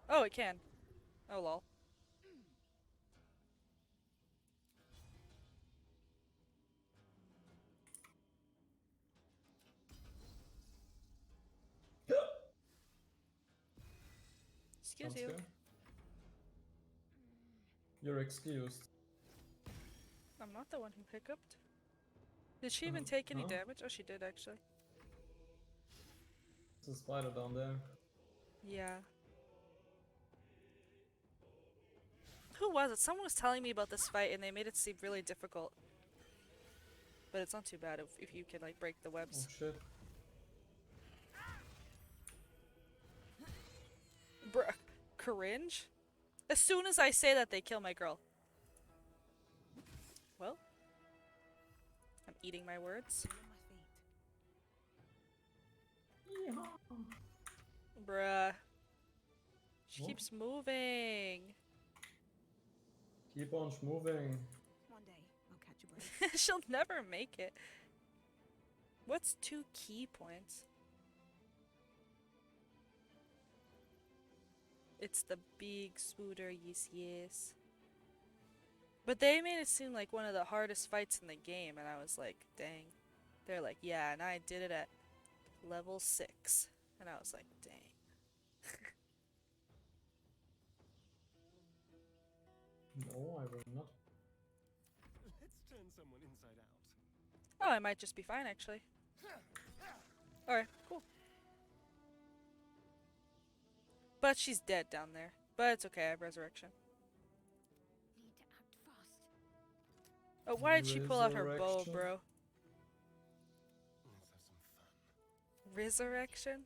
Oh, it can. Oh, lol. Excuse Jump you. scare. You're excused. I'm not the one who hiccuped. Did she even take any damage? Oh, she did actually. There's a spider down there. Yeah. Who was it? Someone was telling me about this fight and they made it seem really difficult. But it's not too bad if you can like break the webs. Oh shit. Bruh. Cringe? As soon as I say that, they kill my girl. Well. I'm eating my words. Bruh. She keeps moving. Keep on moving. One day, I'll catch a break. She'll never make it. What's 2 key points? It's the big spooder, yes. But they made it seem like one of the hardest fights in the game, and I was like, dang. They're like, yeah, and I did it at level 6. And I was like, dang. No, I will not. Let's turn someone inside out. Oh, I might just be fine, actually. Alright, cool. But she's dead down there. But it's okay, I have resurrection. Need to act fast. Oh, why did she pull out her bow, Resurrection? bro? Let's have some fun. Resurrection?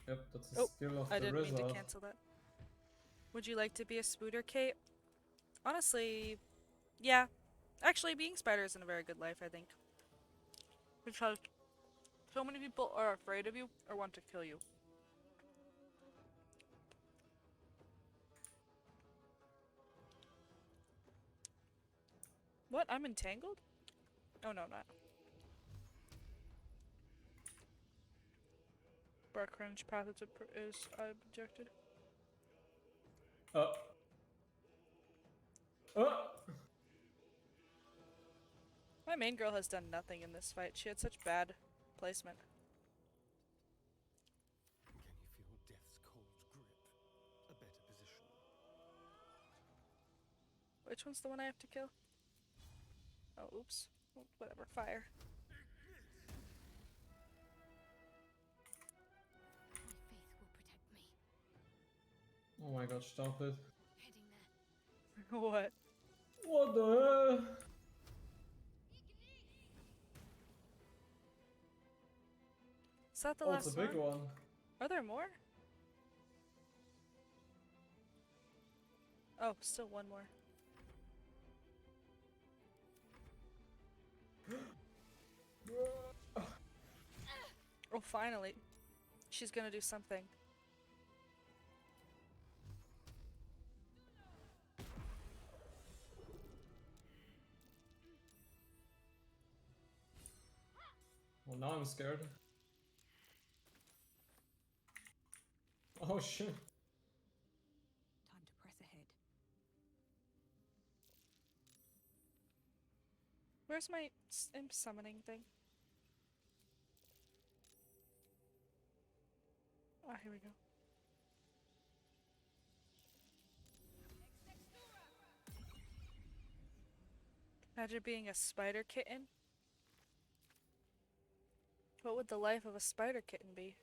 Yep, that's the Oh, skill of I the didn't mean to Rizard. cancel that. Would you like to be a spooder, Kate? Honestly, yeah. Actually, being spider isn't a very good life, I think. Because so many people are afraid of you or want to kill you. What? I'm entangled? Oh, no, not. Bar cringe path is objected. My main girl has done nothing in this fight. She had such bad placement. Can you feel death's cold grip? A better position. Which one's the one I have to kill? Oh, oops. Oh, whatever, fire. My faith will protect me. Oh my god, stop it. Heading there. What? What the hell? Is that the Oh, last it's a big one. Are there more? Oh, still one more. Oh, finally. She's gonna do something. Well, now I'm scared. Oh shit. Time to press ahead. Where's my imp summoning thing? Ah, here we go. Imagine being a spider kitten. What would the life of a spider kitten be?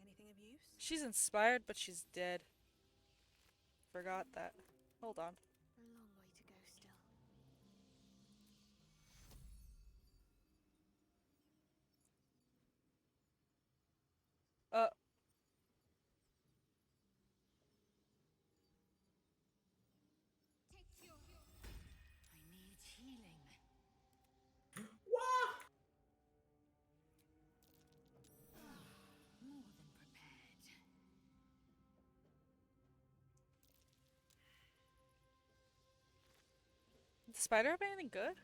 Anything of use? She's inspired, but she's dead. Forgot that. Hold on. A long way to go still. the spider have anything good?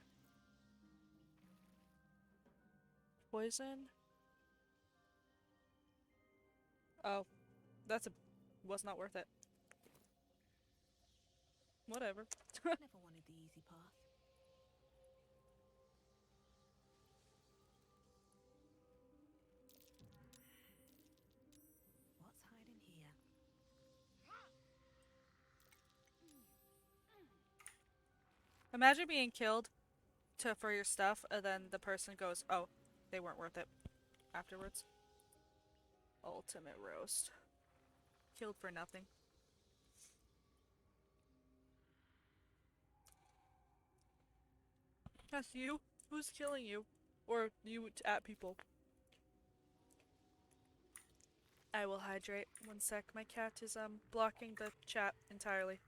Poison? Oh, was not worth it. Whatever. Never wanted the easy path. What's hiding here? Imagine being killed for your stuff, and then the person goes, "Oh, they weren't worth it." Afterwards. Ultimate roast. Killed for nothing. That's you? Who's killing you? Or you at people? I will hydrate. 1 sec. My cat is blocking the chat entirely.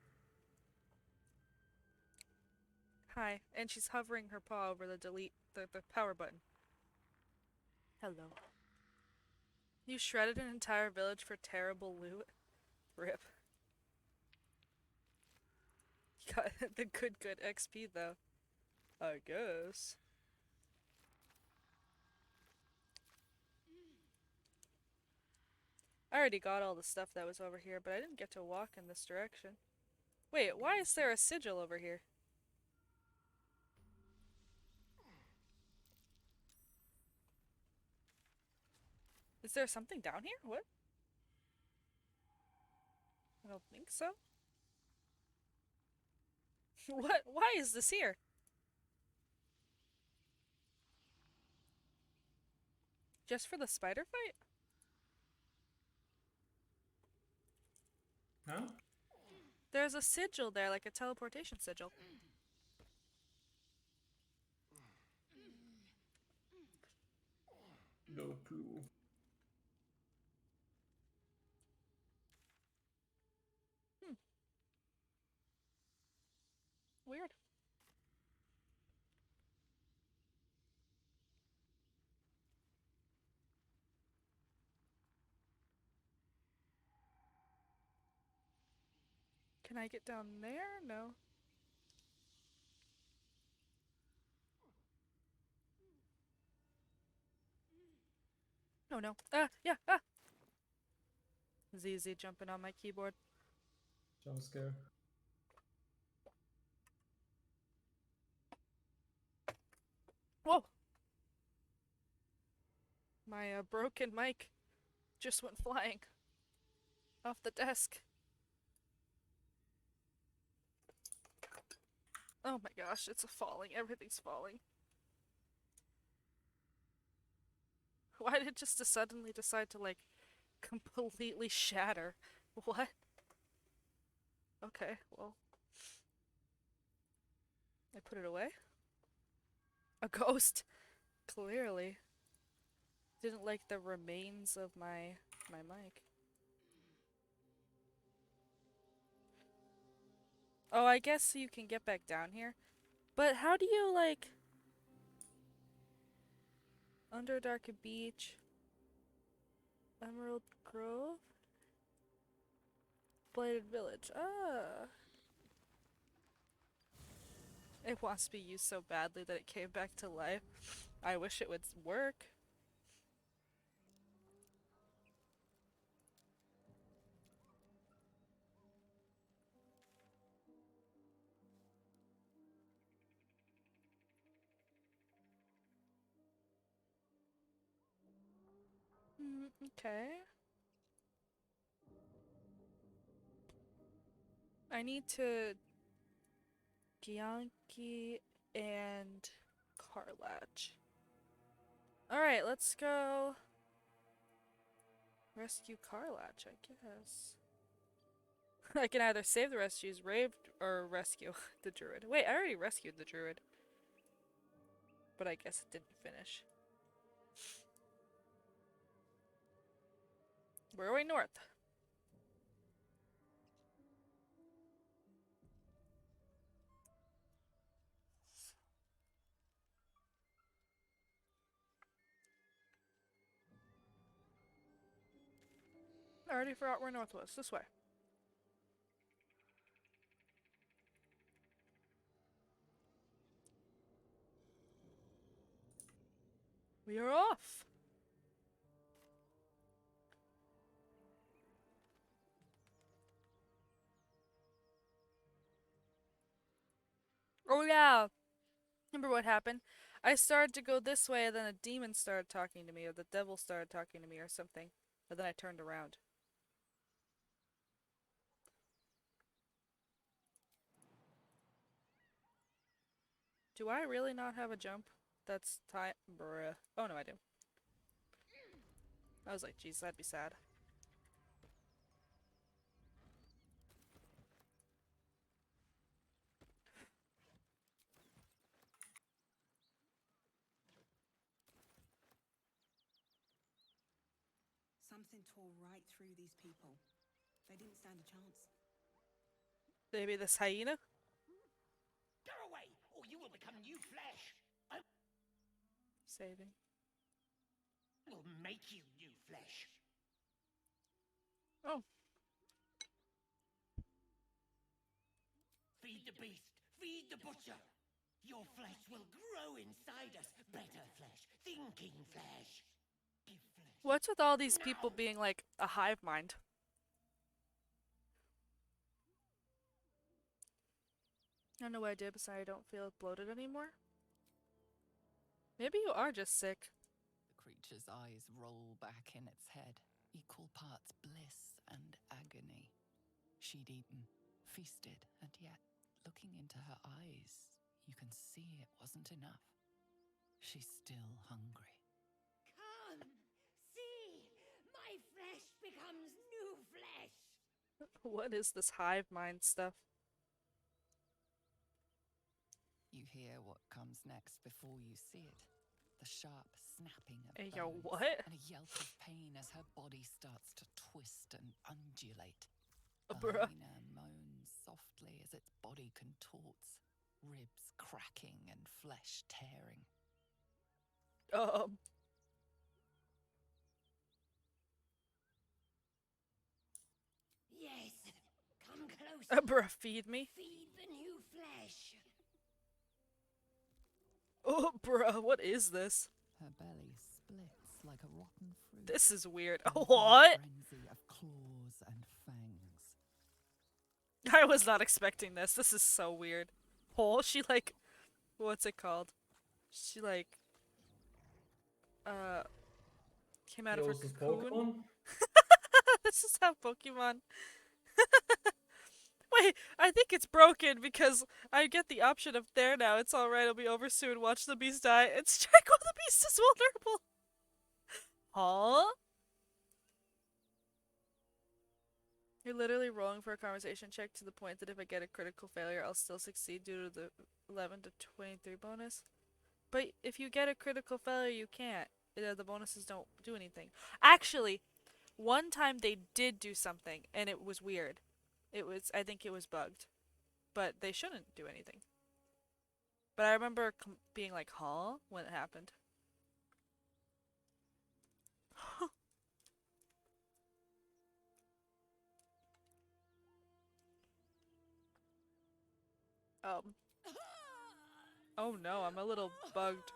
Hi. And she's hovering her paw over the the power button. Hello. You shredded an entire village for terrible loot? Rip. Got the good XP though. I guess. I already got all the stuff that was over here, but I didn't get to walk in this direction. Wait, why is there a sigil over here? Is there something down here? What? I don't think so. What? Why is this here? Just for the spider fight? Huh? There's a sigil there, like a teleportation sigil. No clue. Weird. Can I get down there? No. No, no. Ah, yeah, ah! ZZ jumping on my keyboard. Jump scare. Whoa! My broken mic just went flying off the desk. Oh my gosh, it's falling. Everything's falling. Why did it just suddenly decide to, like, completely shatter? What? Okay, well. I put it away? A ghost! Clearly. Didn't like the remains of my mic. Oh, I guess you can get back down here. But how do you, like... Underdark Beach... Emerald Grove? Blighted Village. Ah. It wants to be used so badly that it came back to life. I wish it would work. Okay. I need to Gyanki and Karlach. Alright, let's go rescue Karlach, I guess. I can either save the rescues, or rescue the druid. Wait, I already rescued the druid. But I guess it didn't finish. We're going north. I already forgot where north was. This way. We're off. Oh yeah. Remember what happened? I started to go this way, and then a demon started talking to me, or the devil started talking to me, or something. But then I turned around. Do I really not have a jump? That's time. Bruh. Oh no, I do. I was like, geez, that'd be sad. Something tore right through these people. They didn't stand a chance. Maybe this hyena? Go away, or you will become new flesh. I Saving. will make you new flesh. Oh. Feed the beast. Feed the butcher. Your flesh will grow inside us. Better flesh. Thinking flesh. Give flesh. What's with all these people being like a hive mind? I don't know what I did, besides I don't feel bloated anymore. Maybe you are just sick. The creature's eyes roll back in its head, equal parts bliss and agony. She'd eaten, feasted, and yet, looking into her eyes, you can see it wasn't enough. She's still hungry. Come, see, my flesh becomes new flesh. What is this hive mind stuff? You hear what comes next before you see it. The sharp snapping of Hey, yo, bones what? and a yelp of pain as her body starts to twist and undulate. Bruh. The hyena moans softly as its body contorts, ribs cracking and flesh tearing. Yes, come closer. Bruh, feed me. Feed the new flesh. Oh, bruh, what is this? Her belly splits like a rotten fruit. This is weird. in a What? frenzy of claws and fangs. I was not expecting this. This is so weird. Oh, she like, what's it called? She like, came out of her Kills his cocoon. Pokemon? This is how Pokemon. Wait, I think it's broken because I get the option of there now. It's alright, it'll be over soon. Watch the beast die and strike while the beast is vulnerable. Huh? You're literally rolling for a conversation check to the point that if I get a critical failure, I'll still succeed due to the 11 to 23 bonus. But if you get a critical failure, you can't. The bonuses don't do anything. Actually, one time they did do something, and it was weird. I think it was bugged. But they shouldn't do anything. But I remember being like, huh? When it happened. Oh no, I'm a little bugged.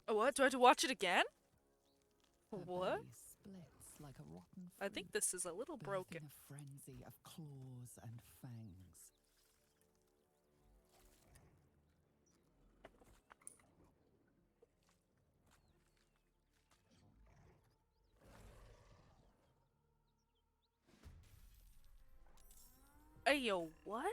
What? Do I have to watch it again? Her What? belly splits like a rotten fruit, I think this is a little broken. birthing a frenzy of claws and fangs. Hey, yo, what?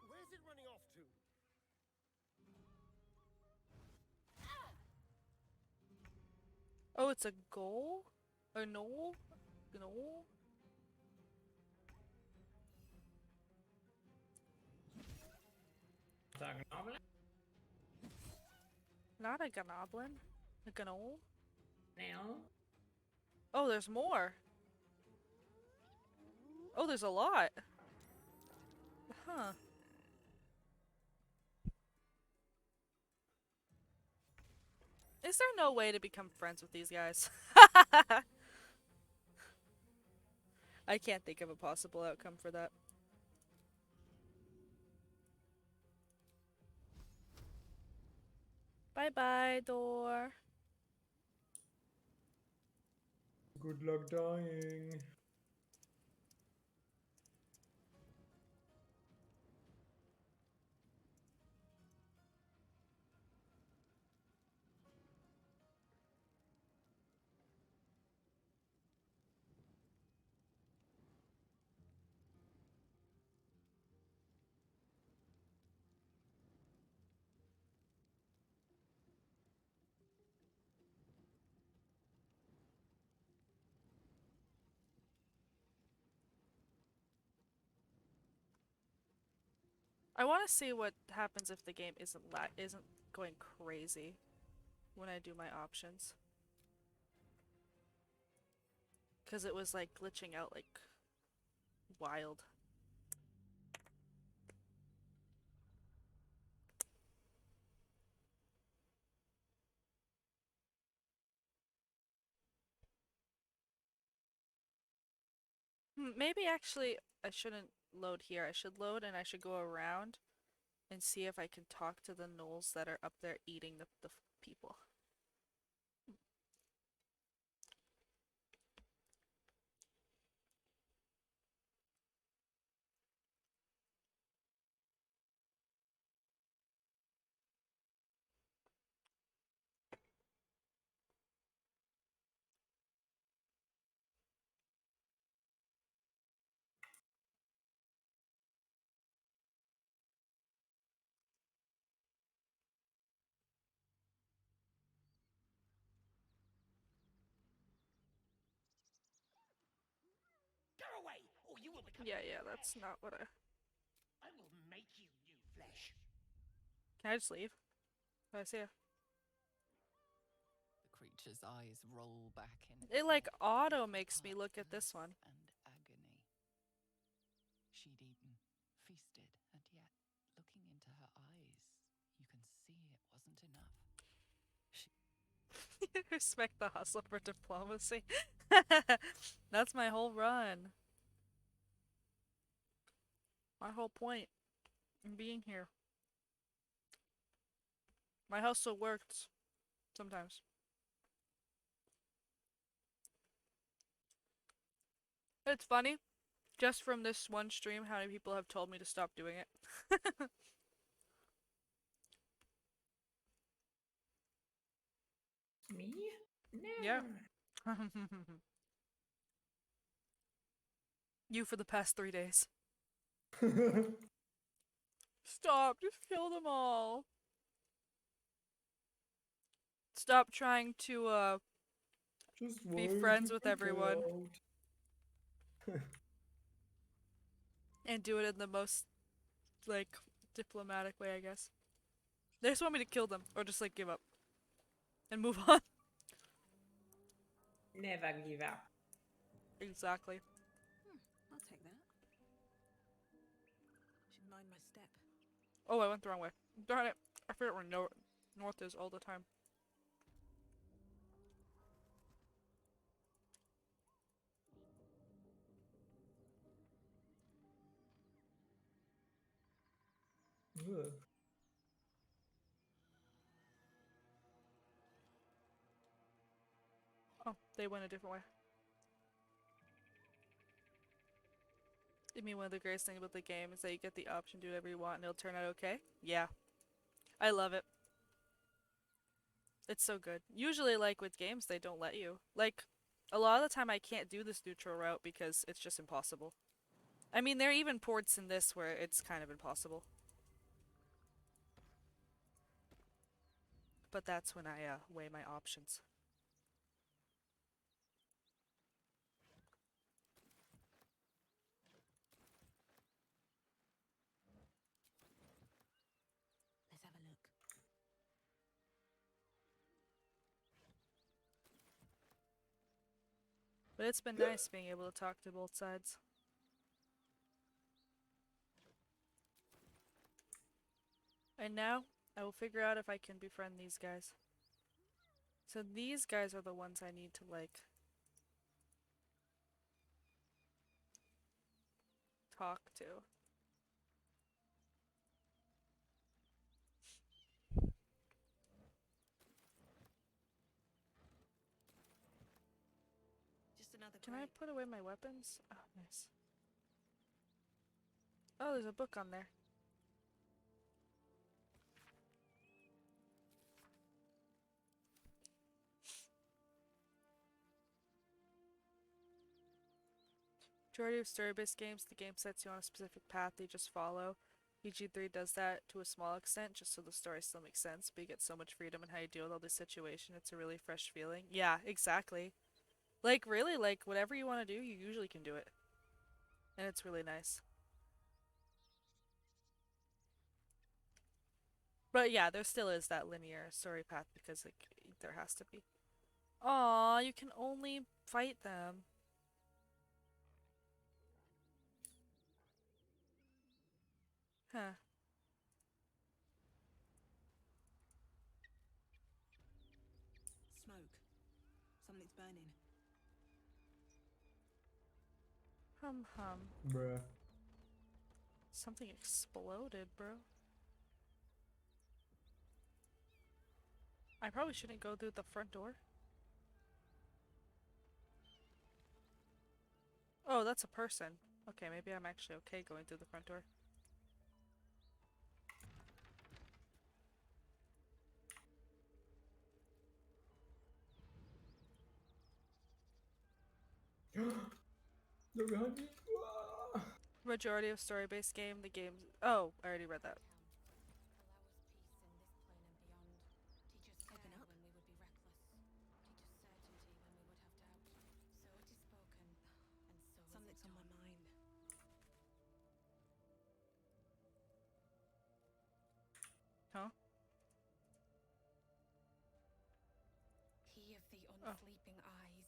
Where's it running off to? Oh, it's a goal? A knoll? Gnoll? Not a gnoblin. A gnoll? No. Oh, there's more. Oh, there's a lot. Huh. Is there no way to become friends with these guys? I can't think of a possible outcome for that. Bye bye, door. Good luck dying. I want to see what happens if the game isn't going crazy when I do my options. Cause it was like glitching out like wild. Maybe actually I shouldn't load here. I should load and I should go around and see if I can talk to the gnolls that are up there eating the people. Go away, or you will become. Yeah, that's not what I. I will make you new flesh. Can I just leave? Can I see ya? The creature's eyes roll back in. It like auto makes me look at this one. And agony. She'd eaten, feasted, and yet, looking into her eyes, you can see it wasn't enough. Respect the hustle for diplomacy. That's my whole run. My whole point in being here. My hustle works. Sometimes. It's funny. Just from this one stream, how many people have told me to stop doing it. Me? No. Yeah. You for the past 3 days. Stop, just kill them all. Stop trying to Just be wait, friends you with can everyone. get out. And do it in the most, like, diplomatic way, I guess. They just want me to kill them, or just, like, give up. And move on. Never give up. Exactly. I'll take that. Should mind my step. Oh, I went the wrong way. Darn it. I forget where north is all the time. Ugh. Oh, they went a different way. I mean, one of the greatest things about the game is that you get the option to do whatever you want and it'll turn out okay? Yeah. I love it. It's so good. Usually, like, with games, they don't let you. Like, a lot of the time I can't do this neutral route because it's just impossible. I mean, there are even ports in this where it's kind of impossible. But that's when I weigh my options. Let's have a look. But it's been nice being able to talk to both sides. And now, I will figure out if I can befriend these guys. So these guys are the ones I need to, like, talk to. Just another Can I crate. put away my weapons? Oh, nice. Oh, there's a book on there. Majority of story-based games, the game sets you on a specific path you just follow. PG3 does that to a small extent, just so the story still makes sense, but you get so much freedom in how you deal with all this situation. It's a really fresh feeling. Yeah, exactly. Like, really, like, whatever you want to do, you usually can do it. And it's really nice. But yeah, there still is that linear story path because, like, there has to be. Aw, you can only fight them. Huh. Smoke. Something's burning. Hum hum. Bruh. Something exploded, bro. I probably shouldn't go through the front door. Oh, that's a person. Okay, maybe I'm actually okay going through the front door. They're behind me. Wah! Majority of story-based game, the games. Oh, I already read that. Open up. When we would be reckless. Teach us certainty when we would have doubt. So it is spoken, and so Something's is it on my done. mind. Huh? He of the Oh. unsleeping eyes.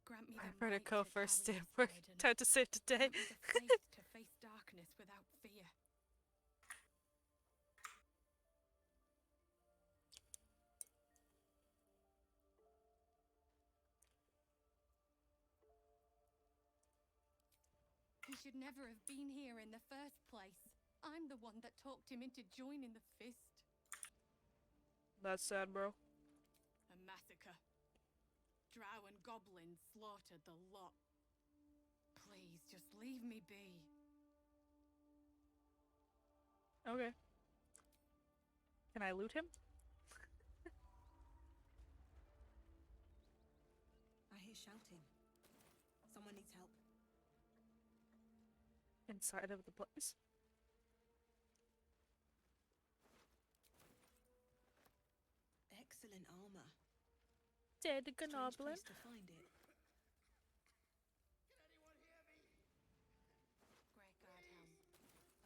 Grant me the I better might go to first, carry damn. this We're burden. time to save the day. Grant me the faith to face darkness without fear. He should never have been here in the first place. I'm the one that talked him into joining the fist. That's sad, bro. A massacre. Drow and goblins slaughtered the lot. Please, just leave me be. Okay. Can I loot him? I hear shouting. Someone needs help. Inside of the place? Excellent armor. Dead Strange goblin. place to find it. Great God, helm.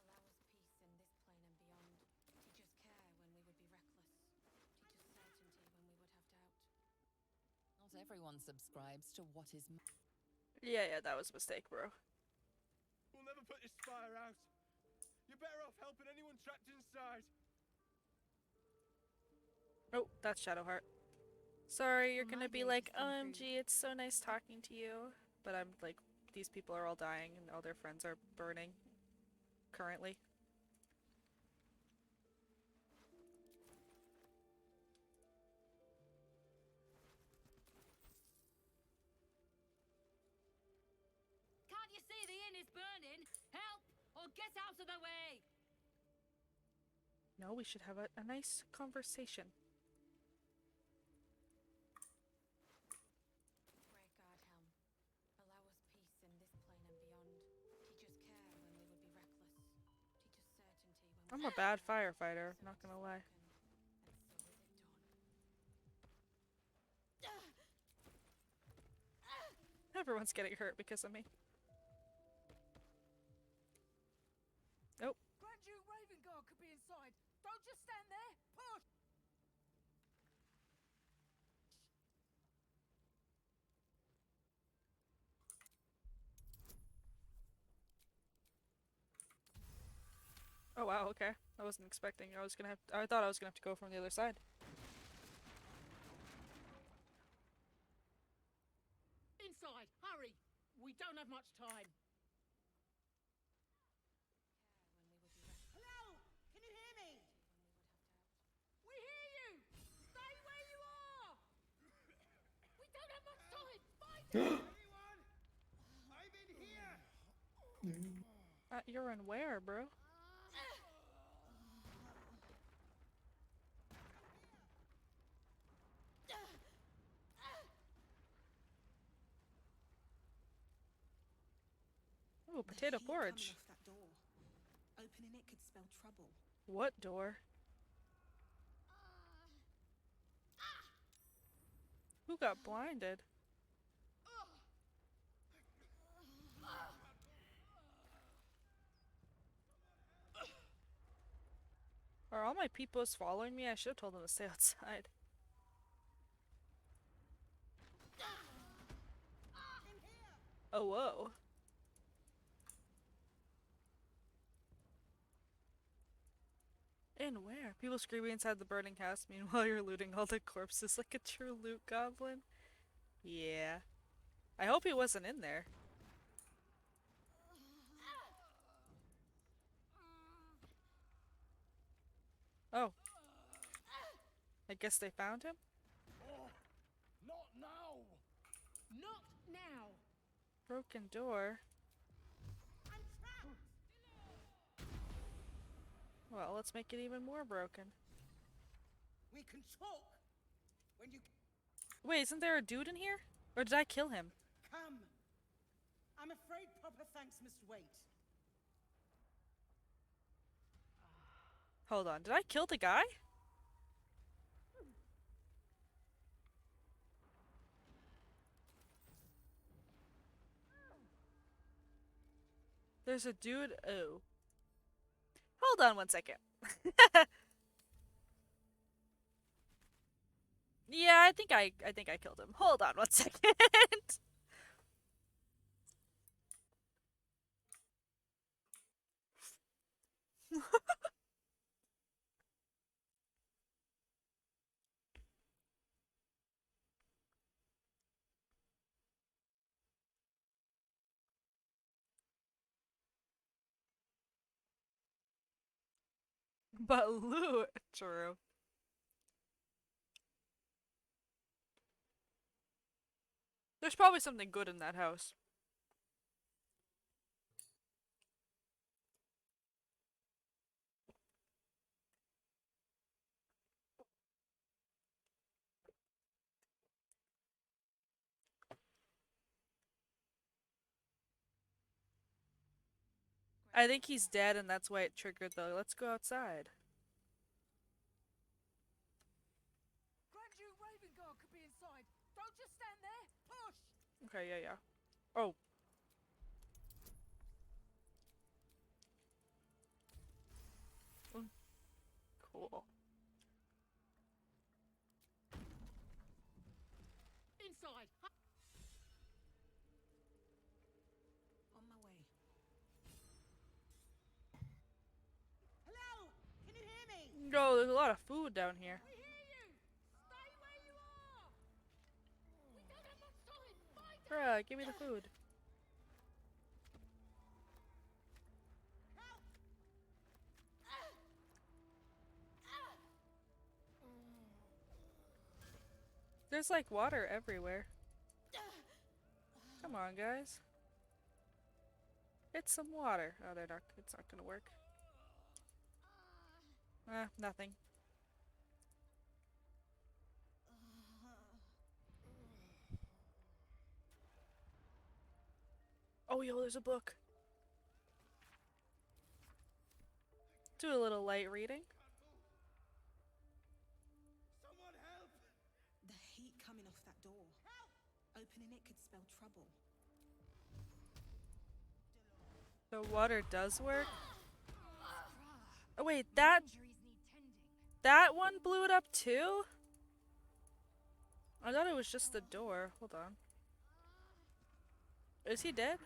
Allow us peace in this plane and beyond. Teach us care when we would be reckless. Teach us certainty when we would have doubt. Not everyone subscribes to what is. Yeah, that was a mistake, bro. We'll never put this fire out. You're better off helping anyone trapped inside. Oh, that's Shadowheart. Sorry, you're Well, gonna my be day like, just improved. OMG, it's so nice talking to you. But I'm like, these people are all dying and all their friends are burning. Currently. Can't you see the inn is burning? Help! Or get out of the way! No, we should have a nice conversation. Great God, helm. Allow us peace in this plane and beyond. Teach us care when we would be reckless. Teach us certainty when we I'm a would bad have doubt. firefighter, So not it gonna is lie. spoken, and so is it done. Everyone's getting hurt because of me. Oh. Grand Duke Ravenguard could be inside. Don't just stand there. Push! Oh wow, okay. I wasn't expecting I thought I was gonna have to go from the other side. We don't have much time. Hello? Can you hear me? We hear you! Stay where you are! We don't have much time! Fight it! Anyone? I'm in here! You're in where, bro? Oh, potato porridge. Coming off that door. Opening it could spell trouble. What door? Who got blinded? Are all my peepos following me? I should have told them to stay outside. Oh, whoa. In where? People screaming inside the burning house. Meanwhile, you're looting all the corpses like a true loot goblin. Yeah. I hope he wasn't in there. Oh. I guess they found him? Oh, not now! Not now! Broken door. Well, let's make it even more broken. We can talk when you Wait, isn't there a dude in here? Or did I kill him? come. I'm afraid proper thanks must wait. Hold on, did I kill the guy? There's a dude. Oh. Hold on one second. Yeah, I think I killed him. Hold on one second. But loot, true. There's probably something good in that house. I think he's dead and that's why it triggered the let's go outside. Grand Duke Raven Guard could be inside. Don't just stand there. Push! Okay, yeah, yeah. Oh. Cool. Inside! On my way. Hello? Can you hear me? No, there's a lot of food down here. We hear you! Stay where you are! We don't have much time! Fight it! Bruh, give me the food. There's like water everywhere. Come on, guys. It's some water. Oh, they're not. It's not gonna work. Nothing. Oh, yo, there's a book. Do a little light reading. Someone help! The heat coming off that door. Opening it could spell trouble. The water does work. Oh wait, that one blew it up too? I thought it was just the door. Hold on. Is he dead?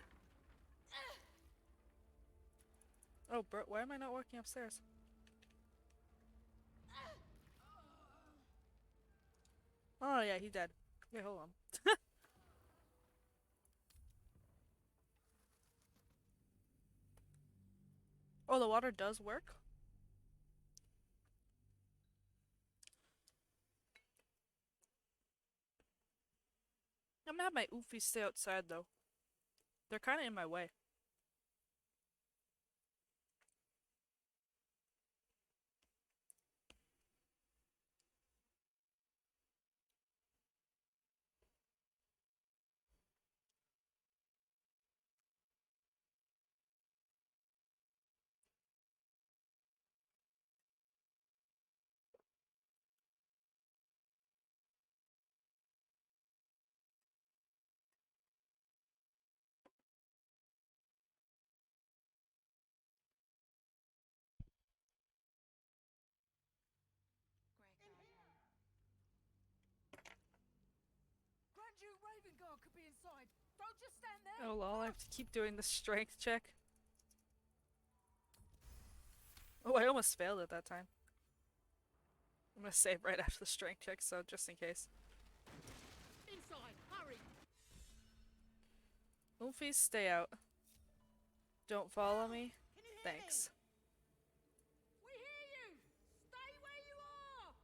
Oh, bro, why am I not walking upstairs? Oh yeah, he's dead. Wait, hold on. Oh, the water does work? I'm gonna have my oofies stay outside though. They're kind of in my way. Grand Duke Raven Guard could be inside. Don't just stand there. Oh lol, I have to keep doing the strength check. Oh, I almost failed it that time. I'm gonna save right after the strength check, so just in case. Inside, hurry. Oofies, stay out. Don't follow me. Thanks. We hear you. Stay where you are.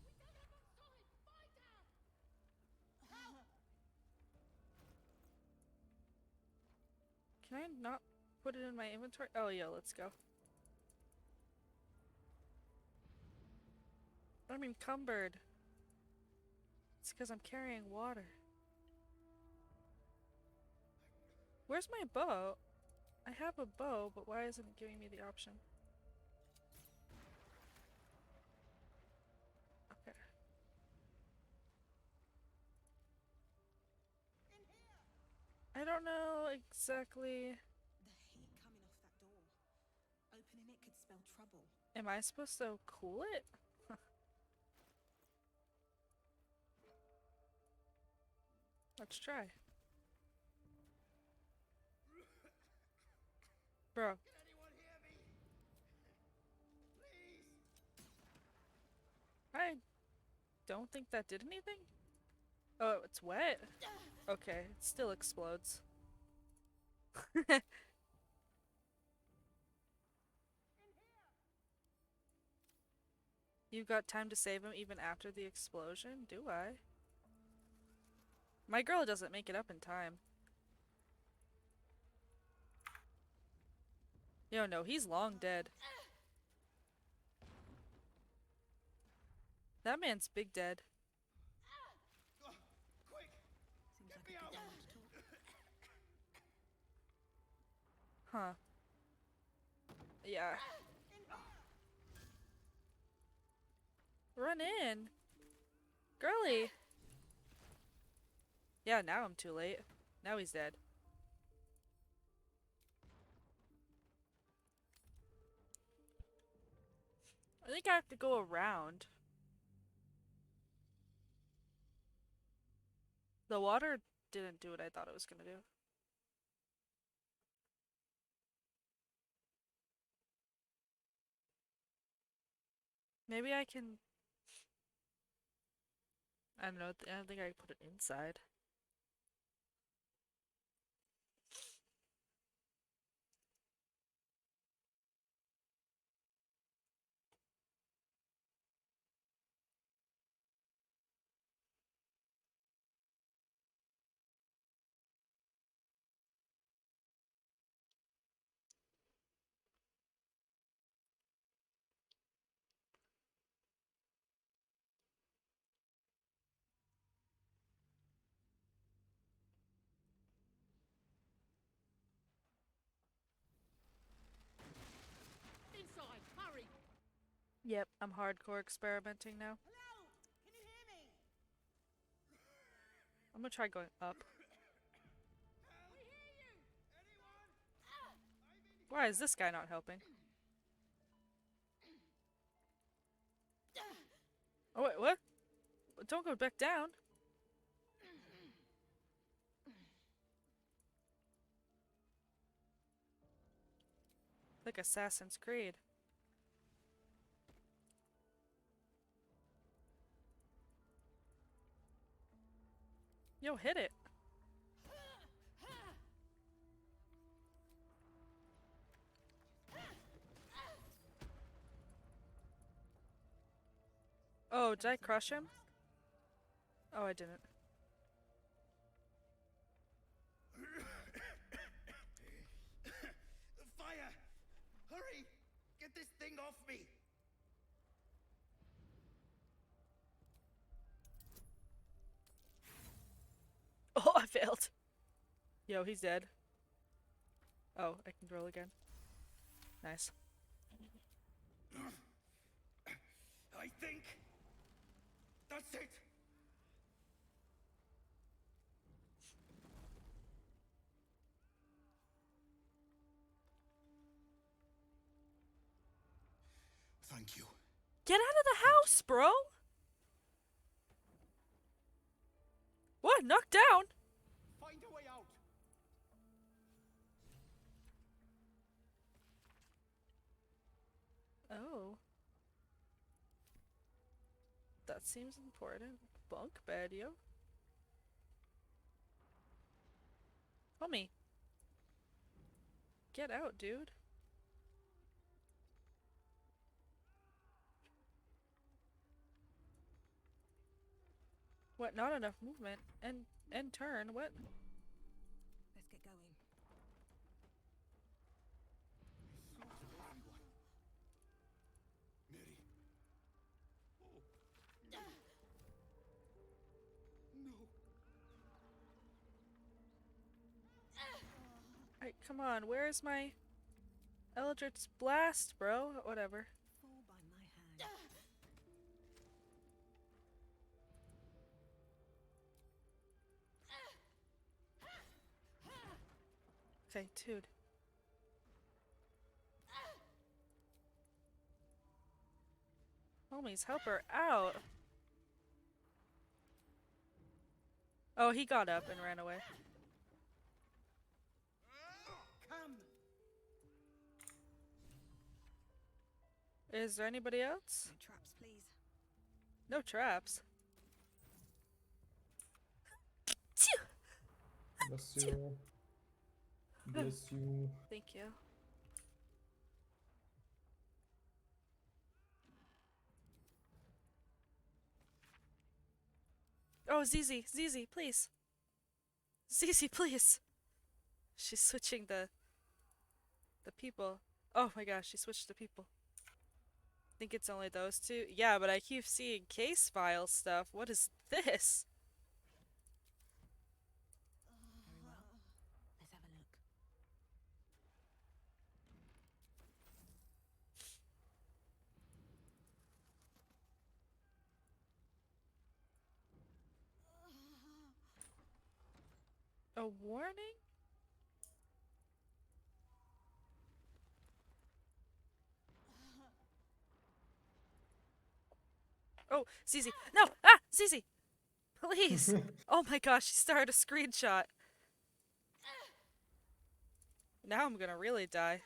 We don't have much time. Fight out. Help. Can I not put it in my inventory? Oh yeah, let's go. I'm encumbered. It's because I'm carrying water. Where's my bow? I have a bow, but why isn't it giving me the option? Okay. I don't know exactly. The heat coming off that door. Opening it could spell trouble. Am I supposed to cool it? Let's try. Bro. Can anyone hear me? Please. I don't think that did anything. Oh, it's wet? Okay, it still explodes. You got time to save him even after the explosion? Do I? My girl doesn't make it up in time. Yo, no, he's long dead. That man's big dead. Quick. Seems like a good time to talk. Huh. Yeah. Run in. Girly. Yeah, now I'm too late. Now he's dead. I think I have to go around. The water didn't do what I thought it was gonna do. Maybe I can... I don't know, I don't think I can put it inside. Inside, hurry. Yep, I'm hardcore experimenting now. Hello. Can you hear me? I'm gonna try going up. We hear you. Anyone? Why is this guy not helping? Oh wait, what? Don't go back down. Like Assassin's Creed. Yo, hit it. Oh, did I crush him? Oh, I didn't. Fire! Hurry! Get this thing off me! Oh, I failed. Yo, he's dead. Oh, I can roll again. Nice. I think that's it. Thank you. Get out of the house, bro! What? Knocked down? Find a way out. Oh. That seems important. Bunk bed, yo. Homie. Get out, dude. What? Not enough movement. And turn. What? Let's get going. Mary. Oh. No. Alright, come on. Where's my Eldritch Blast, bro? Whatever. Fall by my hand. Okay, dude. Homies, help her out. Oh, he got up and ran away. Come. Is there anybody else? No traps, please. No traps. Bless you. Bless you. Thank you. Oh, Zizi, Zizi, please. Zizi, please. She's switching the people. Oh my gosh, she switched the people. Think it's only those two? Yeah, but I keep seeing case file stuff. What is this? Very well. Let's have a look. A warning? Oh, Zizi. No! Ah! Zizi! Please! Oh my gosh, she started a screenshot. Now I'm gonna really die.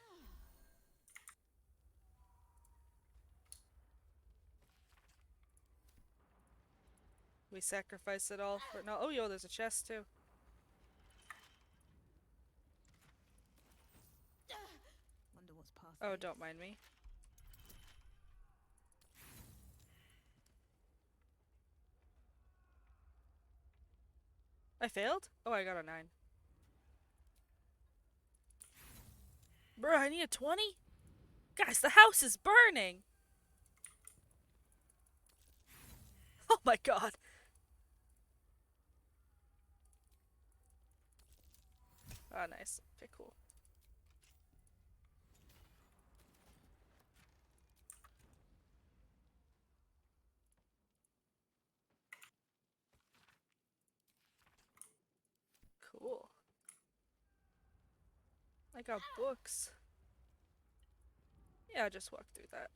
We sacrifice it all for no. Oh, yo, there's a chest too. Wonder what's past. Oh, this. don't mind me. I failed? Oh, I got a 9. Bruh, I need a 20? Guys, the house is burning! Oh my god. Ah, nice. Okay, cool. Cool. I got books. Yeah, I'll just walk through that.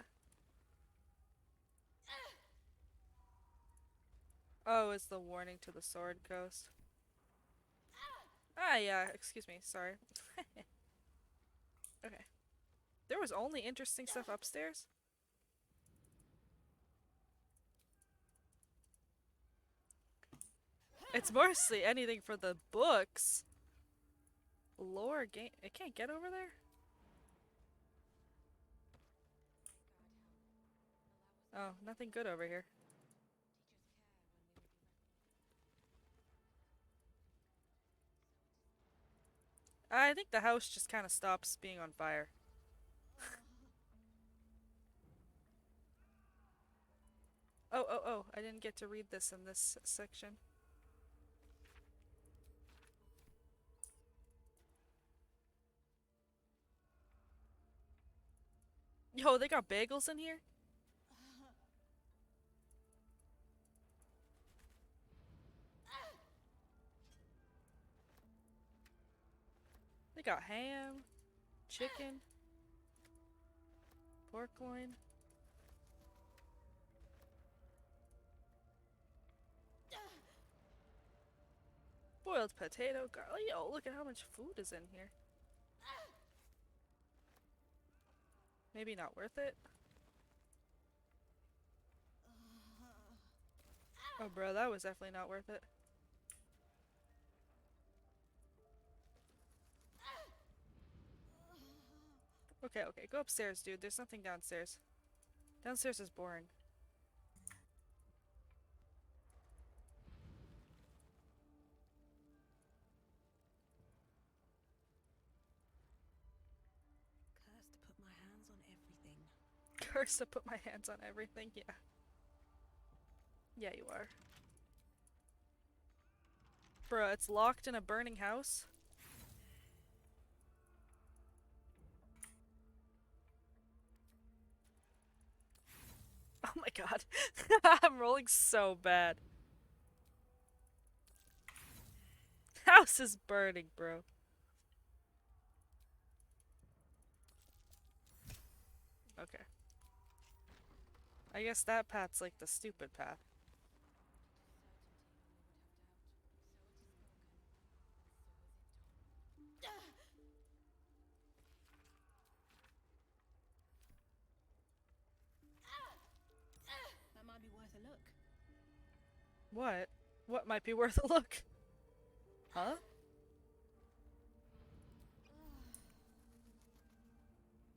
Oh, it's the warning to the sword ghost. Ah, yeah, excuse me, sorry. Okay. There was only interesting stuff upstairs? It's mostly anything for the books. Lore game. I can't get over there? Oh, nothing good over here. I think the house just kind of stops being on fire. Oh, I didn't get to read this in this section. Yo, they got bagels in here? They got ham, chicken, pork loin. Boiled potato, garlic. Yo, look at how much food is in here. Maybe not worth it. Oh, bro, that was definitely not worth it. Okay, go upstairs, dude. There's nothing downstairs. Downstairs is boring. Cursed to put my hands on everything. Cursed to put my hands on everything, yeah. Yeah, you are. Bruh, it's locked in a burning house? Oh my god. I'm rolling so bad. House is burning, bro. Okay. I guess that path's like the stupid path. That might be worth a look. What? What might be worth a look? Huh?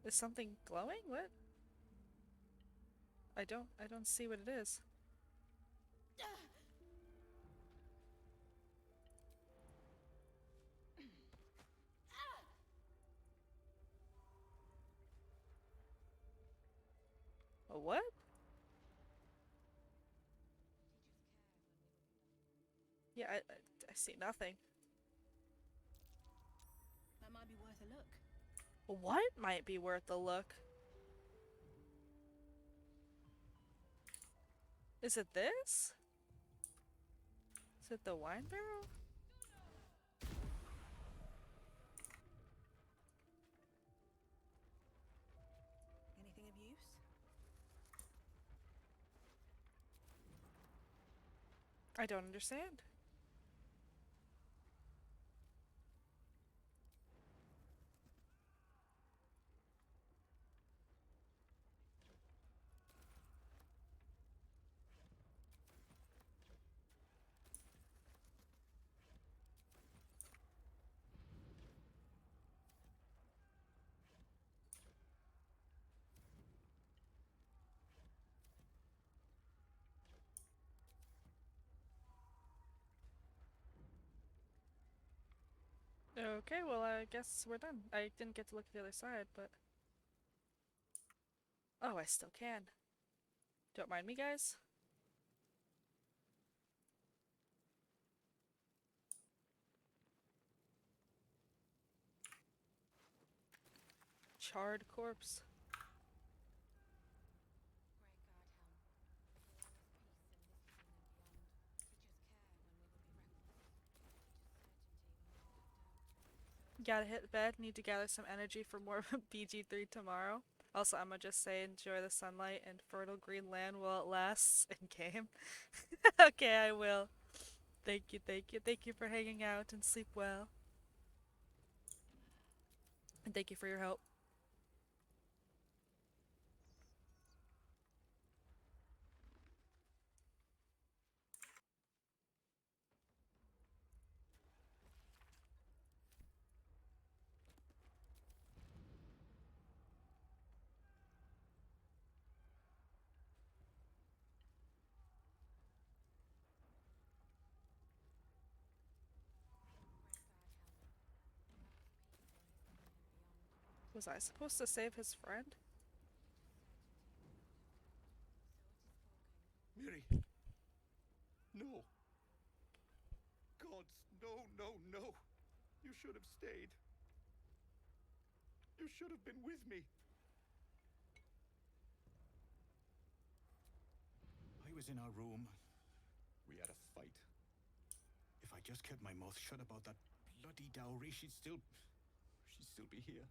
Is something glowing? What? I don't see what it is. A what? Yeah, I see nothing. That might be worth a look. What might be worth a look? Is it this? Is it the wine barrel? Anything of use? I don't understand. Okay, well, I guess we're done. I didn't get to look at the other side, but... Oh, I still can. Don't mind me, guys. Charred corpse. Gotta hit bed, need to gather some energy for more BG3 tomorrow. Also, I'ma just say enjoy the sunlight and fertile green land while it lasts in game. Okay, I will. Thank you, thank you. Thank you for hanging out and sleep well. And thank you for your help. Was I supposed to save his friend? Miri! No! Gods, no, no, no! You should have stayed. You should have been with me. I was in our room. We had a fight. If I just kept my mouth shut about that bloody dowry, she'd still be here.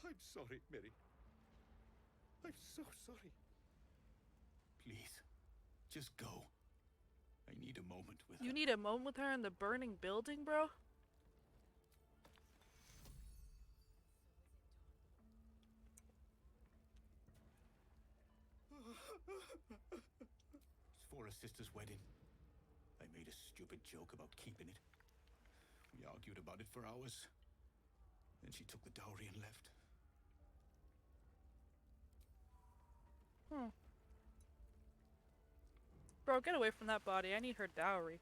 I'm sorry, Miri. I'm so sorry. Please, just go. I need a moment with her. You need a moment with her in the burning building, bro? It's for a sister's wedding. I made a stupid joke about keeping it. We argued about it for hours. Then she took the dowry and left. Bro, get away from that body. I need her dowry.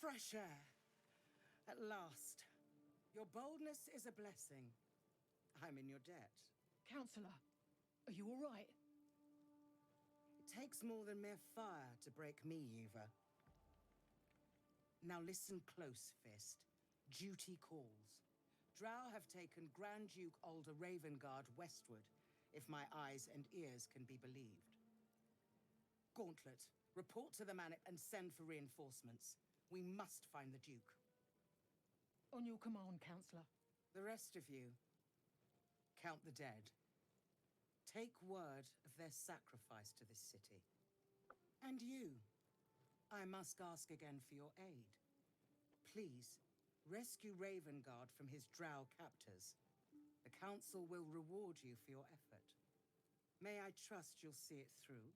Fresh air. At last. Your boldness is a blessing. I'm in your debt. Counselor, are you all right? It takes more than mere fire to break me, Eva. Now listen close, Fist. Duty calls. Drow have taken Grand Duke Alder Ravengard westward, if my eyes and ears can be believed. Gauntlet, report to the Manip and send for reinforcements. We must find the Duke. On your command, Counselor. The rest of you, count the dead. Take word of their sacrifice to this city. And you, I must ask again for your aid. Please, rescue Ravengard from his drow captors. The Council will reward you for your effort. May I trust you'll see it through?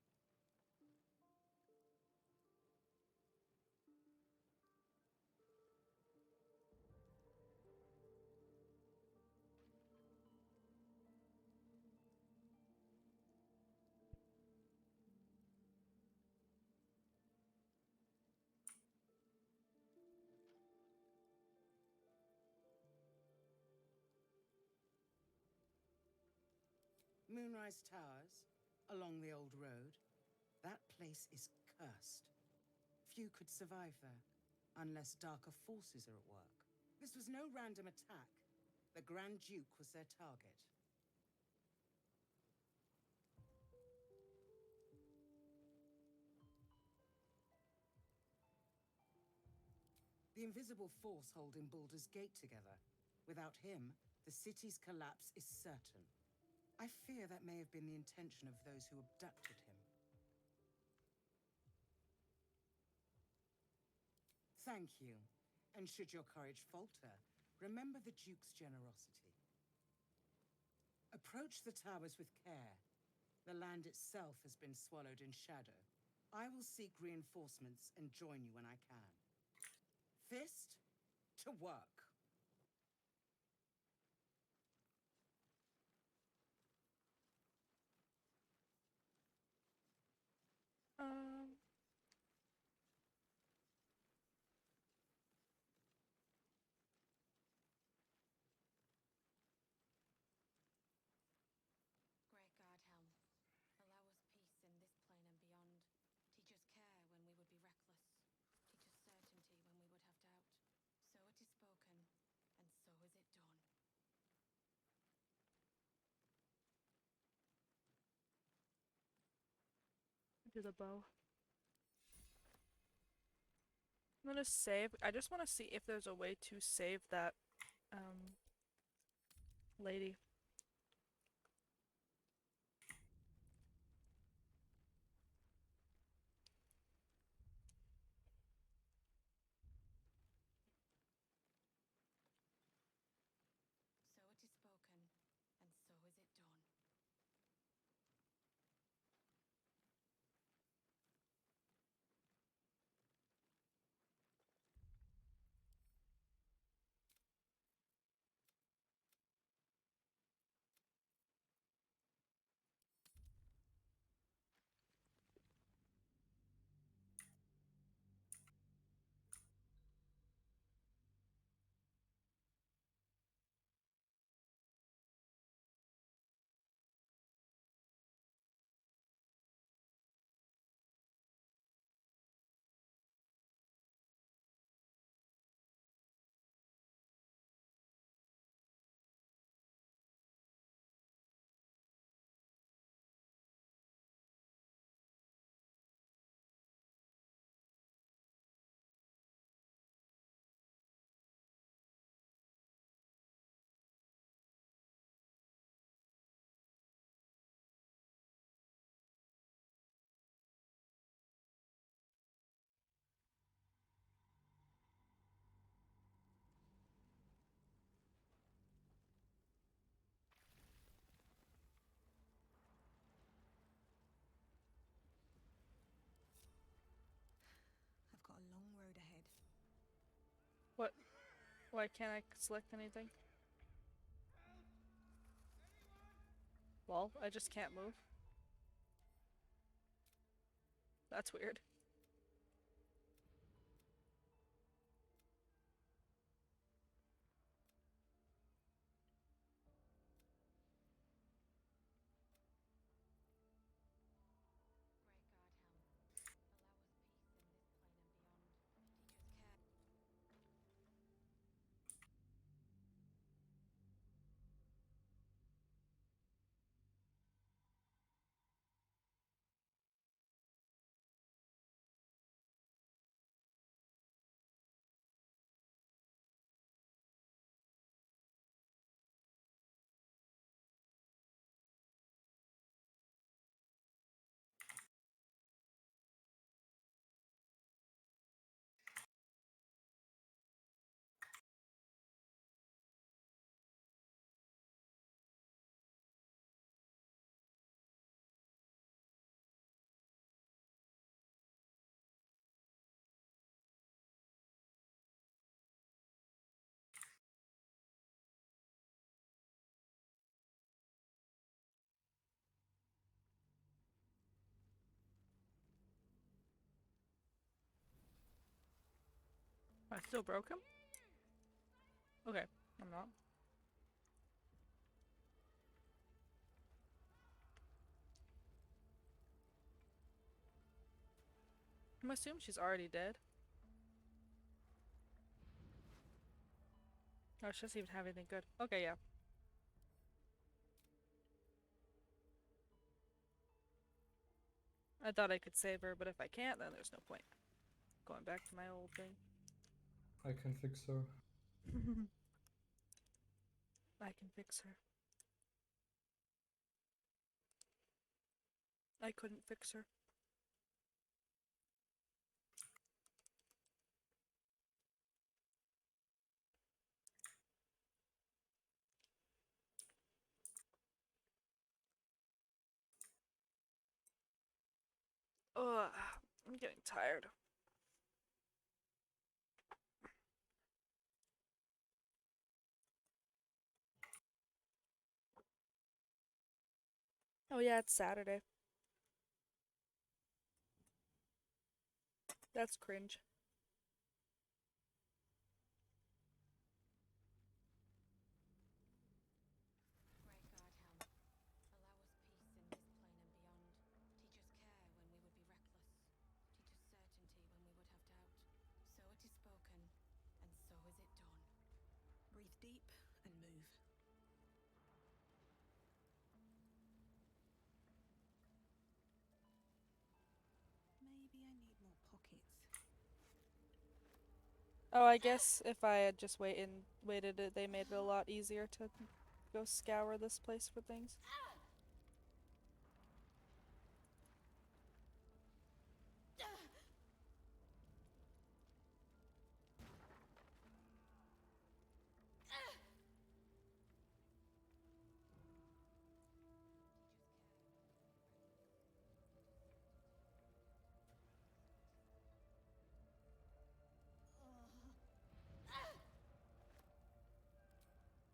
Moonrise Towers, along the old road. That place is cursed. Few could survive there, unless darker forces are at work. This was no random attack. The Grand Duke was their target. The invisible force holding Baldur's Gate together. Without him, the city's collapse is certain. I fear that may have been the intention of those who abducted him. Thank you. And should your courage falter, remember the Duke's generosity. Approach the towers with care. The land itself has been swallowed in shadow. I will seek reinforcements and join you when I can. Fist, to work. Great God, Helm. Allow us peace in this plane and beyond. Teach us care when we would be reckless. Teach us certainty when we would have doubt. So it is spoken, and so is it done. Do the bow. I'm gonna save. I just want to see if there's a way to save that lady. So it is spoken, and so is it done. I've got a long road ahead. What? Why can't I select anything? Well, I just can't move. That's weird. I still broke him? Okay, I'm not. I'm assuming she's already dead. Oh, she doesn't even have anything good. Okay, yeah. I thought I could save her, but if I can't, then there's no point. Going back to my old thing. I can fix her. I can fix her. I couldn't fix her. Ugh, I'm getting tired. Oh yeah, it's Saturday. That's cringe. So it is spoken, and so is it done. Breathe deep and move. Maybe I need more pockets. Oh, I guess if I had just waited, they made it a lot easier to go scour this place for things.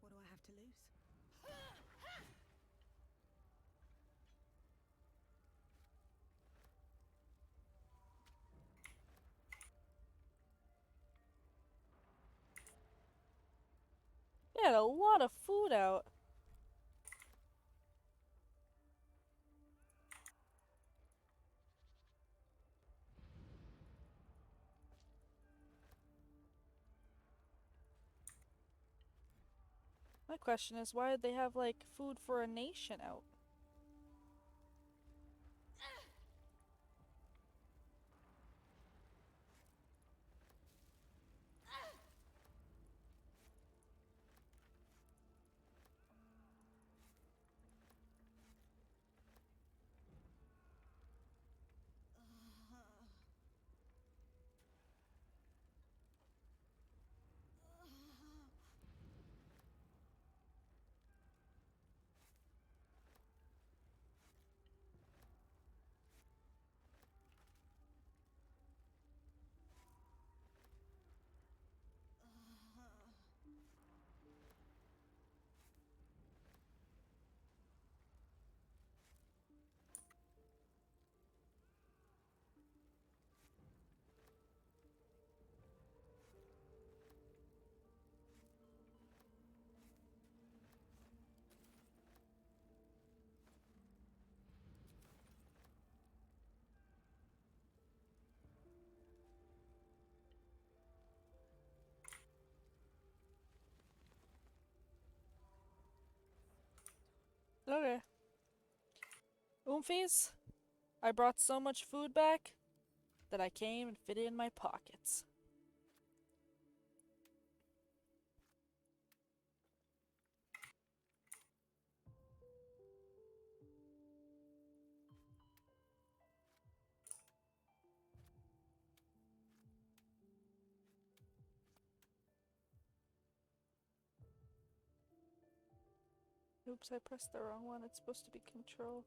What do I have to lose? They had a lot of food out. My question is, why did they have, like, food for a nation out? Okay. Oomfies, I brought so much food back that I can't even fit it in my pockets. Oops, I pressed the wrong one. It's supposed to be control.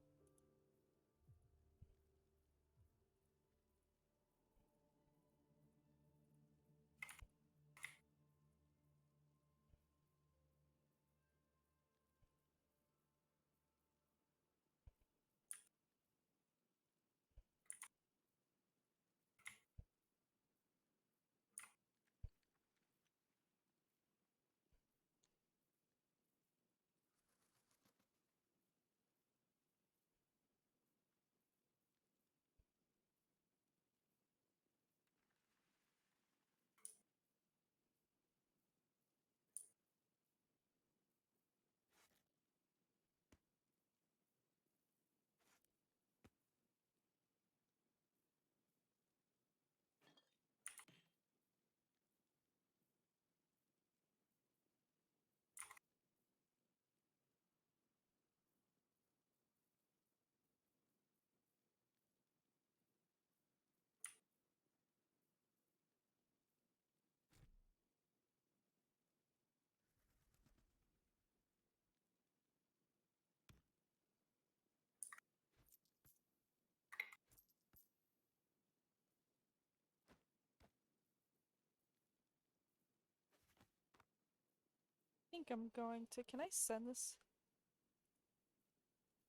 I think I'm going to. Can I send this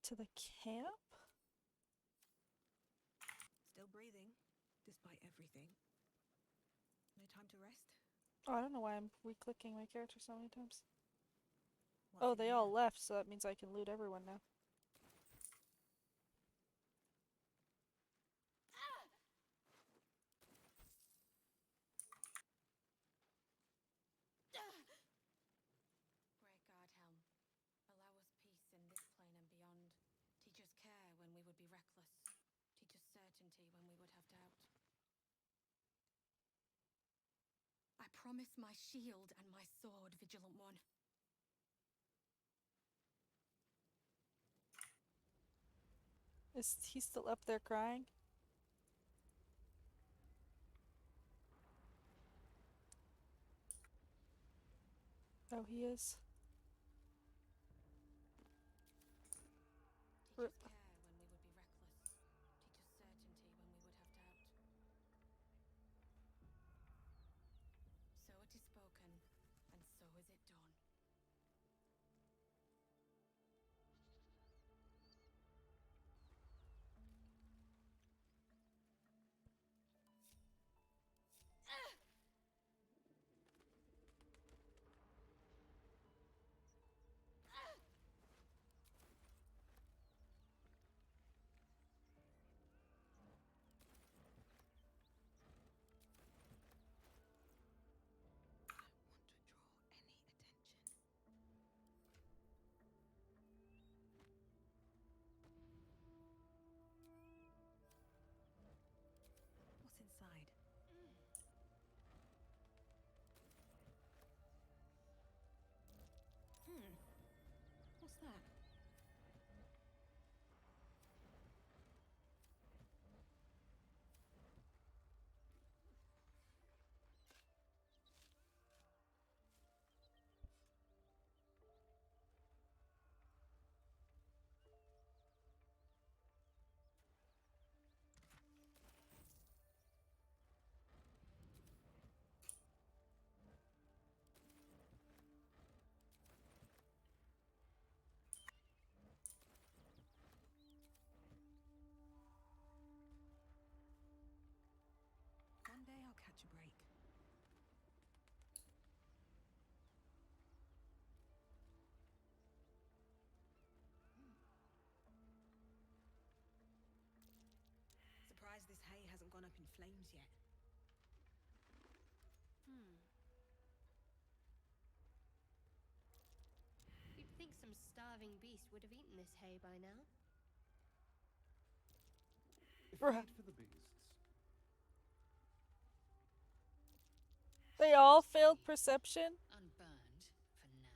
to the camp? Still breathing, despite everything. No time to rest? Oh, I don't know why I'm re-clicking my character so many times. What's Oh, in they here? all left, so that means I can loot everyone now. Great God, Helm. Allow us peace in this plane and beyond. Teach us care when we would be reckless. Teach us certainty when we would have doubt. I promise my shield and my sword, Vigilant One. Is he still up there crying? Oh, he is. Teach us care when we would be reckless. Teach us certainty when we would have doubt. So it is spoken, and so is it done. What's inside? What's that? One day I'll catch a break. Surprised this hay hasn't gone up in flames yet. You'd think some starving beast would have eaten this hay by now. Bruh. For the beasts. They all failed perception? Unburned for now.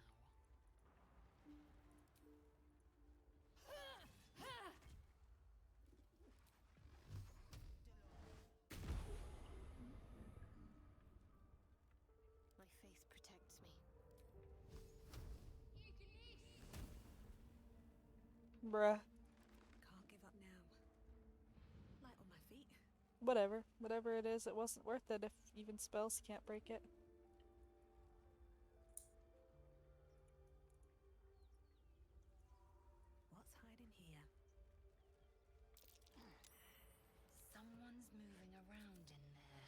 My faith protects me. Bruh. Can't give up now. Light on my feet. Whatever. Whatever it is, it wasn't worth it if even spells can't break it. What's hiding here? Someone's moving around in there.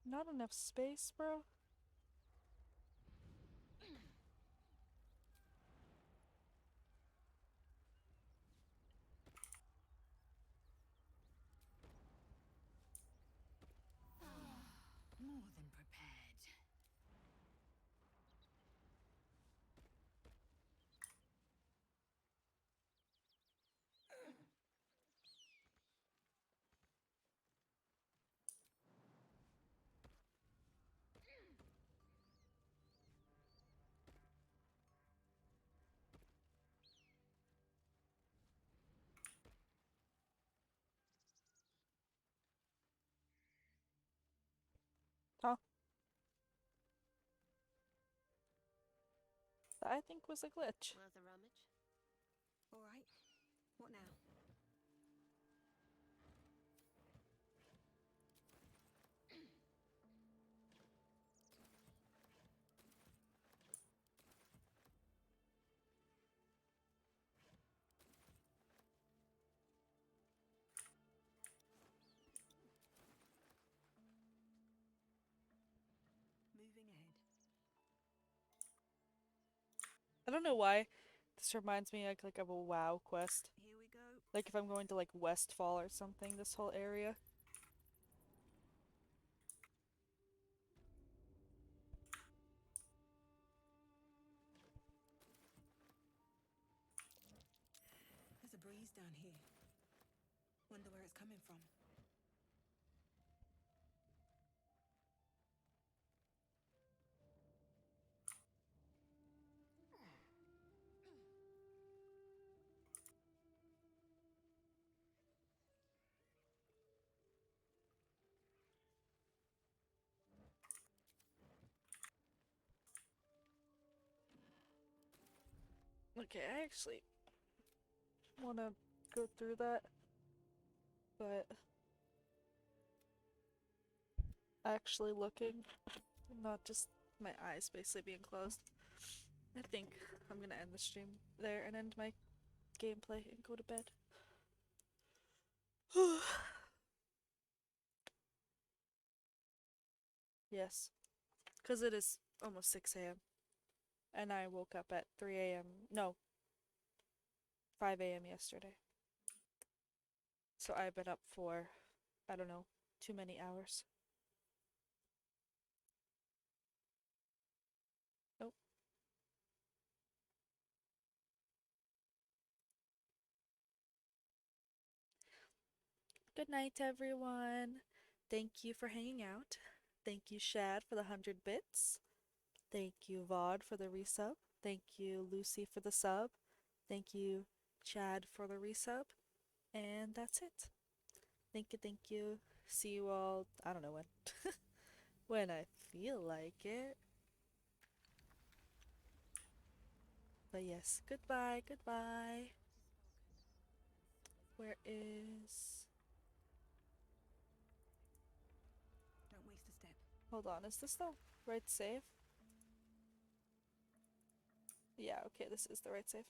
Not enough space, bro? More than prepared. Huh? That I think was a glitch. Worth a rummage? All right. What now? don't know why. This reminds me like of a WoW quest. Here we go. Like if I'm going to like Westfall or something, this whole area. There's a breeze down here. Wonder where it's coming from. Okay, I actually want to go through that, but actually looking, not just my eyes basically being closed. I think I'm gonna end the stream there and end my gameplay and go to bed. Yes, because it is almost 6 a.m. and I woke up at 3 a.m. No, 5 a.m. yesterday. So I've been up for, I don't know, too many hours. Nope. Good night, everyone. Thank you for hanging out. Thank you, Shad, for the 100 bits. Thank you, Vaude, for the resub. Thank you, Lucy, for the sub. Thank you, Chad, for the resub. And that's it. Thank you, thank you. See you all, I don't know when. When I feel like it. But yes, goodbye, goodbye. Where is... Don't waste a step. Hold on, is this the right save? Yeah, okay, this is the right save.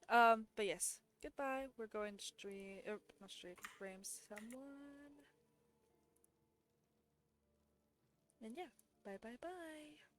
But yes, goodbye. We're going to stream, not stream, frame someone. And yeah, bye bye bye.